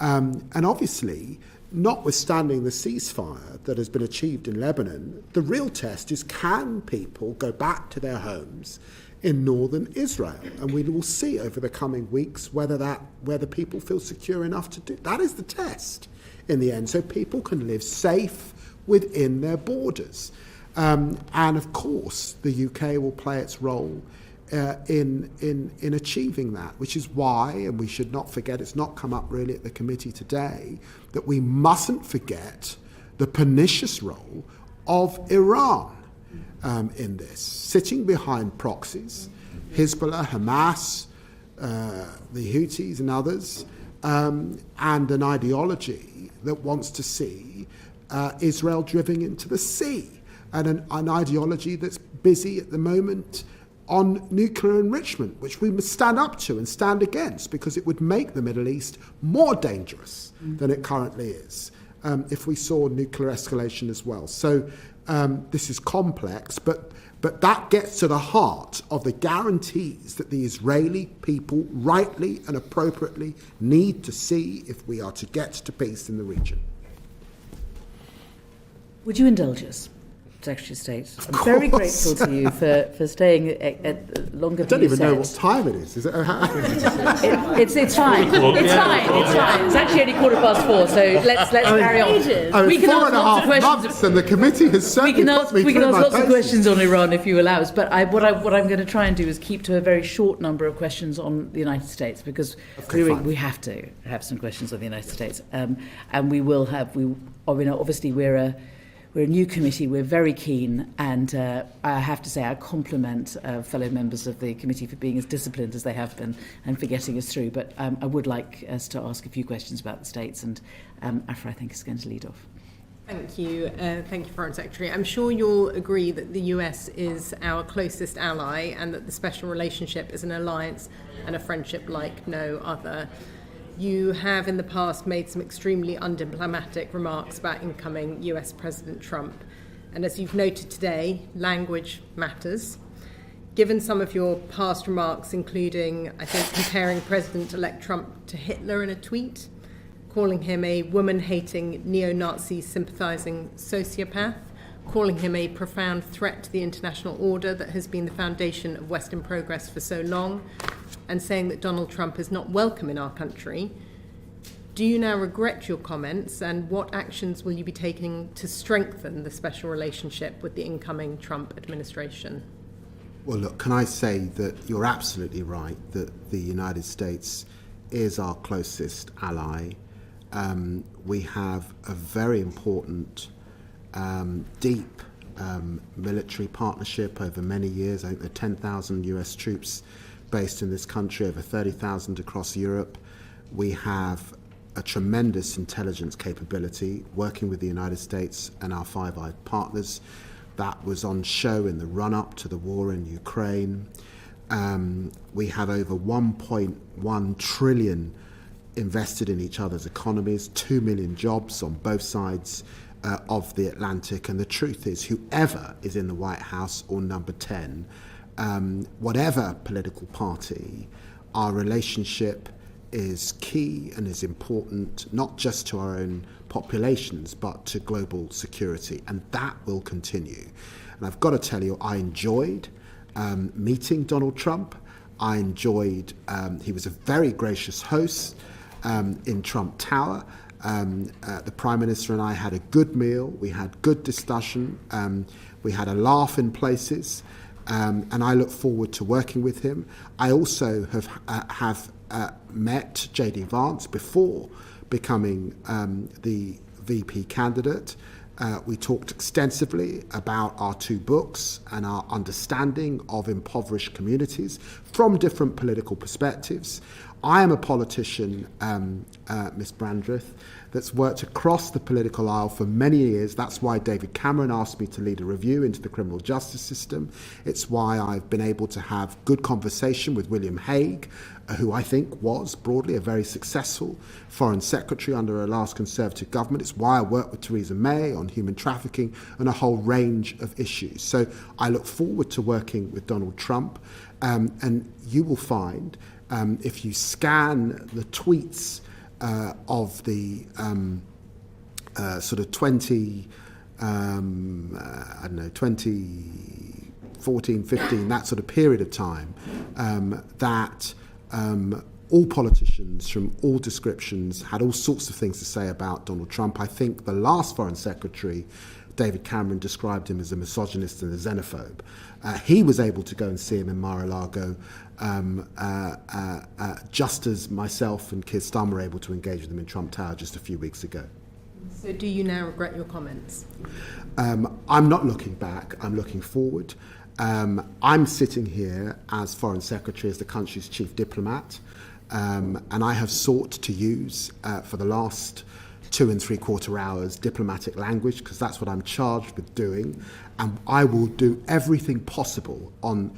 And obviously, notwithstanding the ceasefire that has been achieved in Lebanon, the real test is, can people go back to their homes in northern Israel? And we will see over the coming weeks whether people feel secure enough to do that. Is the test in the end, so people can live safe within their borders. And of course, the UK will play its role in achieving that, which is why, and we should not forget, it's not come up really at the committee today, that we mustn't forget the pernicious role of Iran in this, sitting behind proxies, Hezbollah, Hamas, the Houthis and others, and an ideology that wants to see Israel driven into the sea, and an ideology that's busy at the moment on nuclear enrichment, which we must stand up to and stand against, because it would make the Middle East more dangerous than it currently is if we saw nuclear escalation as well. So this is complex, but that gets to the heart of the guarantees that the Israeli people rightly and appropriately need to see if we are to get to peace in the region. Would you indulge us, Secretary of State? I'm very grateful to you for staying at longer than you said. I don't even know what time it is. Is it? It's fine. It's fine. It's fine. It's actually only 4:15, so let's carry on. We can ask lots of questions, and the committee has certainly we can ask lots of questions on Iran if you allow us. But what I'm going to try and do is keep to a very short number of questions on the United States, because we have to have some questions on the United States, and we will have. Obviously we're a new committee, we're very keen, and I have to say I compliment fellow members of the committee for being as disciplined as they have been and for getting us through. But I would like us to ask a few questions about the States, and Afra, I think, is going to lead off. Thank you, Foreign Secretary. I'm sure you'll agree that the US is our closest ally, and that the special relationship is an alliance and a friendship like no other. You have in the past made some extremely undiplomatic remarks about incoming US President Trump. And as you've noted today, language matters. Given some of your past remarks, including, I think, comparing President-elect Trump to Hitler in a tweet, calling him a woman-hating, neo-Nazi sympathizing sociopath, calling him a profound threat to the international order that has been the foundation of Western progress for so long, and saying that Donald Trump is not welcome in our country. Do you now regret your comments, and what actions will you be taking to strengthen the special relationship with the incoming Trump administration? Well, look, can I say that you're absolutely right that the United States is our closest ally. We have a very important, deep military partnership over many years. I think there are 10,000 US troops based in this country, over 30,000 across Europe. We have a tremendous intelligence capability working with the United States and our Five Eyes partners. That was on show in the run-up to the war in Ukraine. We have over 1.1 trillion invested in each other's economies, 2 million jobs on both sides of the Atlantic. And the truth is, whoever is in the White House or number 10, whatever political party, our relationship is key and is important, not just to our own populations, but to global security. And that will continue. And I've got to tell you, I enjoyed meeting Donald Trump. I enjoyed, he was a very gracious host in Trump Tower. The Prime Minister and I had a good meal. We had good discussion. We had a laugh in places. And I look forward to working with him. I also have met J.D. Vance before becoming the VP candidate. We talked extensively about our two books and our understanding of impoverished communities from different political perspectives. I am a politician, Miss Brandreth, that's worked across the political aisle for many years. That's why David Cameron asked me to lead a review into the criminal justice system. It's why I've been able to have good conversation with William Hague, who I think was broadly a very successful foreign secretary under a last Conservative government. It's why I worked with Theresa May on human trafficking and a whole range of issues. So I look forward to working with Donald Trump, and you will find if you scan the tweets of the sort of 2014, 15, that sort of period of time, that all politicians from all descriptions had all sorts of things to say about Donald Trump. I think the last Foreign Secretary, David Cameron, described him as a misogynist and a xenophobe. He was able to go and see him in Mar-a-Lago, just as myself and Keir Starmer were able to engage with him in Trump Tower just a few weeks ago. So do you now regret your comments? I'm not looking back, I'm looking forward. I'm sitting here as Foreign Secretary, as the country's chief diplomat, and I have sought to use, for the last 2 3/4 hours, diplomatic language, because that's what I'm charged with doing, and I will do everything possible on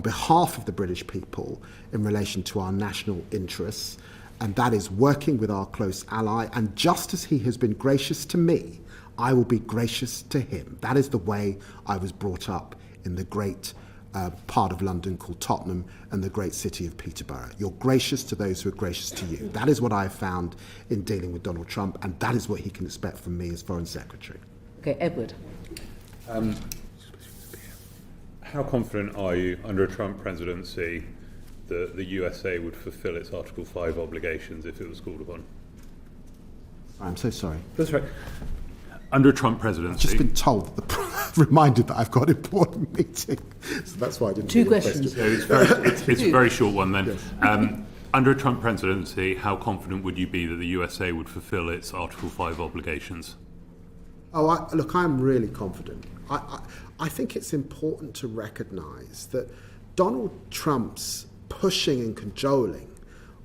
behalf of the British people in relation to our national interests, and that is working with our close ally. And just as he has been gracious to me, I will be gracious to him. That is the way I was brought up in the great part of London called Tottenham and the great city of Peterborough. You're gracious to those who are gracious to you. That is what I have found in dealing with Donald Trump, and that is what he can expect from me as Foreign Secretary. Okay, Edward. How confident are you, under a Trump presidency, that the USA would fulfil its Article 5 obligations if it was called upon? I'm so sorry. That's right. Under a Trump presidency... I've just been told, reminded that I've got an important meeting. So that's why I didn't... Two questions. It's a very short one then. Yes. Under a Trump presidency, how confident would you be that the USA would fulfil its Article 5 obligations? Look, I'm really confident. I think it's important to recognise that Donald Trump's pushing and cajoling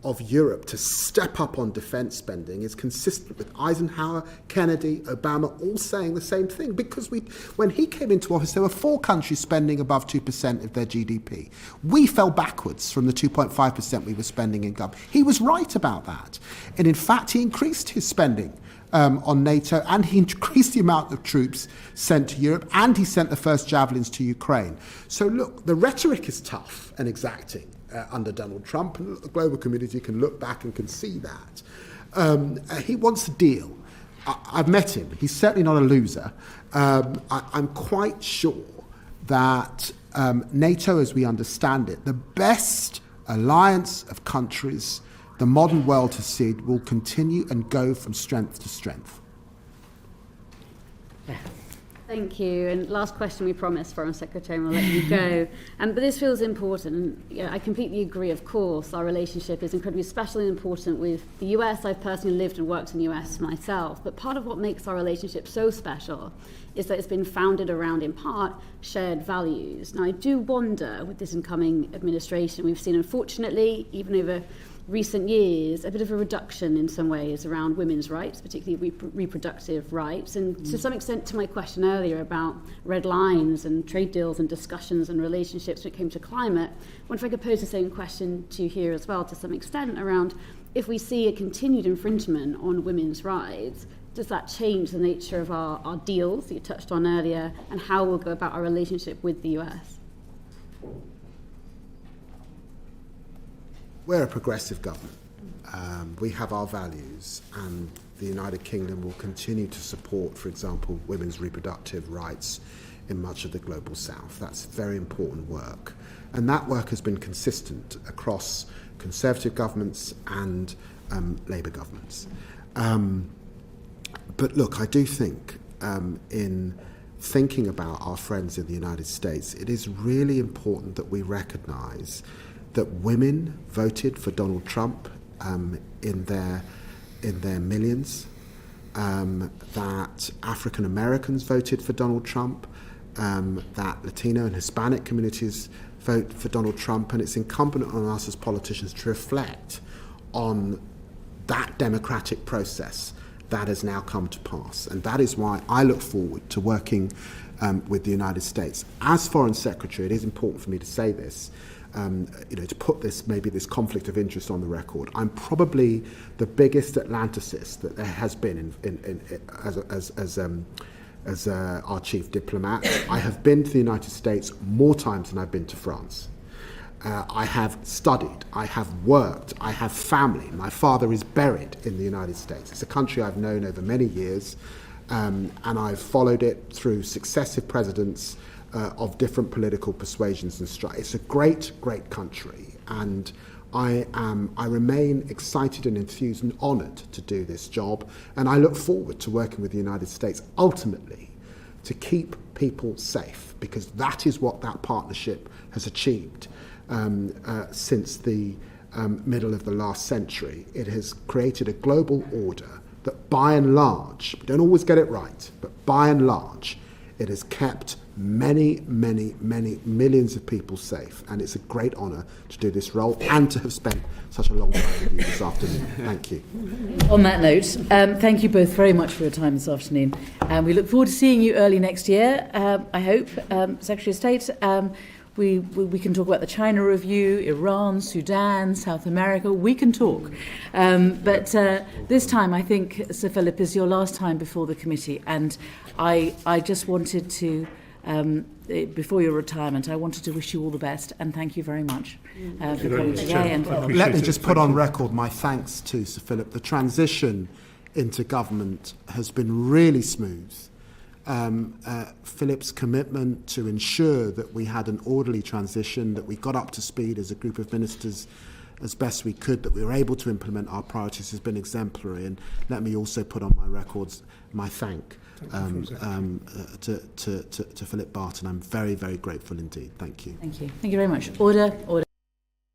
of Europe to step up on defence spending is consistent with Eisenhower, Kennedy, Obama all saying the same thing. Because when he came into office, there were 4 countries spending above 2% of their GDP. We fell backwards from the 2.5% we were spending in government. He was right about that. And in fact, he increased his spending on NATO, and he increased the amount of troops sent to Europe, and he sent the first javelins to Ukraine. So look, the rhetoric is tough and exacting under Donald Trump, and the global community can look back and can see that. He wants a deal. I've met him. He's certainly not a loser. I'm quite sure that NATO, as we understand it, the best alliance of countries the modern world has seen, will continue and go from strength to strength. Thank you. And last question we promised, Foreign Secretary, and we'll let you go. But this feels important. And I completely agree, of course. Our relationship is incredibly special and important with the US. I've personally lived and worked in the US myself. But part of what makes our relationship so special is that it's been founded around, in part, shared values. Now, I do wonder, with this incoming administration, we've seen, unfortunately, even over recent years, a bit of a reduction in some ways around women's rights, particularly reproductive rights. And to some extent, to my question earlier about red lines and trade deals and discussions and relationships when it came to climate, I wonder if I could pose the same question to you here as well, to some extent, around if we see a continued infringement on women's rights, does that change the nature of our deals that you touched on earlier, and how we'll go about our relationship with the US? We're a progressive government. We have our values, and the United Kingdom will continue to support, for example, women's reproductive rights in much of the global south. That's very important work. And that work has been consistent across Conservative governments and Labour governments. But look, I do think in thinking about our friends in the United States, it is really important that we recognise that women voted for Donald Trump in their millions, that African Americans voted for Donald Trump, that Latino and Hispanic communities vote for Donald Trump, and it's incumbent on us as politicians to reflect on that democratic process that has now come to pass. And that is why I look forward to working with the United States. As Foreign Secretary, it is important for me to say this, to put this conflict of interest on the record. I'm probably the biggest Atlanticist that there has been as our chief diplomat. I have been to the United States more times than I've been to France. I have studied, I have worked, I have family. My father is buried in the United States. It's a country I've known over many years, and I've followed it through successive presidents of different political persuasions and strides. It's a great, great country, and I remain excited and enthused and honoured to do this job, and I look forward to working with the United States ultimately to keep people safe, because that is what that partnership has achieved since the middle of the last century. It has created a global order that by and large, we don't always get it right, but by and large, it has kept many, many, many millions of people safe. And it's a great honour to do this role and to have spent such a long time with you this afternoon. Thank you. On that note, thank you both very much for your time this afternoon. We look forward to seeing you early next year, I hope, Secretary of State. We can talk about the China review, Iran, Sudan, South America. We can talk. But this time, I think, Sir Philip, is your last time before the committee. And I just wanted to, before your retirement, I wanted to wish you all the best. And thank you very much for coming today. And let me just put on record my thanks to Sir Philip. The transition into government has been really smooth. Philip's commitment to ensure that we had an orderly transition, that we got up to speed as a group of ministers as best we could, that we were able to implement our priorities has been exemplary. And let me also put on my records my thank to Philip Barton. I'm very, very grateful indeed. Thank you. thank you. Thank you very much. Order.